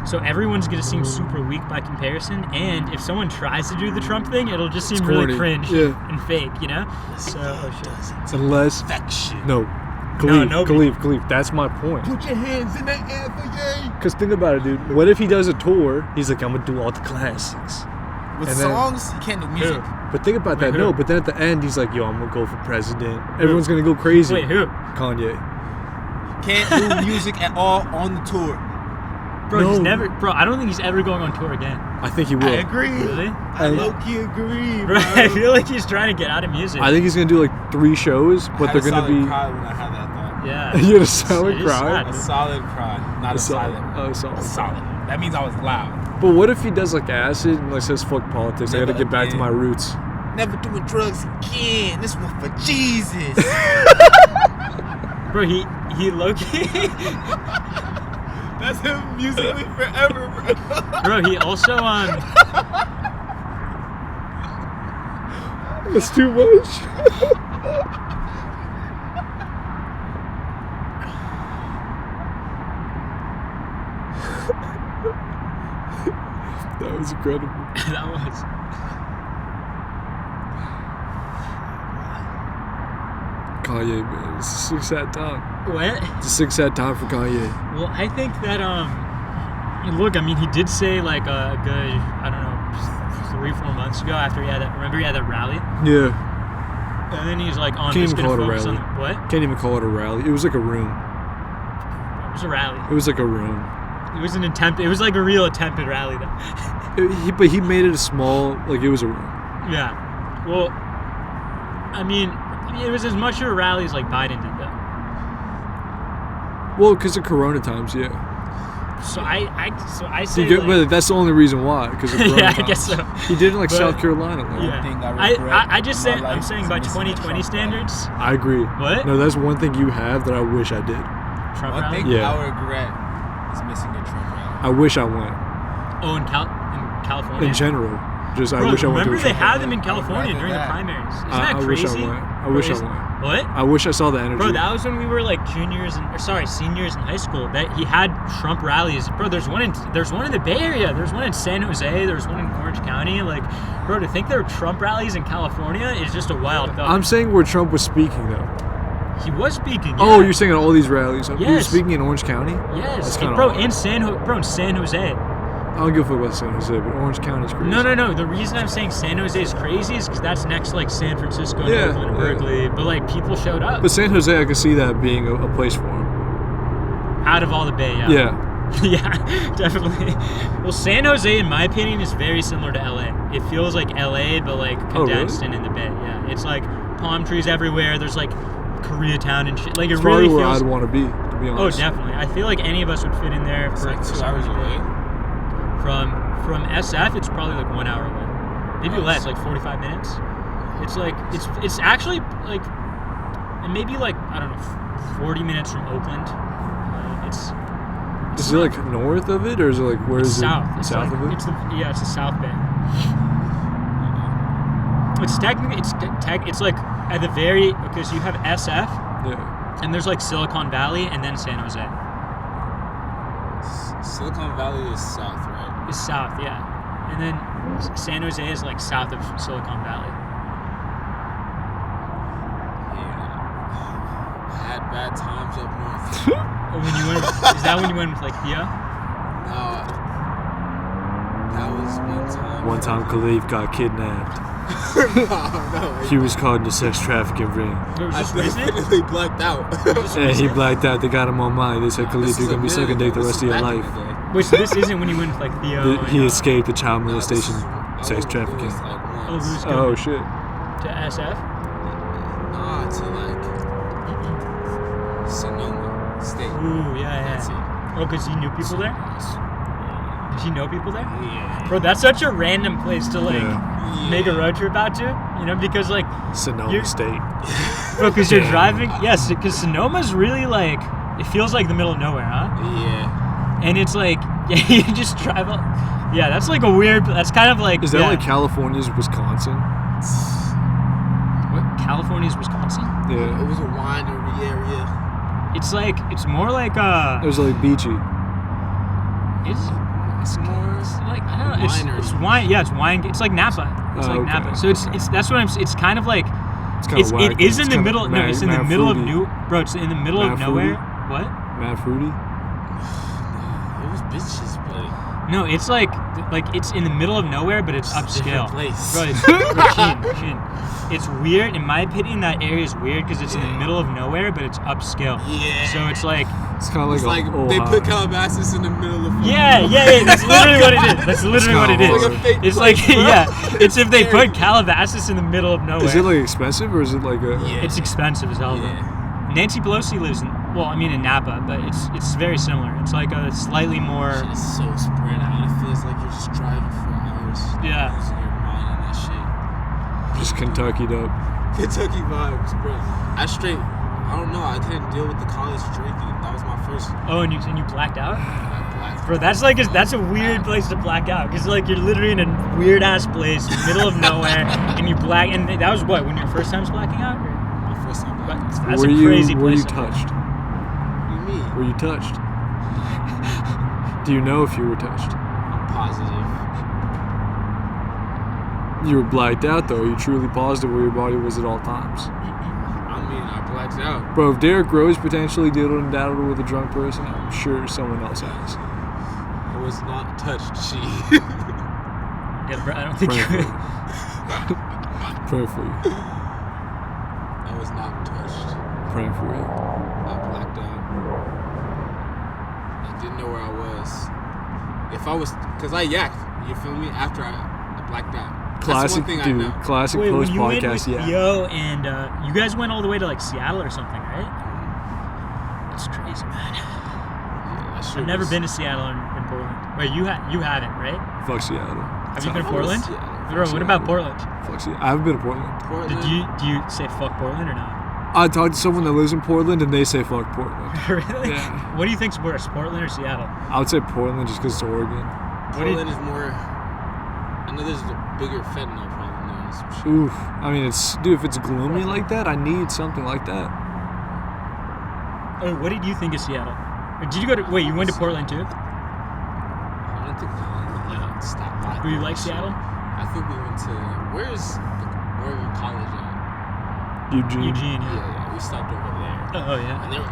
So everyone's gonna seem super weak by comparison, and if someone tries to do the Trump thing, it'll just seem It's really corny. cringe Yeah. and fake, you know. So oh shit. Unless Infection. no, Khalif, that's my point. Put your hands in the air for yay. Because think about it, dude. What if he does a tour? He's like, I'm gonna do all the classics. With And then- songs, he can't do music. But think about that. Wait, No, who? but then at the end, he's like, yo, I'm gonna go for president. Everyone's gonna go crazy. Wait, who? Kanye. Can't do music at all on the tour. Bro, he's No. never. Bro, I don't think he's ever going on tour again. I think he will. I agree. Really? I low-key agree, Bro, I feel like he's trying to get out of music. I think he's gonna do like 3 shows, but they're gonna be. Cry when I had that thought. Yeah. You had a solid It is cry. sad. A solid cry, not a silent. Oh, solid. A solid. That means I was loud. But what if he does like acid and like says fuck politics? I gotta Never get back to again. my roots. Never doing drugs again. This one for Jesus. Bro, he low-key. That's him musically forever, bro. Bro, he also That's too much. That was incredible. that was. Kanye, man, it's a sick sad time. What? It's a sick sad time for Kanye. Well, I think that look, I mean, he did say like a good, I don't know, 3-4 months ago after he had that. Remember he had that rally, Yeah, and then he's like, "Oh, I'm Can't just even gonna call it a focus on rally. what? can't even call it a rally. It was like a room. It was a rally. It was like a room. It was an attempt. It was like a real attempted rally, though. But he made it a small, like it was a room. Yeah. Well, I mean, it was as much of a rally as like Biden did, though. Well, because of Corona times, yeah. So I So say, you get, like, but that's the only reason why. Because of Corona yeah, I times. guess so. He did it in like But- South Carolina. Like. Yeah. thing I regret I just in my say life I'm saying is by missing a 2020 Trump rally. standards. I agree. What? No, that's one thing you have that I wish I did. Trump One rally. thing Yeah. I regret is missing a Trump rally. I wish I went. Oh, in California. In general, just Bro, I wish I went to. remember a they Trump had rally. them in California I'd during the rather that. primaries. Isn't I that wish I crazy? went. I wish I Is- went. What? I wish I saw the energy. Bro, that was when we were like seniors in high school. That he had Trump rallies. Bro, there's one in the Bay Area. There's one in San Jose. There's one in Orange County. Like, bro, to think there are Trump rallies in California is just a wild thought. I'm saying where Trump was speaking though. He was speaking. Oh, yeah. you're saying at all these rallies? He was Yes. speaking in Orange County. Yes, That's and kinda bro, odd. in San Jose. I don't give a fuck about San Jose, but Orange County's crazy. No. The reason I'm saying San Jose is crazy is because that's next to, like, San Francisco and Yeah, Oakland and yeah. Berkeley. But like people showed up But San Jose, I can see that being a place for him. out of all the Bay. Yeah. Yeah, definitely. Well, San Jose, in my opinion, is very similar to LA. It feels like LA, but like Oh, really? condensed and in the Bay. Yeah, it's like palm trees everywhere. There's like Koreatown and shit. Like it It's really probably where feels. I'd want to be, to be Oh, honest. definitely. I feel like any of us would fit in there It's for like 2 some hours reason. away. From SF, it's probably like 1 hour away. Maybe Nice. less, like 45 minutes. It's like it's actually like maybe like I don't know 40 minutes from Oakland. It's Is it like north of it, or is it like where is south. it? It's South like, of it? It's the South Bay. It's technically it's like at the very okay. So you have SF, Yeah. and there's like Silicon Valley, and then San Jose Silicon Valley is south, right? is south, yeah, and then San Jose is like south of Silicon Valley. I had bad times up north. Oh, when you went, is that when you went with like Thea? No, that was one time. One time Khalif got kidnapped. no, He was caught in the sex trafficking ring. It was I just recent. definitely blacked out. And he blacked out. They got him on mine. They said, Khalif, This you're is going to be a sucking dick minute the ago. rest This of is your back in life. the day. Wait, so this isn't when you went with like Theo? He and, escaped the child No, this molestation, is- I sex was- trafficking. It was like Oh, once. who's Oh, going shit. to SF? Nah, to like Sonoma State. Ooh, That's yeah. it. Oh, because you knew people there? Did you know people there? Yeah. Bro, that's such a random place to like Yeah. make a road trip out to. You know, because like, Sonoma You're- State. bro, because you're driving. Yes, because Sonoma's really like, it feels like the middle of nowhere, huh? Yeah. And it's like, yeah, you just drive up. Yeah, that's like a weird. That's kind of like. Is that yeah. like California's Wisconsin? What? California's Wisconsin? It Yeah. was a winery area. It's like it's more like It was like beachy. It's more like I don't know. Winery. It's wine. Yeah, it's wine. It's like Napa. It's Oh, like okay, Napa. So it's that's what I'm. It's kind of like It's kind of whack. It is in the middle. No, it's in the middle of It's in the middle of Mad nowhere. fruity? What? Mad fruity. It was bitches, but No, it's like it's in the middle of nowhere, but it's upscale. place. Bro, Sheen. It's weird. In my opinion, that area is weird because it's in the middle of nowhere, but it's upscale. Yeah. So it's like. It's kind of like It's like they put Calabasas in the middle of. Yeah. That's literally what it is. That's literally what it kinda is. hard. Like a fake It's place, like, bro. yeah. It's if they put Calabasas in the middle of nowhere. Is it like expensive or is it like a? Yeah. It's expensive as hell. Yeah. Though. Nancy Pelosi lives in Napa, but it's very similar. It's like a slightly more. Shit is so spread out. It feels like you're just driving for hours. Yeah. Losing your mind on that shit. Just Kentucky'd up. Kentucky vibes, bro. I don't know. I couldn't deal with the college drinking. That was my first. Oh, and you blacked out? Black. Bro, that's a weird place to black out because like you're literally in a weird ass place, middle of nowhere, and you black. And that was what, when your first time blacking out? Or? My first time black. That's were a crazy Were you place. touched? What do you mean? Were you touched? Do you know if you were touched? I'm positive. You were blacked out though. Are you truly positive where your body was at all times? I mean, I blacked out. Bro, if Derrick Rose potentially diddled and daddled with a drunk person, I'm sure someone else has. I was not touched, she. Yeah, bro, I don't think Pray for you. you. Pray for you. I was not touched. Praying for you. I blacked out. I didn't know where I was. If I was, cause I yacked. You feel me? After I blacked out. Classic, That's one thing dude. I know. Classic Wait, when post you went podcast. with Yeah. Yo and you guys went all the way to like Seattle or something, right? That's crazy, man. Yeah, that shit I've never was- been to Seattle and Portland. Wait, you haven't, right? Fuck Seattle. Have you been to I was Portland? Seattle. Bro, what about Portland? Fuck Seattle. I haven't been to Portland. Portland. Do you say fuck Portland or not? I talked to someone that lives in Portland and they say fuck Portland. Really? Yeah. What do you think's worse, Portland or Seattle? I would say Portland just because it's Oregon. Portland is more. I know there's a bigger fentanyl problem there. and some shit. Oof. I mean, if it's gloomy like that, I need something like that. Oh, what did you think of Seattle? Or did you go to? Wait, you went to Portland too? I don't think we stopped by. Do you like Seattle? I think we went to. Where's the Oregon College at? Eugene. Eugene, yeah. Yeah, we stopped over there. Oh yeah. And they were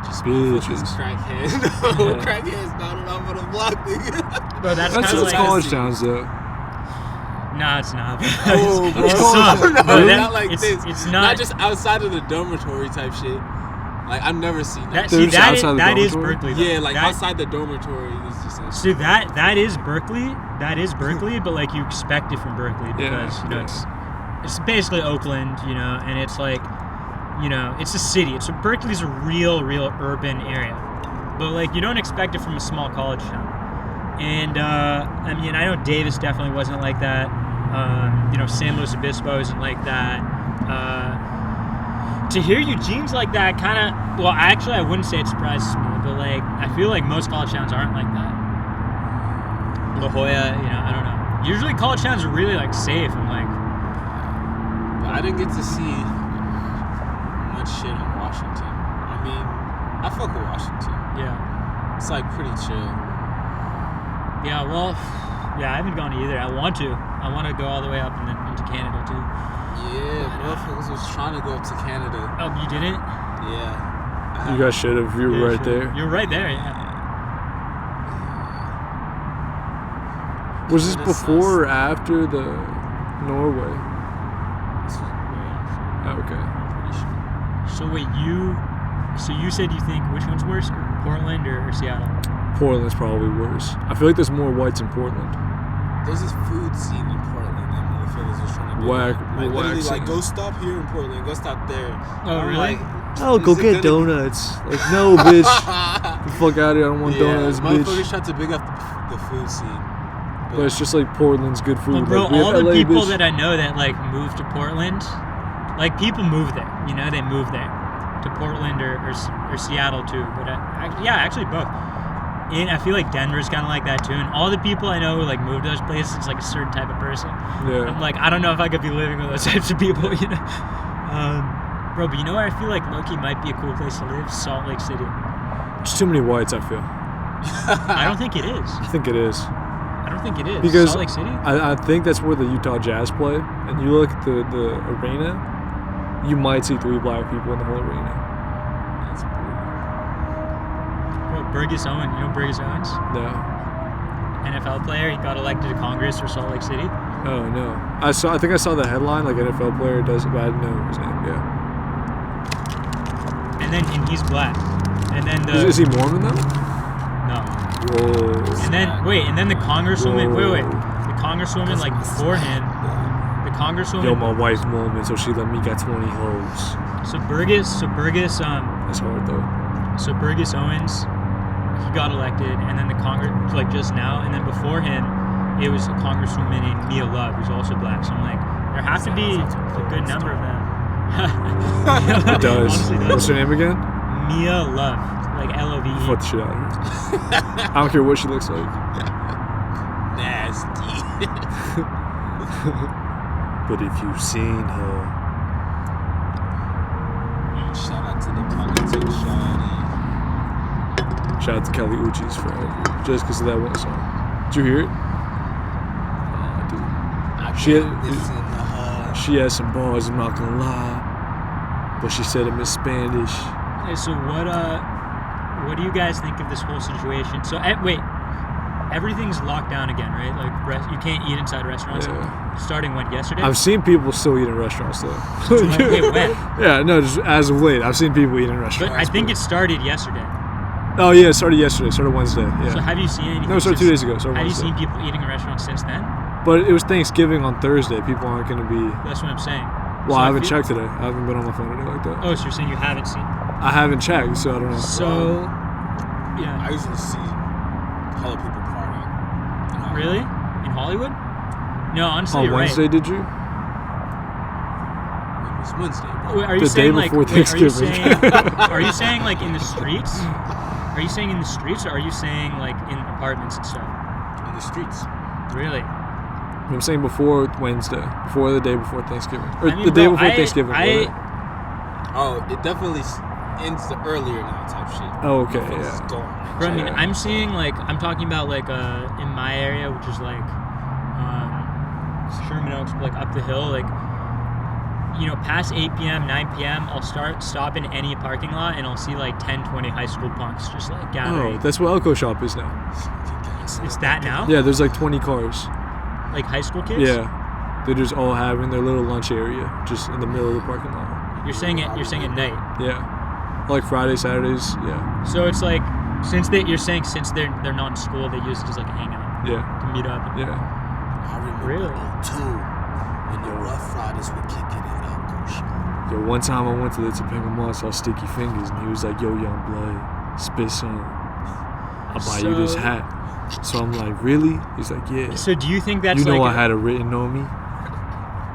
just Bitches. motherfuckers crackheads. No, Yeah. crackheads not enough on the block, nigga. Bro, that's That's kind of what's like. college towns though. Nah, it's not. Oh, bro. It's not. No, Bro, that- not like it's, this. It's Not not. just outside of the dormitory type shit. Like, I've never seen that. See, There's that is, outside the that is dormitory? Berkeley. Though. Yeah, like that, outside the dormitory is just like. So that is Berkeley. That is Berkeley, but like you expect it from Berkeley because you know it's basically Oakland, you know, and it's like, you know, it's a city. It's Berkeley's a real urban area, but like you don't expect it from a small college town. And I mean, I know Davis definitely wasn't like that. You know, San Luis Obispo isn't like that. To hear Eugene's like that, kind of. Well, actually, I wouldn't say it surprises me, but like I feel like most college towns aren't like that. La Jolla, you know, I don't know. Usually, college towns are really like safe and like. But I didn't get to see much shit in Washington. I mean, I fuck with Washington. Yeah. It's like pretty chill. Yeah. Well. Yeah, I haven't gone either. I want to. I want to go all the way up and then into Canada too. Yeah, motherfuckers was trying to go up to Canada. Oh, you didn't? Yeah. You guys should have. You were Yeah, right sure. there. You're right there. Yeah. Was this Renaissance. before or after the Norway? Okay. Pretty sure. So wait, you said you think which one's worse, Portland or Seattle? Portland's probably worse. I feel like there's more whites in Portland. There's this food scene in Portland that motherfuckers was trying to be Whack- like literally whack like scene. go stop here in Portland, go stop there. Oh, I'm really? like, Oh, is go it get gonna be- donuts. Like, no, bitch. Get the fuck out of here. I don't want donuts, motherfuckers bitch. tried to big up the food scene. But it's just like Portland's good food. Well, bro, like, we have all the LA, people bitch. that I know that like moved to Portland, like people move there. You know, they move there to Portland or Seattle too. But actually both. And I feel like Denver's kind of like that too. And all the people I know who like move to those places, it's like a certain type of person. Yeah. I'm like, I don't know if I could be living with those types of people. You know, bro. But you know where I feel like Loki might be a cool place to live? Salt Lake City. There's too many whites, I feel. I don't think it is. I think it is. I don't think it is. Because Salt Lake City? I think that's where the Utah Jazz play. And you look at the arena, you might see 3 black people in the whole arena. That's brutal. Bro, Burgess Owens, you know Burgess Owens? No. NFL player, he got elected to Congress for Salt Lake City. Oh no. I think I saw the headline, like NFL player does it, but I didn't know his name. Yeah. And he's black. And then Is he Mormon though? no. Whoa. And then the congresswoman. Whoa. Wait. The congresswoman, like before him, the congresswoman. Yo, my wife's Mormon, so she let me get 20 hoes. So Burgess. That's hard though. So Burgess Owens, he got elected, and then the Congress, like just now, and then before him, it was a congresswoman named Mia Love, who's also black. So I'm like, there have to be a good number of them. It does. Honestly, What's her name again? Mia Love, like L-O-V-E. Fuck the shit out of her. I don't care what she looks like. Nasty. But if you've seen her, Shout out to the politics, shawty. shout out to Kelly Uchis forever, just because of that one song. Did you hear it? Oh, dude. I She can't had- listen to her. She has some bars, I'm not gonna lie, but she said them in Spanish. Okay, so what do you guys think of this whole situation? So wait, everything's locked down again, right? Like you can't eat inside restaurants. Yeah. Starting when, yesterday? I've seen people still eat in restaurants though. Wait, when? Yeah, no, just as of late, I've seen people eat in restaurants. But I think it started yesterday. Oh yeah, it started yesterday. Started Wednesday. Yeah. So have you seen anything? No, it started 2 days ago. Started Have you Wednesday. seen people eating in restaurants since then? But it was Thanksgiving on Thursday. People aren't going to be. That's what I'm saying. Well, So I haven't feel- checked today. I haven't been on my phone today like that. Oh, so you're saying you haven't seen? I haven't checked, so I don't know. So, I yeah. usually see hella people partying. You know? Really? In Hollywood? No, honestly, On you're Wednesday, right. did you? It was Wednesday, bro. Wait, are you The day saying like? before Wait, are you Thanksgiving. saying? Are you saying like in the streets? Are you saying in the streets, or are you saying like in apartments and stuff? In the streets. Really? I'm saying before Wednesday, before the day before Thanksgiving, or I mean, the day bro, before Thanksgiving. right? Oh, it definitely ends the earlier now type shit. Oh, okay, Motherfuckers yeah. is gone. Bro, I mean, Yeah. I'm seeing like I'm talking about like in my area, which is like Sherman Oaks, like up the hill, like past 8 p.m., 9 p.m. I'll stop in any parking lot and I'll see like 10, 20 high school punks just like gathering. Oh, that's what Elko Shop is now. It's that now? Yeah, there's like 20 cars. Like high school kids? Yeah, they're just all having their little lunch area just in the middle of the parking lot. You're saying at night. Yeah, like Friday, Saturdays. Yeah, So it's like since they're not in school, they use it as like a hangout yeah, to meet up. yeah. I remember Really? 02 when the Rough Riders were kicking it up, go shit. Yo, one time I went to the Topanga Mall, saw Sticky Fingers, and he was like, "Yo, young blood, spit some. I'll buy you this So- hat." So I'm like, "Really?" He's like, "Yeah." So do you think that's You know like I had it written on me.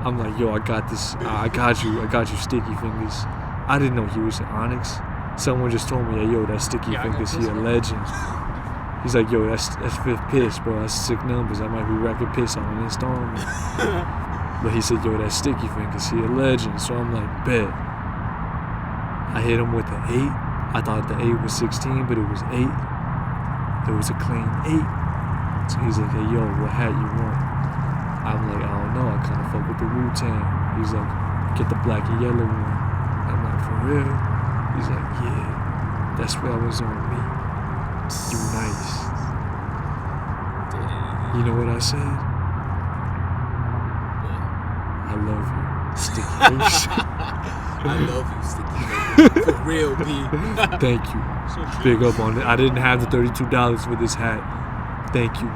I'm like, "Yo, I got this. I got you, Sticky Fingers." I didn't know he was an Onyx. Someone just told me, "Hey, yo, that's Sticky Yeah, I got Fingers. He this a one. legend." He's like, "Yo, that's fifth piss, bro. That's sick numbers. I might be racking piss on an installment." But he said, "Yo, that's Sticky Fingers. He a legend." So I'm like, "Bet." I hit him with the 8. I thought the 8 was 16, but it was 8. It was a clean 8. So he's like, "Hey, yo, what hat you want?" I'm like, "I don't know. I kind of fuck with the Wu-Tang." He's like, "Get the black and yellow one." I'm like, "For real?" He's like, "Yeah, that's what was on me. You nice." You know what I said? I love you, Sticky Fingers. I love you, Sticky. For real, P. Thank you. so Big up on it. I didn't have the $32 for this hat. Thank you.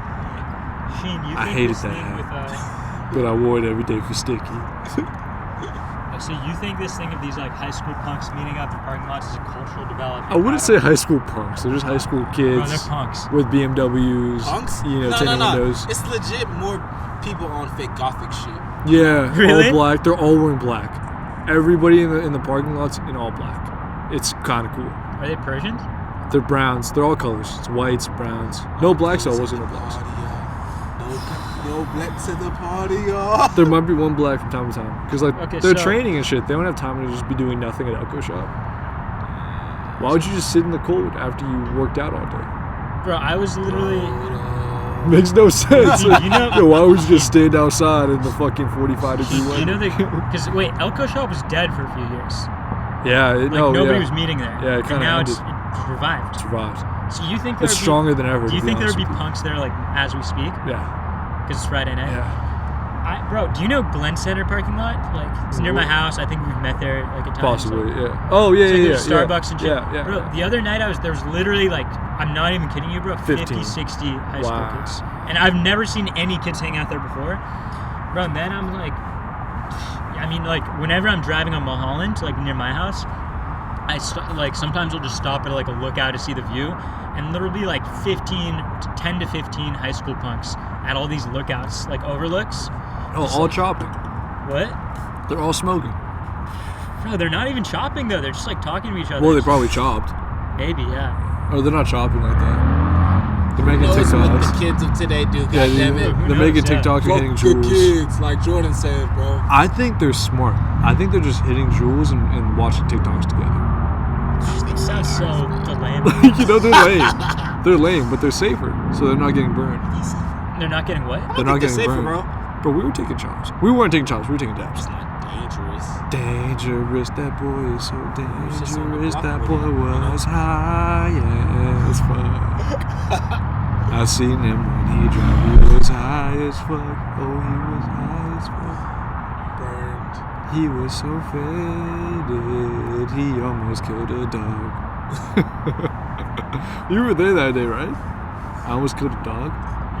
Sheen, you I think hated this that thing hat. with, But I wore it every day for Sticky. So you think this thing of these like high school punks meeting up in parking lots is a cultural development? I wouldn't say high school punks. They're just high school Bro, kids they're punks. with BMWs. Punks? You know, no, tinted windows. It's legit more people on fake gothic shit. Yeah, Really? all black. They're all wearing black. Everybody in the parking lots in all black. It's kind of cool. Are they Persians? They're browns. They're all colors. It's whites, browns. No blacks though. Wasn't no blacks. No black to the party, y'all. There might be one black from time to time because like Okay, they're so- training and shit. They don't have time to just be doing nothing at Elko Shop. Why would you just sit in the cold after you worked out all day? Bro, I was literally. Makes no sense. You know- Yo, why would you just stand outside in the fucking 45-degree weather? You know because wait, Elko Shop was dead for a few years. Yeah, Like nobody was meeting there. Yeah, it And kinda now ended. it's revived. It's revived. So you think It's stronger than ever. Do you to be think there would be honest with punks there like as we speak? you. Yeah, Because it's Friday night. yeah. Bro, do you know Glen Center parking lot? Like it's near my house. I think we've met there like a time. Possibly, yeah. Oh, yeah, It's like yeah, there's yeah. Starbucks and shit. Yeah, yeah. Bro, the other night there was literally like, I'm not even kidding you, bro, 50, 15. 60 high school Wow. kids. And I've never seen any kids hang out there before. Bro, and then I'm like, I mean, like, whenever I'm driving on Mulholland, like near my house, like sometimes I'll just stop at like a lookout to see the view, and there'll be like 10 to 15 high school punks at all these lookouts, like overlooks. Oh, Just all like- chopping. What? They're all smoking. Bro, they're not even chopping though. They're just like talking to each other. Well, they probably chopped. Maybe, yeah. Oh, they're not chopping like that. They're making Knows what TikToks. the kids of today do, Yeah, goddammit. Who they're knows, making yeah. TikToks and hitting Fuck good jewels. kids, like Jordan said, bro. I think they're smart. I think they're just hitting jewels and watching TikToks together. It sounds so lame. You know, they're lame. They're lame, but they're safer, so they're not getting burned. They're not getting what? They're not getting safer, burned. bro. But we were taking chops. We weren't taking chops. We were taking dabs. It's not dangerous. Dangerous, that boy is so just on the dangerous. block That with boy it, you know? was high as fuck. I seen him when he dropped. He was high as fuck. Oh, he was high as fuck. Burned. He was so faded. He almost killed a dog. You were there that day, right? I almost killed a dog.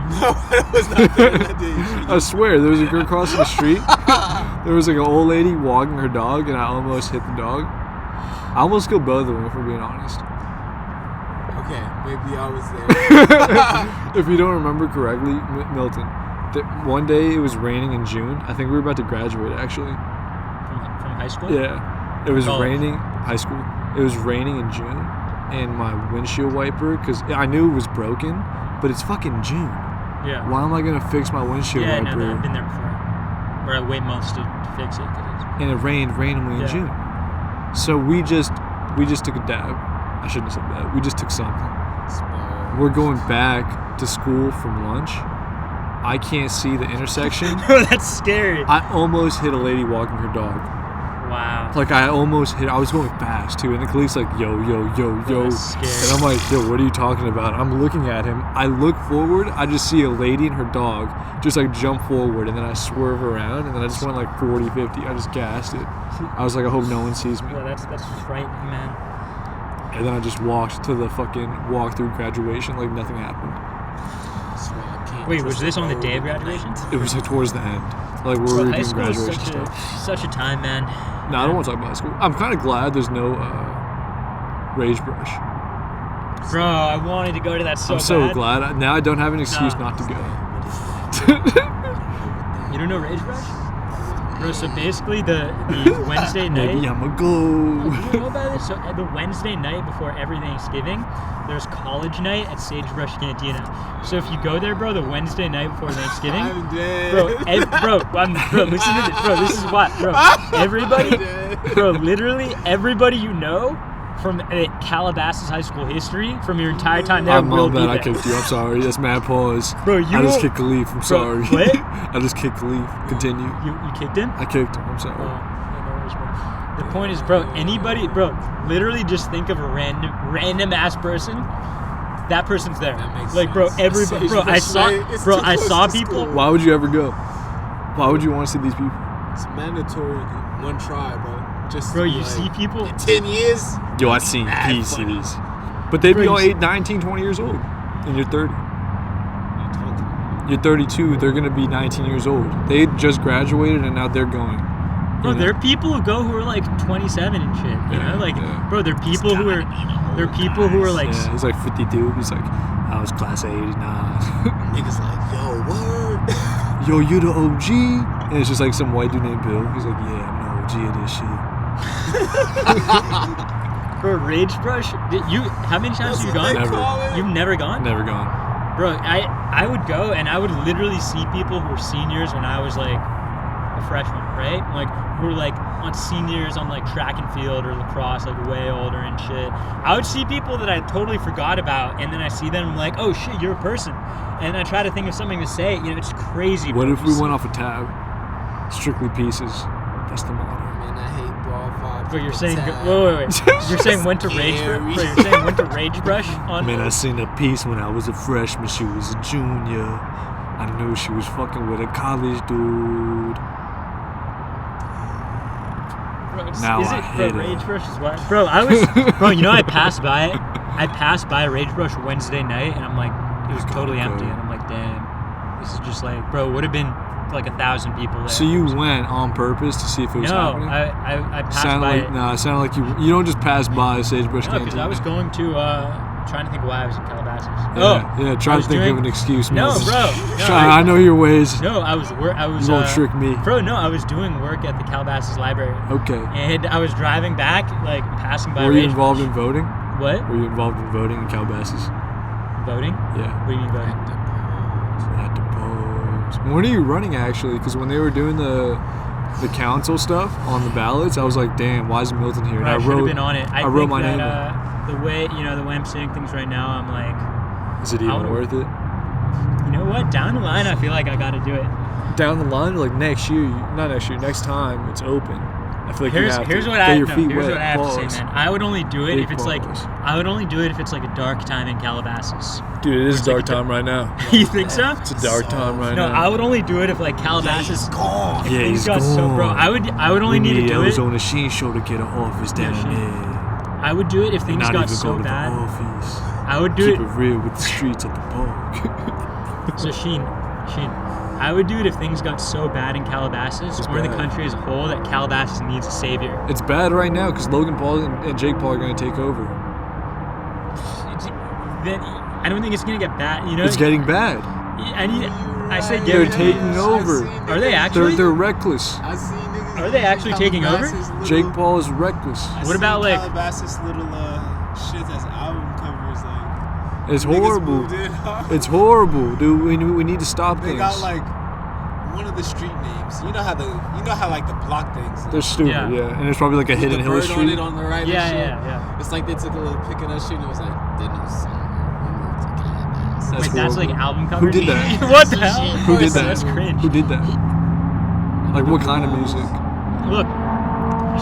No, it was not there that day. I swear, there was a girl crossing the street. There was like an old lady walking her dog, and I almost hit the dog. I almost killed both of them, if we're being honest. Okay, maybe I was there. If you don't remember correctly, Milton, one day it was raining in June. I think we were about to graduate, actually. From high school? Yeah. It was College. raining, high school. It was raining in June, and my windshield wiper, because I knew it was broken, but it's fucking June. Yeah. Why am I going to fix my windshield Yeah, wiper? no, I've been there before. Where I wait months to fix it. 'cause And it rained randomly in Yeah. June. So we just took a dab. I shouldn't have said that. We just took something. We're going back to school from lunch. I can't see the intersection. Bro, that's scary. I almost hit a lady walking her dog. Wow. Like I almost hit. I was going fast too, and the colleague's like, "Yo, yo, yo, yo," That's scary. and I'm like, "Yo, what are you talking about?" I'm looking at him. I look forward. I just see a lady and her dog just like jump forward, and then I swerve around, and then I just went like 40, 50. I just gassed it. I was like, I hope no one sees me. Bro, that's frightening, man. And then I just walked to the fucking walk through graduation like nothing happened. Wait, was this on the day of graduation? It was like towards the end, like where we Bro, were high doing school is graduation stuff. such a time, man. No, I don't want to talk about high school. I'm kind of glad there's no rage brush. Bro, I wanted to go to that so I'm so bad. glad. Now I don't have an excuse Nah. not to go. You don't know Rage Rush? Bro, so basically the Wednesday night. Maybe I'ma Oh, go. you don't know about this? So the Wednesday night before every Thanksgiving, there's college night at Sagebrush Cantina. So if you go there, bro, the Wednesday night before Thanksgiving, I'm dead. bro, bro, listen to this, bro. This is what, bro. Everybody, bro, literally everybody you know from Calabasas high school history from your entire time there I'm will all be bad. I there. kicked you. I'm sorry. That's mad pause. Bro, you I just will- kicked Khalif. I'm sorry. what? I just kicked Khalif. Continue. You kicked him? I kicked him. I'm sorry. Yeah, no worries, bro. The point is, bro, anybody, bro, literally just think of a random ass person. That person's there. That makes Like, bro, sense. everybody, bro, I It's too saw close to people. school. Why would you ever go? Why would you want to see these people? It's mandatory. One try, bro. Just Bro, you like, see people. in 10 years. Yo, I've seen Mad pieces. funny. But they'd be Bro, all you 8, 19, 20 years old. And you're 30. You talking about? You're 32. They're going to be 19 years old. They just graduated and now they're going. Bro, You know? there are people who go who are like 27 and shit. You Yeah, know, like, yeah. bro, there are people who are, like, Yeah, he's like 52. He's like, I was class of 89. Niggas like, yo, word. Yo, you the OG? And it's just like some white dude named Bill. He's like, yeah, I'm the OG of this shit. bro, Rage Brush. How many times have you gone? Never. You've never gone? Never gone. Bro, I would go and I would literally see people who were seniors when I was like a freshman, right? Like who were like on seniors on like track and field or lacrosse, like way older and shit. I would see people that I totally forgot about, and then I see them like, oh shit, you're a person. And I try to think of something to say. You know, it's crazy. What bro. if we went off a tab? Strictly pieces. That's the motto. Man, I hate ball vibes. But you're with saying, the tab. wait. You're saying went to rage Scary. brush? You're saying went to rage brush on? Man, I seen a piece when I was a freshman. She was a junior. I knew she was fucking with a college dude. Bro, Now is I it, hate bro, it. rage brush is what? Bro, I was, bro, you know, I passed by it. I passed by rage brush Wednesday night, and I'm like, it was totally go. empty, and I'm like, damn, this is just like, bro, would have been like 1,000 people there. So you went on purpose to see if it was No, happening? I passed Sounded by like, it. Nah, it sounded like you don't just pass by Sagebrush No, Canteen. because I was going to, trying to think why I was in Calabasas. Yeah, try I to was think doing- of an excuse, man. No, bro. No, I know your ways. No, I was You won't trick me. Bro, no, I was doing work at the Calabasas library. Okay. And I was driving back, like passing by Were you Rage involved Brush. in voting? What? Were you involved in voting in Calabasas? Voting? Yeah. What do you mean voting? At the polls. When are you running, actually? Because when they were doing the council stuff on the ballots, I was like, damn, why isn't Milton here? And I I should have wrote, been on it. I wrote think my that, name the way I'm seeing things right now, I'm like, is it even wanna- worth it? you know what? Down the line, I feel like I got to do it. Down the line, like next year, not next year, next time it's open. I feel like you have Here's to what get I your no, feet here's wet. what I have to Pause. say, man. I would only do it Big if it's like pause. I would only do it if it's like a dark time in Calabasas. Dude, it is It's like dark a- time right now. You think so? It's a dark time right No, now. I would only do it if like Calabasas. Gone. If Yeah, things he's got so, bro. gone. I would only need to do it. Arizona Sheen show to get an office down Sheen. there. I would do it if things Not got even so go to bad. the office. I would do Keep it. it real with the streets at the park. So Sheen, I would do it if things got so bad in Calabasas It's or in the bad. country as a whole that Calabasas needs a savior. It's bad right now because Logan Paul and Jake Paul are going to take over. Then I don't think it's gonna get bad. You know, It's getting bad. I say They're give it taking over. Are they actually? They're reckless. I seen niggas. Are they actually taking over? Calabasas little- Jake Paul is reckless. I What seen about, like- Calabasas little shit that's album covers like. It's niggas horrible. moved in hard. It's horrible, dude. We need to stop They things. got like one of the street names. You know how like the block things. They're stupid, Yeah. yeah. And there's probably like a with hidden the hill bird street. on it on the right. Yeah, and shit. yeah. It's like they took a little pic of that shit and it was like, they know somewhere. We moved to Calabasas. That's Wait, that's like horrible. album Who covers? did that? What the hell? Who did that? That's cringe. Who did that? Like what kind of music? Look,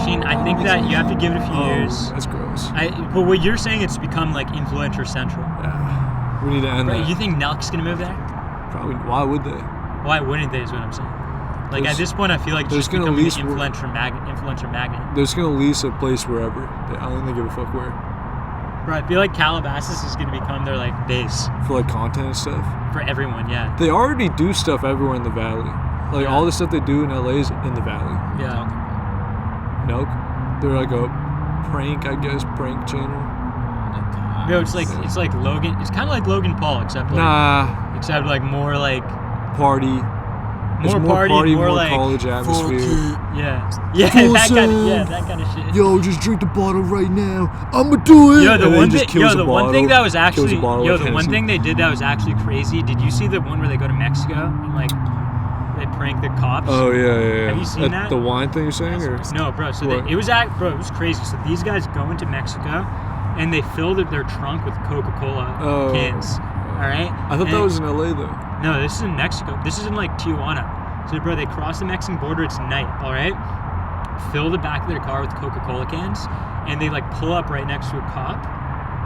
Sheen, I think that you have to give it a few years. That's gross. But what you're saying, it's become like influencer central. Yeah. We need to end Right? that. You think Nelk's gonna move there? Probably. Why would they? Why wouldn't they? Is what I'm saying. Like There's- at this point, I feel like it's there's just gonna becoming an lease influencer magnet. They're just gonna lease a place wherever. I don't think they give a fuck where. Bro, I feel like Calabasas is gonna become their like base For like content and stuff. for everyone. Yeah. They already do stuff everywhere in the valley. Like Yeah. all the stuff they do in LA is in the valley. Yeah. Nope. They're like a prank channel. No, it's like Logan. It's kind of like Logan Paul, except like, except like more like Party. It's more more party, more like college atmosphere. yeah, Full that kind of shit. Yo, just drink the bottle right now. I'ma do it. Yo, And the then he one just thing, kills the a one thing bottle, that was kills a actually, bottle of the one Hennessy. thing they did that was actually crazy. Did you see the one where they go to Mexico and like they prank the cops? Oh yeah. Have you seen that? The wine thing you're saying, or No, bro. So What? it was crazy. So these guys go into Mexico and they filled their trunk with Coca-Cola Oh. cans. All right. I thought that And- was in LA though. No, this is in Mexico. This is in like Tijuana. So, bro, they cross the Mexican border. It's night, all right? Fill the back of their car with Coca-Cola cans, and they like pull up right next to a cop,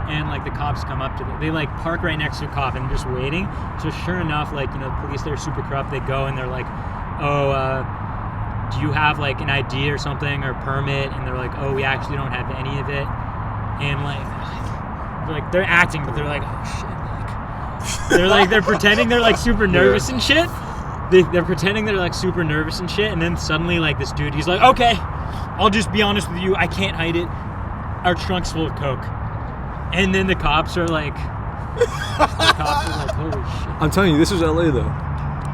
and like the cops come up to them. They like park right next to a cop and just waiting. So sure enough, like, you know, the police, they're super corrupt. They go and they're like, oh, do you have like an ID or something or permit? And they're like, oh, we actually don't have any of it. And like they're acting, but they're like, oh shit. They're pretending they're like super nervous and shit. They're pretending they're like super nervous and shit, and then suddenly like this dude, he's like, okay, I'll just be honest with you, I can't hide it. Our trunk's full of coke. And then the cops are like, holy shit. I'm telling you, this is LA though.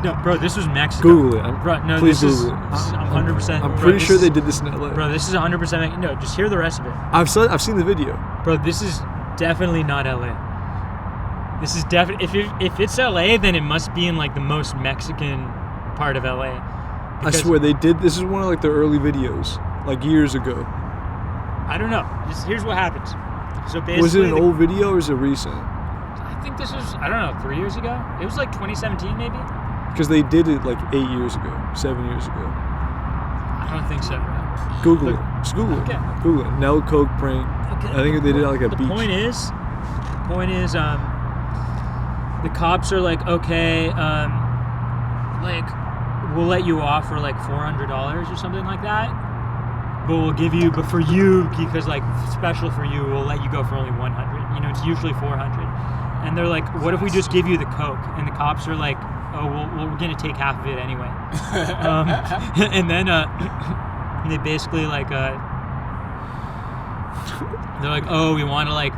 No, bro, this was Mexico. Google it. Bro, no, Please this Google it. This is 100%. I'm bro, pretty this sure is- they did this in LA. Bro, this is 100%. No, just hear the rest of it. I've seen the video. Bro, this is definitely not LA. This is definitely, if it's LA, then it must be in like the most Mexican part of LA. I swear they did. This is one of like their early videos. like years ago? I don't know. Here's what happens. So basically, Was it an old video or is it recent? I think this was, I don't know, 3 years ago. It was like 2017 maybe. Because they did it like 8 years ago, 7 years ago. I don't think so. Google it. Just Google it. Okay. Google it. Nell Coke prank. Okay. I think they did it like a The beach. point is, the cops are like, okay, like, we'll let you off for like $400 or something like that. But we'll give you, but for you, because like special for you, we'll let you go for only 100. You know, it's usually 400. And they're like, what if we just give you the Coke? And the cops are like, oh, well we're gonna take half of it anyway. And then they basically like, they're like, oh, we want to like,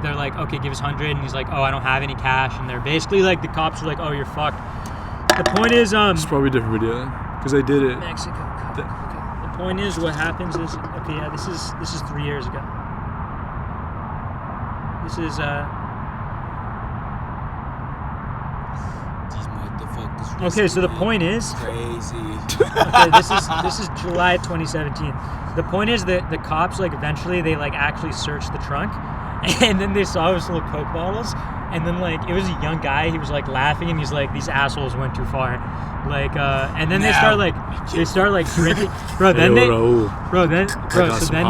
they're like, okay, give us 100. And he's like, oh, I don't have any cash. And they're basically like, the cops are like, oh, you're fucked. The point is, It's probably a different video because they did it. Mexico. Okay. The point is, what happens is, okay, yeah, this is 3 years ago. This is These motherfuckers. okay. So the point is, Crazy. okay, this is July 2017. The point is that the cops like eventually they like actually searched the trunk, and then they saw his little Coke bottles, and then like it was a young guy. He was like laughing, and he's like, "These assholes went too far." Like, and then they start like drinking, bro. Then they, bro. Then, bro. So then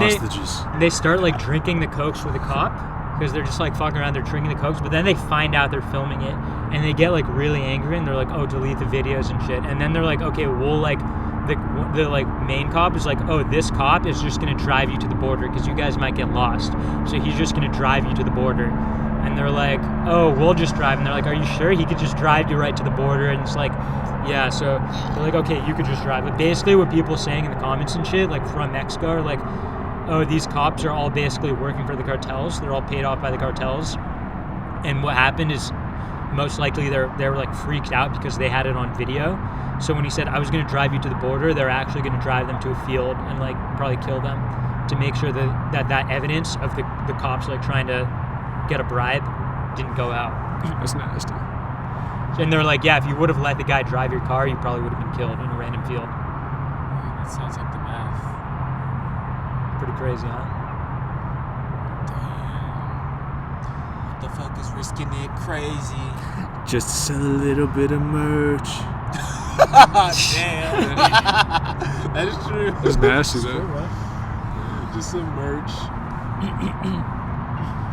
they start like drinking the Cokes with the cop because they're just like fucking around. They're drinking the Cokes, but then they find out they're filming it, and they get like really angry, and they're like, "Oh, delete the videos and shit." And then they're like, "Okay, we'll like." The like main cop is like, oh, this cop is just gonna drive you to the border because you guys might get lost, so he's just gonna drive you to the border. And they're like, oh, we'll just drive. And they're like, are you sure? He could just drive you right to the border. And it's like, yeah. So they're like, okay, you could just drive. But basically what people are saying in the comments and shit, like from Mexico, are like, oh, these cops are all basically working for the cartels. They're all paid off by the cartels. And what happened is most likely they were like freaked out because they had it on video. So when he said, I was going to drive you to the border, they're actually going to drive them to a field and like probably kill them to make sure that evidence of the cops like trying to get a bribe didn't go out. That's nasty. And they're like, yeah, if you would have let the guy drive your car, you probably would have been killed in a random field. That sounds like the math. Pretty crazy, huh? Damn. What the fuck is risking it crazy? Just to sell a little bit of merch. Damn. That is true. That's nasty though. Just some merch.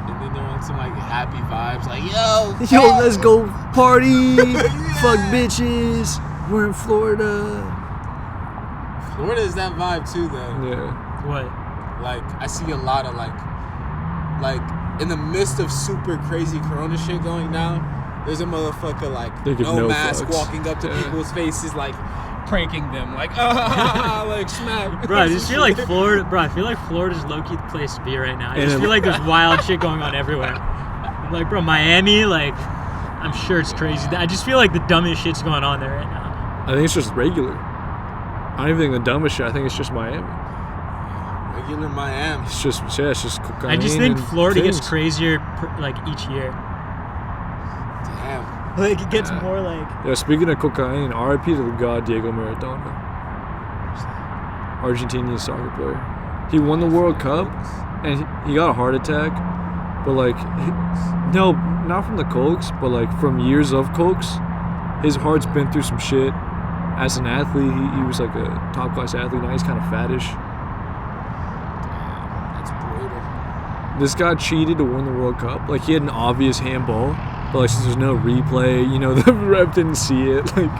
And then they're on some like happy vibes, like yo, Let's go party. Fuck bitches. We're in Florida. Florida is that vibe too, though. Yeah. What? Like I see a lot of like in the midst of super crazy Corona shit going down. There's a motherfucker like no mask fucks. walking up to people's faces like pranking them like like smack. Bro, I just feel like Florida. Bro, I feel like Florida's low-key the place to be right now. I just feel like there's wild shit going on everywhere. Like, bro, Miami, like, I'm sure it's crazy. I just feel like the dumbest shit's going on there right now. I think it's just regular. I don't even think the dumbest shit. I think it's just Miami. Regular Miami. It's just cocaine. I just think and Florida things. gets crazier like each year. Damn. Like it gets more like. Yeah, speaking of cocaine, RIP to the god Diego Maradona. Argentinian soccer player. He won the World Cup, and he got a heart attack. But like, no, not from the cokes, but like from years of cokes. His heart's been through some shit. As an athlete, he was like a top class athlete. Now he's kind of fattish. That's brutal. This guy cheated to win the World Cup. Like, he had an obvious handball, but like since there's no replay, you know, the ref didn't see it. Like, We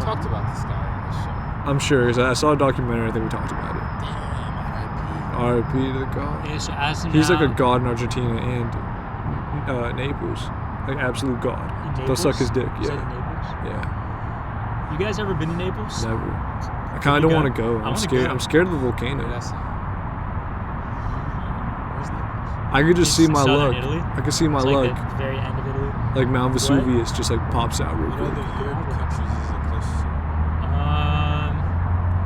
talked about this guy on the show. I'm sure, 'cause I saw a documentary. I think we talked about it. Damn, R.I.P. to the god. Okay, so as of He's now, like a god in Argentina and Naples. Like, absolute god. in They'll Naples? suck his dick. You said in Yeah. Naples? Yeah. You guys ever been to Naples? Never. I kind of don't go. want to go. I I'm wanna scared. go. I'm scared of the volcano. That's where's Naples? I could just It's see in my southern luck. Italy. I could see my It's luck. like the very end of Italy. Like Mount Vesuvius just like pops out real What other quick. Europe countries is it close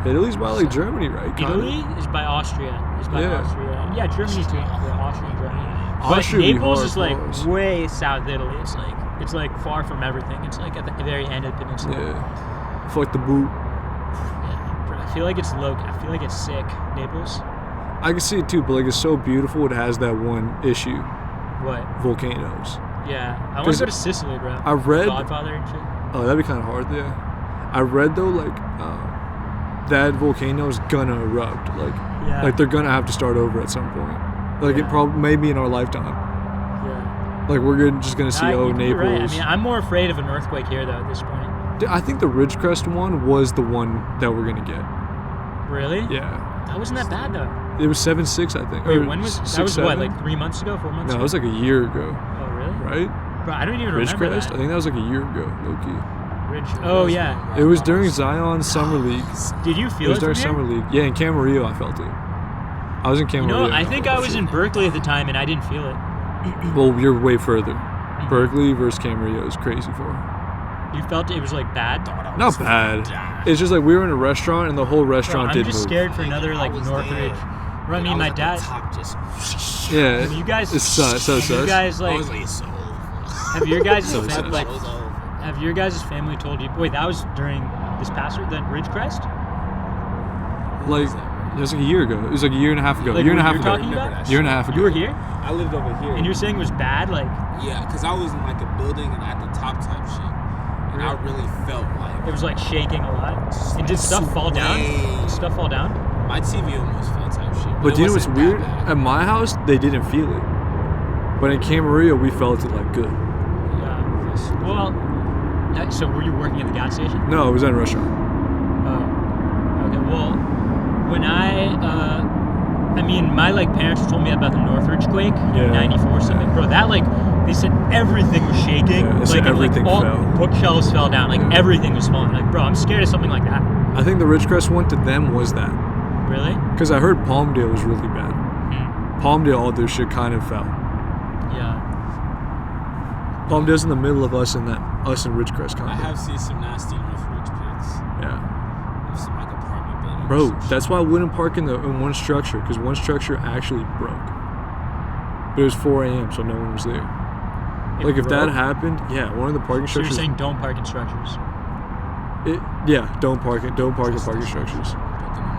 to? Italy's by like Germany, right? Kinda. Italy is by Austria. It's by Yeah. Austria. Yeah, Germany's too. Yeah, Austria and Germany. But Austria would be Naples hard is like for us. way south Italy. It's like far from everything. It's like at the very end of the peninsula. Yeah. Fuck the boot. Yeah, bro, I feel like it's low. I feel like it's sick. Naples. I can see it too, but like it's so beautiful. It has that one issue: What? volcanoes. Yeah, I want 'Cause to go to Sicily, bro. I read. Godfather and shit. Oh, that'd be kind of hard, yeah. I read though, like that volcano's gonna erupt. Yeah. Like they're gonna have to start over at some point. Like it Yeah. probably maybe in our lifetime. Yeah. Like we're just gonna see You're Naples. right. I mean, I'm more afraid of an earthquake here though at this point. I think the Ridgecrest one was the one that we're gonna get. Really? Yeah. That wasn't that bad though. It was 7.6, I think. Wait, Or when was that? 6, Was 7? what, like 3 months ago, 4 months No, ago? it was like a year ago, Oh really? right? Bro, I don't even remember Ridgecrest? that. I think that was like a year ago, low key. Oh yeah. It was during Zion's summer league. Did you It feel was it during from summer here? league. Yeah, in Camarillo, I felt it. I was in You Camarillo. know, I think I was in Berkeley at the time and I didn't feel it. Well, you're way further. Berkeley versus Camarillo is crazy far. You felt it was like bad? Not bad. It's just like we were in a restaurant and the whole Bro, restaurant I'm didn't just move. scared for another like Northridge. Bro, I mean, my dad. Yeah, You guys. it's so You sus. guys like. Have your guys So sus. have your guys' family told you? Wait, that was during this past the Ridgecrest. Like it was like a year ago. It was like a year and a half ago. Like year and a what half you're ago. talking about? Year and a half ago. You were here, I lived over here. and you're saying it was bad. Like Yeah, because I was in like a building and at the top type shit. And I really felt like it was like shaking a lot. And did stuff fall down? Did stuff fall down? my TV almost fell type shit. But it do you know what's wasn't that weird? bad. At my house, they didn't feel it. But in Camarillo, we felt it like good. Yeah. Well, so were you working at the gas station? No, it was at a restaurant. Oh. Okay. Well, when I mean, my like parents told me about the Northridge quake, Yeah. 94 something. Bro, that like they said everything was shaking. Yeah, they said and, everything all fell. bookshelves fell down. Like Yeah. everything was falling. Like, bro, I'm scared of something like that. I think the Ridgecrest one to them was that. Really? Because I heard Palmdale was really bad. Hmm. Palmdale, all their shit kind of fell. Yeah. Palmdale's in the middle of us and Ridgecrest kind I of. have seen some nasty Northridge pics Yeah. of some like apartment buildings. Bro, that's why I wouldn't park in one structure, because one structure actually broke. But it was 4 a.m., so no one was there. It Like if that broke? happened, yeah, one of the parking So you're structures. saying don't park in structures? Don't park in parking structures.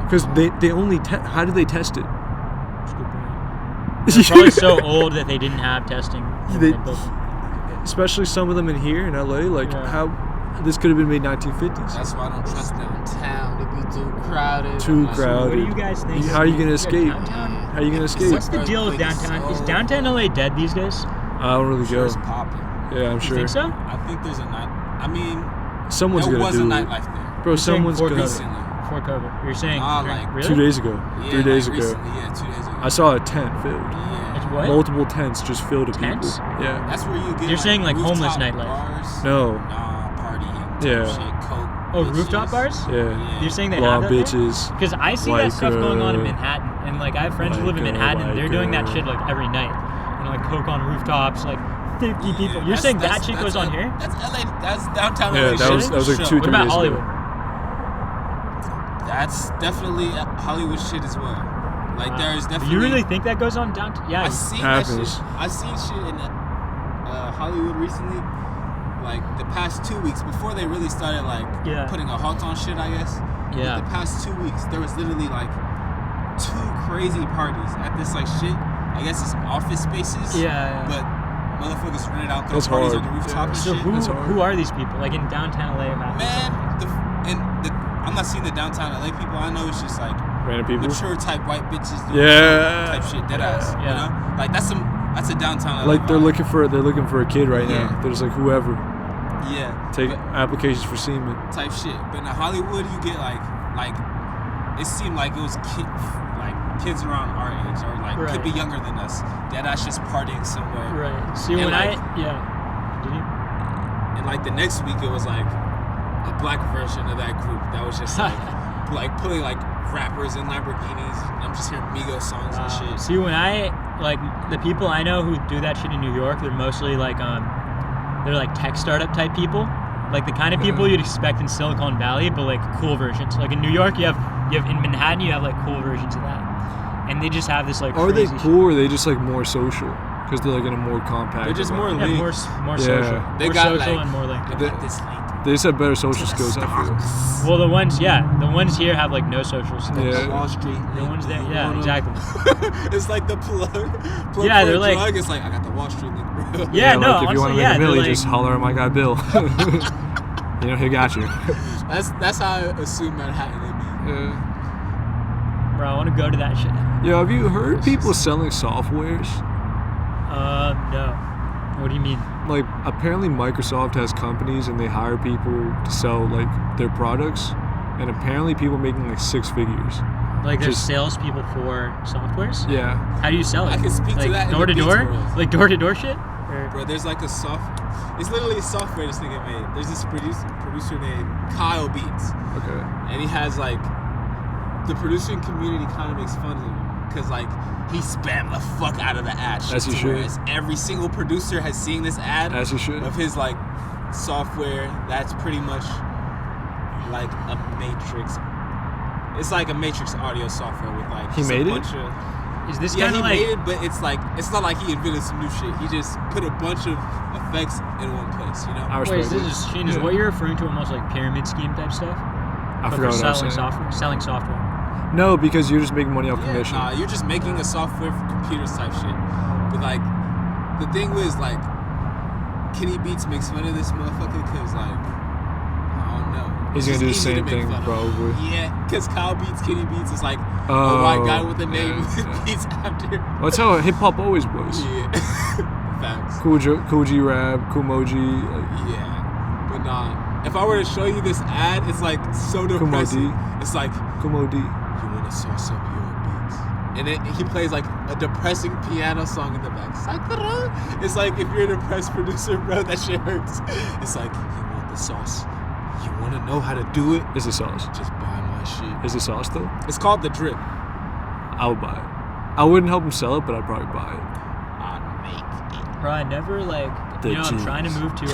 Because they only how do they test it? That's a good point. They're probably so old that they didn't have testing. when They- they built them. Especially some of them in here in LA, like Yeah. how this could have been made 1950s. That's why I don't trust downtown. It'd be too crowded. Too I'm like, crowded. What do you guys think? How are you gonna escape? Downtown? How are you gonna escape? What's the deal with downtown? Is downtown LA dead these days? I don't really Sure go. it's popping. Yeah, I'm You sure. think so? I think there's a night. I mean, Someone's there gonna was a do it. nightlife there. Bro, You're saying someone's for gonna. Recently. Before COVID. You're saying Nah, like, really? 2 days ago. Yeah, 3 days like ago. recently, yeah, 2 days ago. I saw a tent filled. Yeah. It's what? Multiple tents just filled with Tents? people. Yeah. That's where you get. You're saying, like, homeless rooftop nightlife? Bars. No. Nah, partying. Yeah. Shit, coke. Oh, bitches. rooftop bars? Yeah. You're saying they Blonde have that there? bitches. Because I see Like, that stuff going on in uh, Manhattan, and like I have friends who live in like, Manhattan, and they're like, doing that shit like every night, and like coke on rooftops, like 50 people. You're that's- saying that that's- shit that's goes on L- here? That's LA. That's downtown Yeah, LA. that shit. was like Sure. 2 What 3 about days Hollywood? ago. That's definitely Hollywood shit as well. Like there's definitely. You really think that goes on downtown? Yeah. I seen that Happens. shit. I seen shit in Hollywood recently, like the past 2 weeks before they really started like Yeah. putting a halt on shit. I guess. Yeah. The past 2 weeks, there was literally like 2 crazy parties at this like shit. I guess it's office spaces. Yeah. But motherfuckers rented out That's those parties hard. on the rooftop and So shit. That's hard. who are these people? Like in downtown LA? Man, I'm not seeing the downtown LA people. I know it's just like Random people. mature type white bitches doing Yeah. type shit, dead ass. Yeah. You know, like that's a downtown LA. Like they're vibe. looking for a kid right Yeah. now. They're just like whoever. Yeah. Take but- applications for semen. type shit. But in Hollywood, you get like it seemed like it was kids around our age or like Right. could be younger than us. That's just partying somewhere. Right. See, And when like- Did you? And like the next week, it was like a black version of that group that was just like putting like rappers in Lamborghinis. I'm just hearing Migos songs and shit. See, when the people I know who do that shit in New York, they're mostly like they're like tech startup type people, like the kind of people you'd expect in Silicon Valley, but like cool versions. Like in New York, you have in Manhattan, you have like cool versions of that, and they just have this like. Are they crazy cool or are they just like more social? because they're like in a more compact. They're just more environment. linked. more Yeah. social. They more got, social like- and more linked. I got this link. They just have better social To the skills. I feel. stocks. Well, the ones here have like no social skills. Yeah. The Wall Street. The link, ones there, you yeah, wanna- exactly. It's like the plug Yeah, for they're a like- drug. It's like, I got the Wall Street link, bro. Yeah, no, like if you want to honestly, make yeah, a they're milli, like- just holler at my guy Bill. You know, he got you. That's how I assume Manhattan they be. Yeah. Bro, I want to go to that shit. Yo, have you heard people selling softwares? No. What do you mean? Like, apparently Microsoft has companies and they hire people to sell like their products, and apparently people making like 6 figures. Like there's Just- salespeople for softwares? Yeah. How do you sell it? I can speak to like that in door the to door? Beats world. Like door to door shit? Or- Bro, there's like a it's literally a software this nigga made. There's this producer named Kyle Beats. Okay. And he has like, the producing community kind of makes fun of him. Because like, he spammed the fuck out of the ad shit. As he to should. whereas every single producer has seen this ad As you should. of his like software that's pretty much like a Matrix. It's like a Matrix audio software with like He just made a it? bunch of. Is this Yeah, kind he of like made it, but it's like, it's not like he invented some new shit. He just put a bunch of effects in one place, you know? I wait, respect is it. this Shane, is Yeah. what you're referring to almost like pyramid scheme type stuff? I But forgot for what I was selling saying. software. Selling software. No, because you're just making money off commission. Nah, you're just making a software for computers type shit. But like, the thing was like, Kenny Beats makes fun of this motherfucker because like, I don't know. He's It's gonna do the just easy to same make thing, fun of. probably. Yeah, because Kyle Beats, Kenny Beats is like a Oh, white guy with a yeah, name with yeah. Beats after. Well, that's how hip hop always was. Yeah. Facts. Cool G Rap, Cool Moji. Like, Yeah. But nah, if I were to show you this ad, it's like so depressing. It's like, Cool Mo D. you want to sauce up your beats. And then he plays like a depressing piano song in the back. Sakura. It's like if you're a depressed producer, bro, that shit hurts. It's like, you want the sauce. You want to know how to do it? Is it sauce? Just buy my shit. Is it sauce though? It's called The Drip. I would buy it. I wouldn't help him sell it, but I'd probably buy it. I'd make it. Bro, I never like, The you know, I'm juice. trying to move to,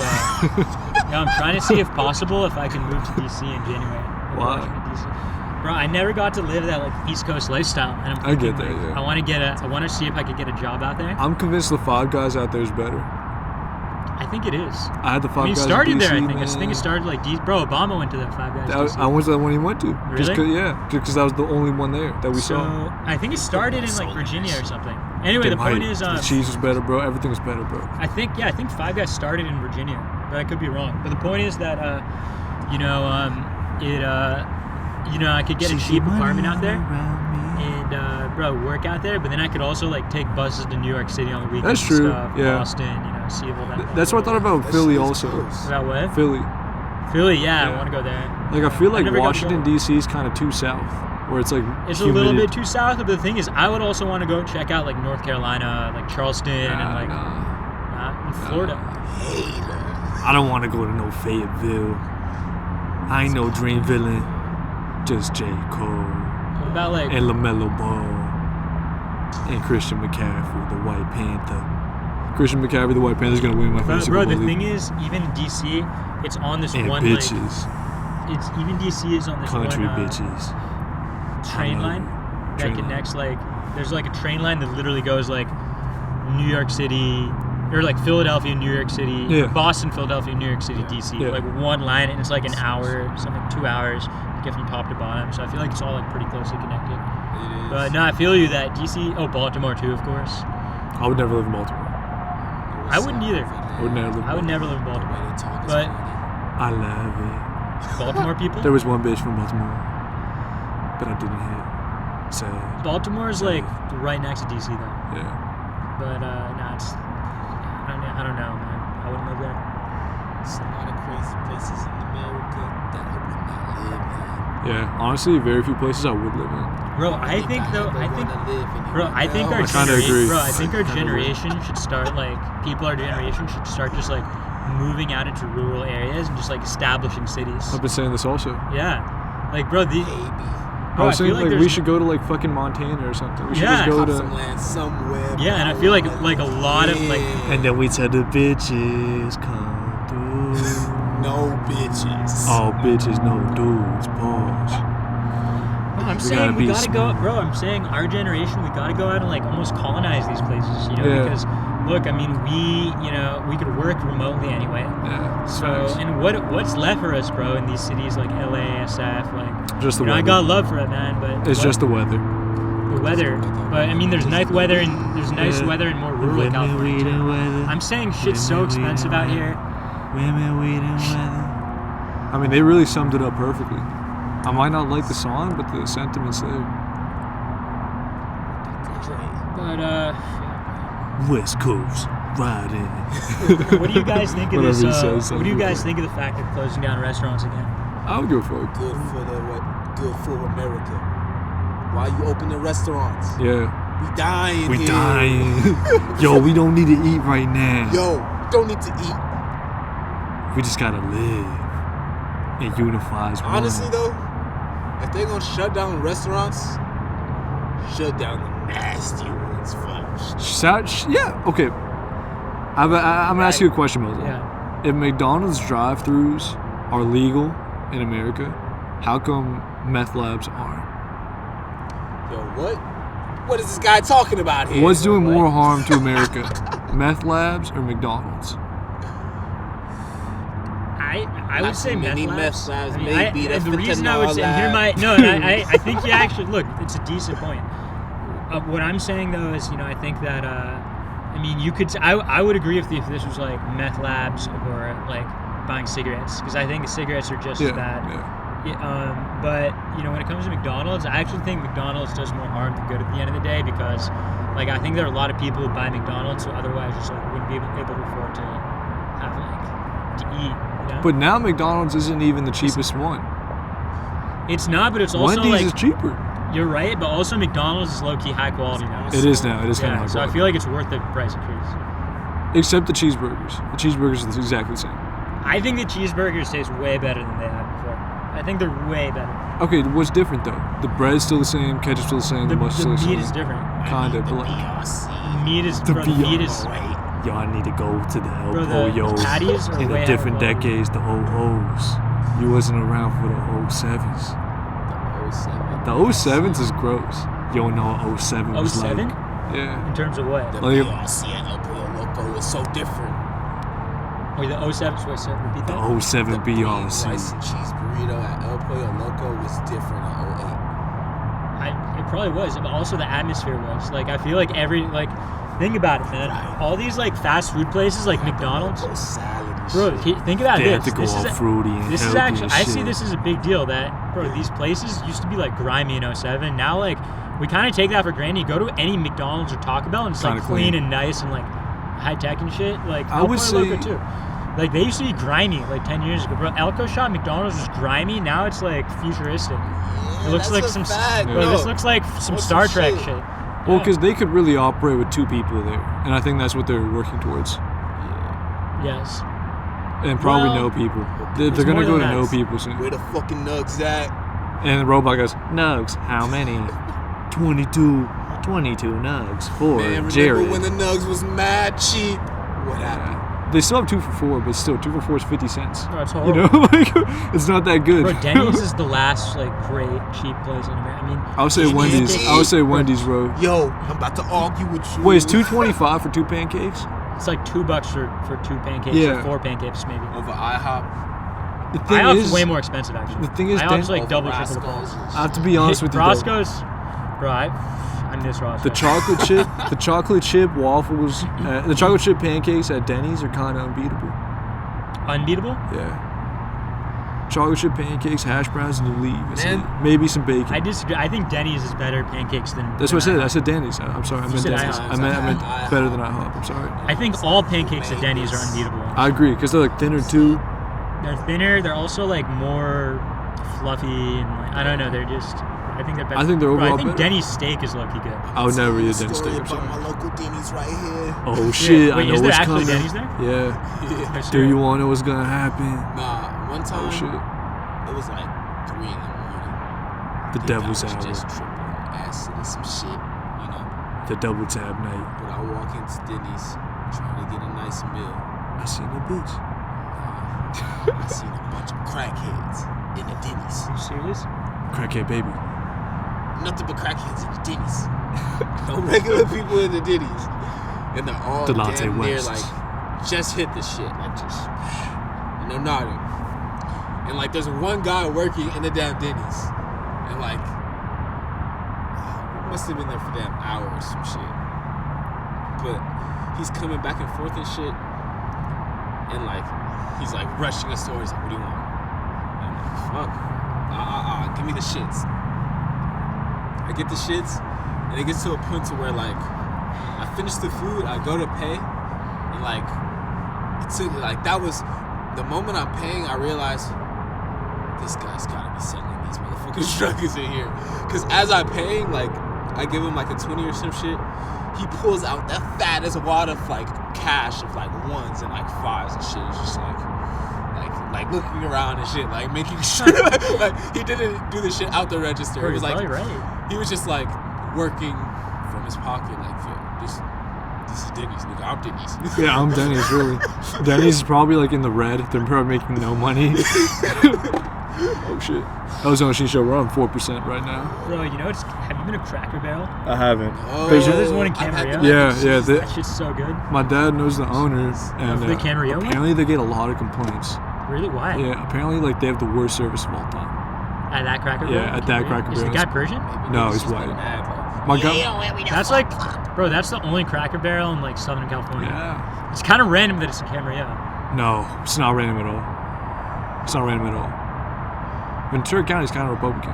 I'm trying to see if possible if I can move to DC in January. Why? Washington, DC. Bro, I never got to live that like East Coast lifestyle, and I'm I get thinking, that, like, yeah. I want to see if I could get a job out there. I'm convinced the Five Guys out there is better. I think it is. I had the Five I mean, it Guys started in DC, there. I think. man. I think it started like bro. Obama went to that Five Guys. That was, DC. I went to that one he went to. Just Really? just because that was the only one there that we So saw. I think it started in like Virginia or something. Anyway, the Damn point right. is, the cheese was better, bro. Everything was better, bro. I think Five Guys started in Virginia, but I could be wrong. But the point is that I could get a cheap apartment out there and work out there. But then I could also like take buses to New York City on the weekends. That's true, And stuff, yeah. Boston, see all that. That's what I thought about That Philly shit is also. close. About what? Philly. Philly, yeah, Yeah. I want to go there. Like I feel like never got to Washington go. D.C. is kind of too south, where it's like It's a humid. little bit too south, but the thing is, I would also want to go check out like North Carolina, like Charleston, and like Nah. in Florida. I don't want to go to no Fayetteville. I ain't no dream villain. Just J. Cole What about like and LaMelo Ball and Christian McCaffrey, the White Panther. Christian McCaffrey, the White Panther's gonna win my fantasy bro? football The league. thing is, even in DC, it's on this And one bitches, like it's even DC is on this country one bitches. train I love line it. that Train connects like there's like a train line that literally goes like New York City or like Philadelphia, New York City, Yeah. Boston, Philadelphia, New York City, DC. Yeah. Like one line, and it's like an hour, something 2 hours to get from top to bottom. So I feel like it's all like pretty closely connected. It is. But no, I feel you that DC. Oh, Baltimore too, of course. I would never live in Baltimore. I wouldn't either. I would never live in I would Baltimore. never live in The way Baltimore. they talk is But- funny. I love it. Baltimore people. There was one bitch from Baltimore, but I didn't hit. So Baltimore's like right next to DC though. yeah. But it's. I don't know, man. I wouldn't live there. There's a lot of crazy places in America that I would not live in. Yeah, honestly, very few places I would live in. Bro, I think though. I think. Bro, I think our I kinda agree. Bro, I think our I kinda agree. generation should start like our generation should start just like moving out into rural areas and just like establishing cities. I've been saying this also. Yeah, like bro, Maybe. I bro, was saying feel like we there's- should go to like fucking Montana or something. We should Yeah. just go Cop to. some land somewhere. Yeah, and I feel like a lot of like. And then we tell the bitches come through. No bitches. All bitches, no dudes. Pause. I I'm We saying gotta we be gotta go, smart. bro. I'm saying our generation, we gotta go out and like almost colonize these places, you know? Yeah. Because look, I mean, we could work remotely anyway. Yeah. it's So, nice. and what's left for us, bro, in these cities like LA, SF, like, Just the you know, I weather. got love for it, man, but It's just the weather. the weather. But I mean, there's nice weather and there's nice Yeah. weather in more rural California too. I'm saying shit's so expensive out here. Women, weed, and weather. I mean, they really summed it up perfectly. I might not like the song, but the sentiment's there. But West Coast, riding. what do you guys think of this? Whatever he says, What do you I'm guys good. think of the fact they're closing down restaurants again? I would go for it. Good for good for America. Why you open the restaurants? Yeah. We dying We here. dying. Yo, we don't need to eat right now. Yo, don't need to eat. We just gotta live. It unifies one. Honestly though, if they're gonna shut down restaurants, shut down the nasty ones first. Yeah, okay. I'm gonna ask you a question, Moses. Yeah. If McDonald's drive-thrus are legal in America, how come meth labs aren't? Yo, what? What is this guy talking about here? What's doing What? more harm to America, meth labs or McDonald's? I would Not say too meth many labs. meth labs, I mean, maybe the the reason I would say, and here fentanyl my lab. no, and I think you actually look. It's a decent point. What I'm saying though is, you know, I think that I mean, you could. I would agree if this was like meth labs or like buying cigarettes, because I think the cigarettes are just as bad. Yeah. But you know, when it comes to McDonald's, I actually think McDonald's does more harm than good at the end of the day, because like I think there are a lot of people who buy McDonald's who otherwise just like wouldn't be able to afford to have like to eat. You know? But now McDonald's isn't even the cheapest one. It's not, but it's also Wendy's like is cheaper. you're right, but also McDonald's is low key high quality now. It is now. It is kind of Yeah, high so I quality. feel like it's worth the price increase. Except the cheeseburgers. The cheeseburgers are exactly the same. I think the cheeseburgers taste way better than they have before. I think they're way better. Okay, what's different though? The bread's still the same, ketchup's still the same, the The mustard's still the meat same. is different. Kinda, but like, Meat is The bro, the meat BR. is yo, I need to go to the El Bro, the Pollo. patties are In way the different higher quality. decades, the 00s. You wasn't around for the 07s. The 07s is gross. You don't know what 07 was 07? like. Yeah. in terms of what? The Like- BRC and El Pollo Loco is so different. Wait, the 07, wait, so repeat The that? 07 The plain rice BRC. and cheese burrito at El Pollo Loco was different at 08. It probably was, but also the atmosphere was. Like, I feel like think about it, man. Right. All these, like, fast food places, like McDonald's. Loco salad and Bro, shit. think about They this. had to go This all is fruity and This is healthy actually, and I shit. see this as a big deal that, bro, these places used to be like grimy in 07. Now, like, we kind of take that for granted. You go to any McDonald's or Taco Bell and it's like Kinda clean clean. and nice and like high tech and shit. Like, I El would Pollo Loco say- too. Like, they used to be grimy like 10 years ago. Bro, Elko shop McDonald's was grimy. Now it's like futuristic. Yeah, It looks that's like a some, fact, bro, bro. this looks like some What's Star some Trek shit? shit. Well, Yeah. because they could really operate with two people there. And I think that's what they're working towards. Yes. And probably Well, no people. They're it's going to more go than to no that. people soon. Where the fucking nugs at? And the robot goes, Nugs, how many? 22 nugs for Man, remember Jared. when the nugs was mad cheap? What happened? They still have 2 for $4, but still 2 for $4 is 50 cents. Bro, it's You horrible. know, like it's not that good. Bro, Denny's is the last like great cheap place in America. I mean, I would say Wendy's. I would say Wendy's, bro. Yo, I'm about to argue with you. Wait, it's $2.25 for 2 pancakes? it's like $2 for 2 pancakes Yeah. or 4 pancakes maybe. Over IHOP. The thing IHOP's is, way more expensive actually. the thing is, IHOP's Dan- like double, Over triple the price. Roscoe's. I have to be honest with you. though. Roscoe's, bro, I miss Roscoe's. The chocolate chip waffles, the chocolate chip pancakes at Denny's are kind of unbeatable. Unbeatable? Yeah. Chocolate chip pancakes, hash browns, and you leave. It's Man. like maybe some bacon. I disagree. I think Denny's is better pancakes than. That's what I said. IHOP. I said Denny's. I'm sorry. I meant said Denny's. IHOP. I meant IHOP. better than IHOP. I'm sorry. I think all pancakes at Denny's are unbeatable. I agree because they're like thinner too. They're thinner. They're also like more fluffy and like, I don't know. They're just. I think they're better. I think they're Bro, overall I think better. Denny's steak is low key good. I would never eat a Story Denny's steak. I'm about sorry. my local Denny's right here. Oh shit! Wait, I know is there what's actually coming. Denny's there? Yeah. Yeah. Do you want to know what's gonna happen? Nah, one time Oh shit! it was like 3 in the morning. The Think devil's I was hour. just tripping on acid and some shit, you know. The double tab night. But I walk into Denny's trying to get a nice meal. I seen a bitch. I seen a bunch of crackheads in the Denny's. Are you serious? Crackhead baby. nothing but crackheads in the Denny's. No regular people in the Denny's. And they're all Delonte damn near, West. like, just hit the shit. Like, just, and they're nodding. And, like, there's one guy working in the damn Denny's. And, like, we must have been there for damn hours or some shit. But he's coming back and forth and shit. And, like, he's, like, rushing us over. He's like, what do you want? And I'm like, fuck. Give me the shits. I get the shits. And it gets to a point to where, like, I finish the food, I go to pay. And, like, it took, like, that was the moment I'm paying, I realized this guy's gotta be selling these motherfucking drugs in here. Because as I'm paying, like, I give him, like, a 20 or some shit. He pulls out that fattest wad of, like, cash of, like, ones and, like, fives and shit. It's just, like looking around and shit, like, making sure, like, he didn't do the shit out the register. Bro, It was, you're like, probably right. he was just, like, working from his pocket, like, yo, this is Denny's, nigga. I'm Denny's. Yeah, I'm Denny's, really. Denny's is probably, like, in the red. They're probably making no money. Oh, shit. That was on Sheen Show. We're on 4% right now. Bro, you know, have you been to Cracker Barrel? I haven't. Oh, Wait, you know there's one in I've had Camarillo? the Yeah, mac and yeah. cheese. They, That shit's so good. my dad knows the owner, and the Camarillo one? apparently they get a lot of complaints. Really? Why? Yeah, apparently, like, they have the worst service of all time. At that Cracker Barrel? Yeah, at that Cracker Is the Barrel. guy Persian? No, He's he's just white. mad, like, My God. That's like, bro, that's the only Cracker Barrel in, like, Southern California. Yeah. It's kind of random that it's in Camarillo. No, it's not random at all. It's not random at all. Ventura County is kind of Republican.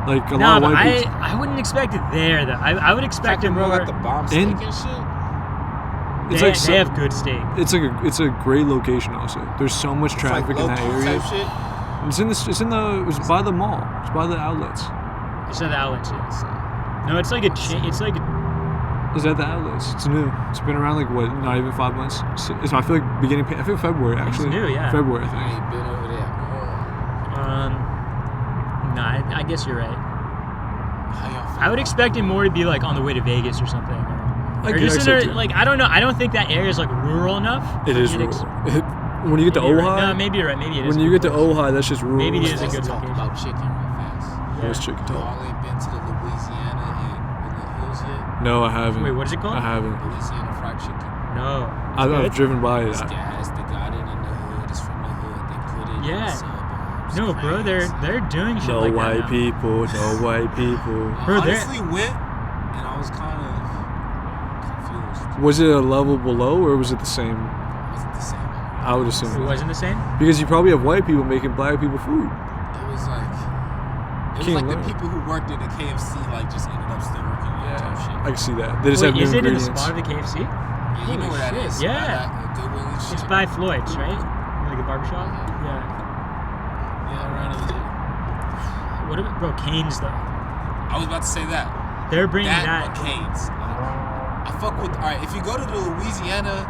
Like, a No, lot of but white people. I wouldn't expect it there, though. I would expect it Cracker Barrel more. got the bomb steak In- and shit. It's They, like they have good steak. It's a great location also. There's so much It's traffic like in that low-key area. type shit. It was by the mall. It's by the outlets. It's at the outlets, yeah. No, it's like a chain. It's like It's at the outlets. It's new. It's been around like what? Not even 5 months. It's I feel like beginning. I feel February actually. new, yeah. February I I think. ain't been over there. nah. I guess you're right. How y'all feel I would about expect it more to be like on the way to Vegas or something. I Or guess just so, in too. a, like I don't know. I don't think that area is like rural enough. It is You'd rural. When you get to maybe you're right. Ojai, No, maybe you're right. Maybe it is. when you get to Ojai, that's just rural. Maybe it is a Let's good talk location. about chicken real fast. Where's chicken talk? Y'all ain't been to the Louisiana and the hills yet? No, I haven't. Wait, what is it called? I haven't. Louisiana fried chicken. No. I've driven by it. It's gas. They got it in the hood. It's from the hood. They put it in Yeah. the suburbs. No, bro. They're doing shit No like white that now. people. No white people. Bro, I they're- honestly went and I was kind of confused. Was it a level below or was it the same? Was it the same? I would assume. It wasn't the same. Because you probably have white people making black people food. It was like Can't the learn. people who worked in the KFC like just ended up still working on tough shit. I can see that. They just Wait, have new is it in the ingredients. spot of the KFC? Yeah, you know Holy where that shit, is? yeah. By that Goodwill and shit. It's by Floyd's, right? Like a barbershop. Yeah. Yeah, around over there. What about, bro? Cane's though. I was about to say that. They're bringing That that. or Cane's. I fuck with. Alright, if you go to the Louisiana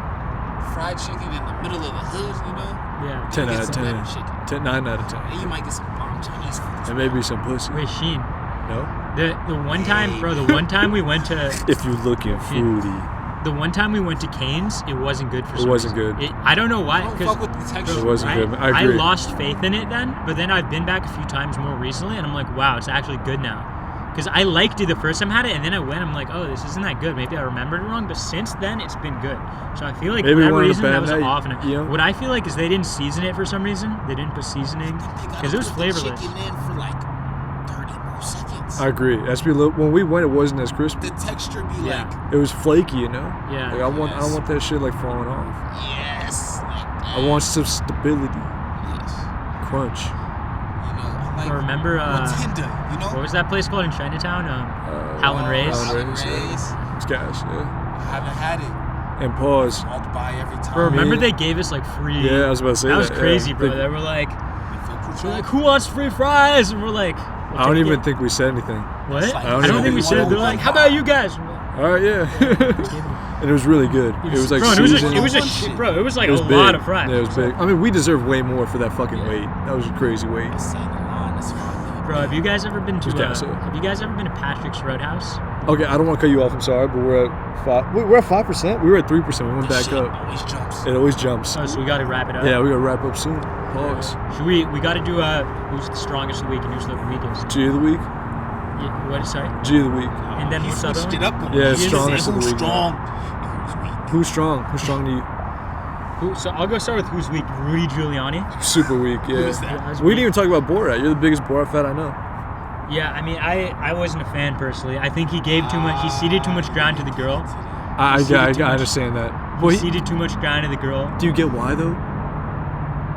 fried chicken in the middle of the hood, you know, Yeah. 10 you out get of some 10. better chicken. 9 out of 10. And you might get some bomb Chinese food. as And well. maybe some pussy. Wait, Sheen. No? The one time, bro. The one time we went to If you looking foodie. the one time we went to Cane's, it wasn't good for It some wasn't reason. good. I don't know I why. don't 'Cause fuck with the texture. It wasn't good. I agree. lost faith in it then, but then I've been back a few times more recently, and I'm like, wow, it's actually good now. Because I liked it the first time I had it, and then I went, I'm like, oh, this isn't that good. Maybe I remembered it wrong, but since then, it's been good. So I feel like Maybe for whatever one of the reason, that bad was night, off. And you know? what I feel like is they didn't season it for some reason. They didn't put seasoning because it was flavorless. Chicken in for like 30 more seconds. I agree. That's be a little, when we went, it wasn't as crispy. The texture be Yeah. like, It was flaky, you know? Yeah. Like I don't want that shit like falling off. yes, like that. I want some stability. Yes. Crunch. You know, I like Or remember, tender, you know? what was that place called in Chinatown? Howlin' Ray's. Howlin' Rays. Rays, It's gas, yeah. I haven't had it. And pause. Walked by every time. Bro, remember Man. they gave us like free. Yeah, I was about to say that was that, crazy, yeah. bro. They- They were like, They're who wants free fries? And we're like, I don't even think we said anything. What? It's like- I don't think we should. They're like, how about you guys? All right, yeah. And it was really good. It was like bro, and seasoned. it was like It was a big. lot of fries. Yeah, it was big. I mean, we deserve way more for that fucking weight. That was a crazy weight. Seen the line, that's fine. Bro, have you guys ever been to? Just gas it. Have you guys ever been to Patrick's Roadhouse? Okay, I don't want to cut you off. I'm sorry, but we're at 5. We're at 5%. We were at 3%. We went This back shit up. always jumps. It always jumps. Oh, so we got to wrap it up. Yeah, we gotta wrap up soon. Pause. Should we got to do who's the strongest of the week and who's the weakest? G of the week. What? Sorry. G of the week. And then he what's the other switched one? it up. Yeah, He strongest said, of the who's week. strong? Who's weak? Who's strong? Who's strong to you? So I'll go start with who's weak. Rudy Giuliani. Super weak, yeah. Who is that? Yeah, We didn't even talk about Borat. You're the biggest Borat fan I know. Yeah, I mean, I wasn't a fan personally. I think he gave too much. He ceded too much ground to the girl. I ceded too much. understand that. He Well, ceded too much ground to the girl do you get why though?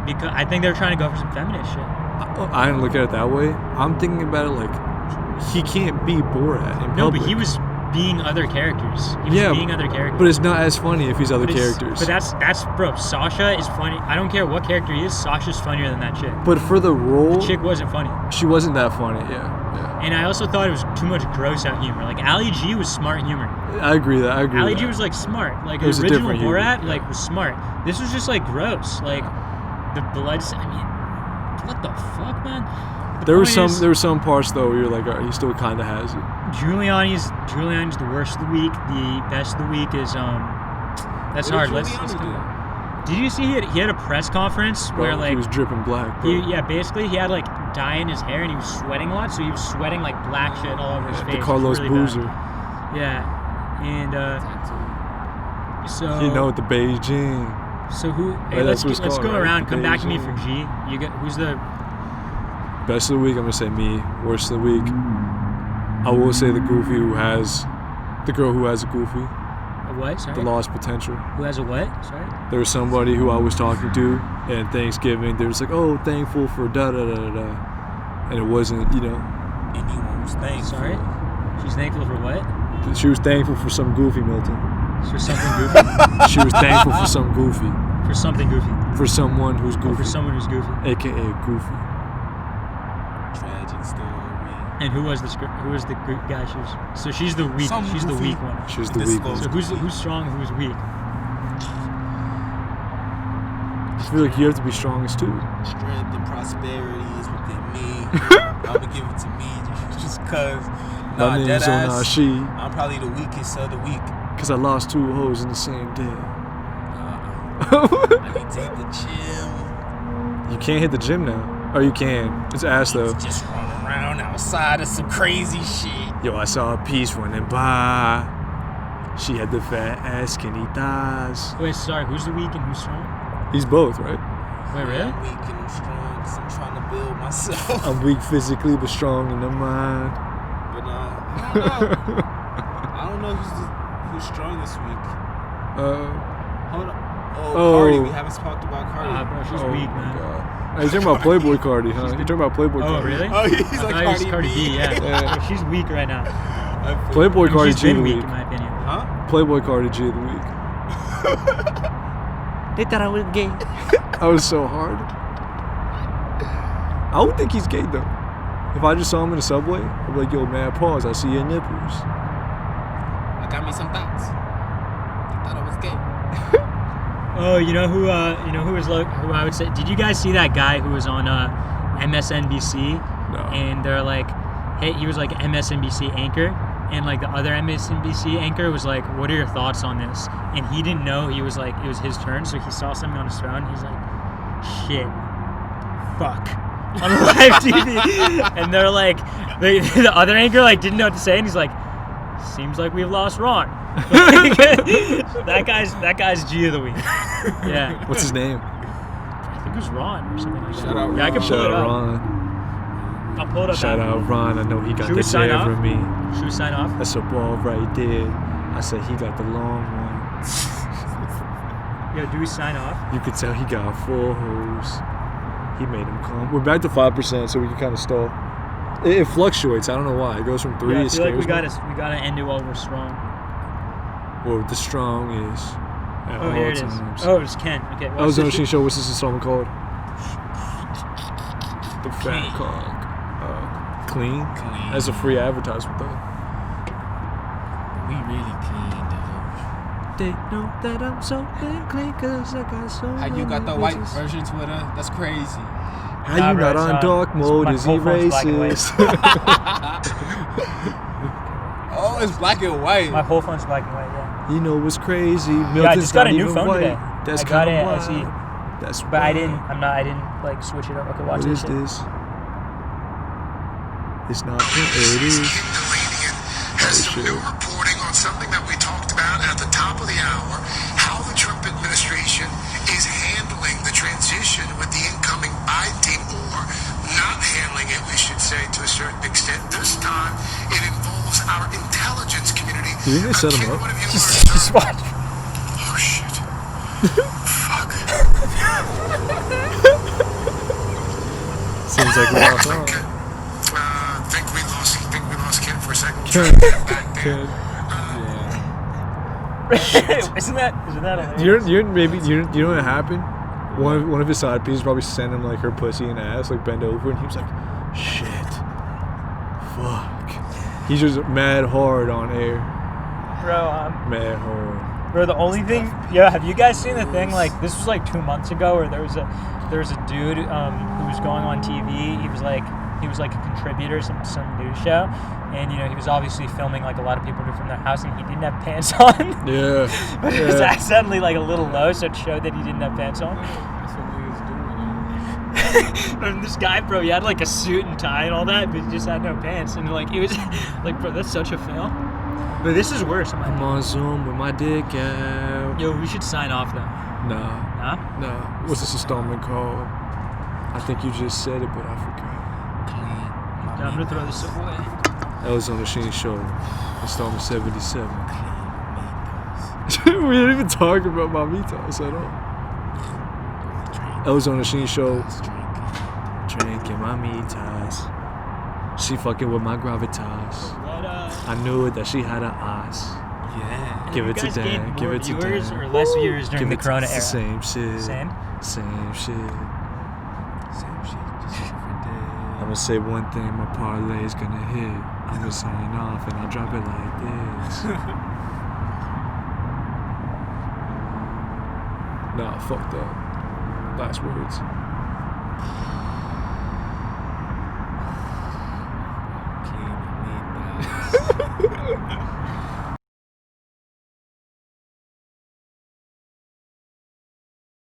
because I think they were trying to go for some feminist shit. I didn't look at it that way. I'm thinking about it like he can't be Borat in No, public. but he was being other characters. He was Yeah, being other characters. But it's not as funny if he's other But it's- characters. But that's bro. Sasha is funny. I don't care what character he is. Sasha's funnier than that chick. But for the role, The chick wasn't funny. she wasn't that funny. Yeah. And I also thought it was too much gross out humor. Like Ali G was smart humor. I agree that. I agree. Ali with G that. was like smart. Like It was a the original different humor, Borat, yeah. like was smart. This was just like gross. Like the blood. I mean, what the fuck, man? The There were point is, there were some parts though where you're like, all right, he still kind of has it. Giuliani's the worst of the week. The best of the week is That's What hard. did Let's Giuliani go. do? Did you see he had a press conference Bro, where like he was dripping black. Bro. basically he had like dye in his hair and he was sweating a lot, so he was sweating like black shit all over his face. the It was Carlos really Boozer. bad. Yeah, and so You know, the Beijing. So who? Hey, Right, let's that's what it's let's called, go right? around. Come back to me Beijing. for G. You get who's the? Best of the week, I'm gonna say me. Worst of the week, I will say the girl who has a goofy, A what? Sorry. the lost potential. Who has a what? Sorry. There was somebody who I was talking to, and Thanksgiving, they was like, "Oh, thankful for da da da da da," and it wasn't, Anyone was thankful. Sorry. She's thankful for what? she was thankful for some goofy, Milton. For something goofy. She was thankful for some goofy, For something goofy. for someone who's Or goofy, for someone who's goofy. aka goofy. Tragic story. And who was the guy? So she's the weak. Some She's the goofy. weak one. She was the This weak goes- one. So who's strong? and Who's weak? I feel like you have to be strongest too. Strength and prosperity is within me. I'ma give it to me just cause. My name's deadass, Onashi, I'm probably the weakest of the weak. cause I lost 2 hoes in the same day. I need to hit the gym. You can't hit the gym now. Or you can. It's ass though. Just run around outside of some crazy shit. Yo, I saw a piece running by. She had the fat ass, skinny thighs. Wait, sorry. Who's the weak and who's strong? He's both, right? Wait, really? I'm weak and I'm strong cause I'm trying to build myself. I'm weak physically, but strong in the mind. But I don't know. I don't know who's strong this week. Hold on. Oh. Cardi. We haven't talked about Cardi. Bro, she's weak, man. Hey, you're talking about Playboy Cardi, huh? You're talking about Playboy Oh, Cardi. really? Oh, he's I like thought it was Cardi B. Yeah. Yeah. She's weak right now. Playboy I mean, Cardi she's G of been the weak, week. in my opinion. Huh? Playboy Cardi G of the week. They thought I was gay. That was so hard. I would think he's gay though. If I just saw him in the subway, I'd be like, yo, man, pause. I see your nipples. I got me some thoughts. I thought I was gay. Oh, you know who who I would say? Did you guys see that guy who was on MSNBC? No. And they're like, hey, he was like MSNBC anchor, and like the other MSNBC anchor was like, what are your thoughts on this? And he didn't know he was like it was his turn, so he saw something on his phone. He's like, shit, fuck. On live TV, and they're like, the other anchor like didn't know what to say, and he's like, seems like we've lost Ron. that guy's G of the week. Yeah. What's his name? I think it was Ron or something like that. Shout out Yeah, I can Ron. pull Shout it out up. Ron. I'll pull it up. Shout after. out Ron. I know he got Should we the sign jab off? from me. Should we sign off? That's a ball right there. I said he got the long one. Yo, do we sign off? You could tell he got 4 hoes. He made him come. We're back to 5%, so we can kind of stall. It fluctuates. I don't know why. It goes from 3. Yeah, I it feel like scares we gotta end it while we're strong. me. Well, the strong is. At Oh, all here it is. times. Oh, it's Ken. Okay. I was this on shit? show. What's this installment called? The Clean. Fat Cog. Clean? Clean. That's a free advertisement, though. We really clean, though. They know that I'm so damn clean cause I got so How you many got the white bitches. version Twitter? That's crazy. How Nah, you bro, not it's, on dark mode? my Is he whole phone's black and white. racist? Oh, it's black and white. My whole phone's black and white. Yeah. You know what's crazy? Milton's Yeah, I just got not a new even phone white. today. That's I got kind it. of I wild. see. That's But I wild. didn't like switch it up. Okay, watch What this is shit. this? It's not the 80s. Has some new reporting on something that we talked about at the top of the hour, how the Trump administration is handling the transition with the incoming Biden team, or not handling it, we should say, to a certain extent. This time, it involves our intelligence community. Do you think they set him up? Just watch. Oh, shit. Fuck. Seems like we lost on. Think we lost Ken for a second. Kid. Isn't that hilarious? You know what happened? One of his side pieces probably sent him like her pussy and ass, like bend over, and he was like, shit, fuck. He's just mad hard on air. Bro, Mad hard. Bro, the only thing, have you guys seen the thing? Like, this was like 2 months ago, where there was a dude who was going on TV. He was like a contributor to some news show, and he was obviously filming like a lot of people from their house, and he didn't have pants on. Yeah. But it was accidentally like a little low, so it showed that he didn't have pants on. That's what niggas doing. And this guy, bro, he had like a suit and tie and all that, but he just had no pants, and like it was like, bro, that's such a fail. But this is worse. I'm on Zoom with my dick out. Yo, we should sign off though. Nah. Huh? Nah. What's this installment called? I think you just said it, but I forgot. Yeah, I'm gonna throw this away. That was on the Sheen Show, installment 77. We didn't even talk about mamitas at all. That was on the Sheen Show. Drinking mamitas. She fucking with my gravitas. I knew it that she had an ass. Yeah. Give it to Dan. Give it to viewers Dan. or less viewers during the Corona era. Same shit. Same. Same shit. Same shit, just different day. I'm gonna say one thing, my parlay's gonna hit. I'm gonna sign off and I'll drop it like this. Nah, fuck that. Last words.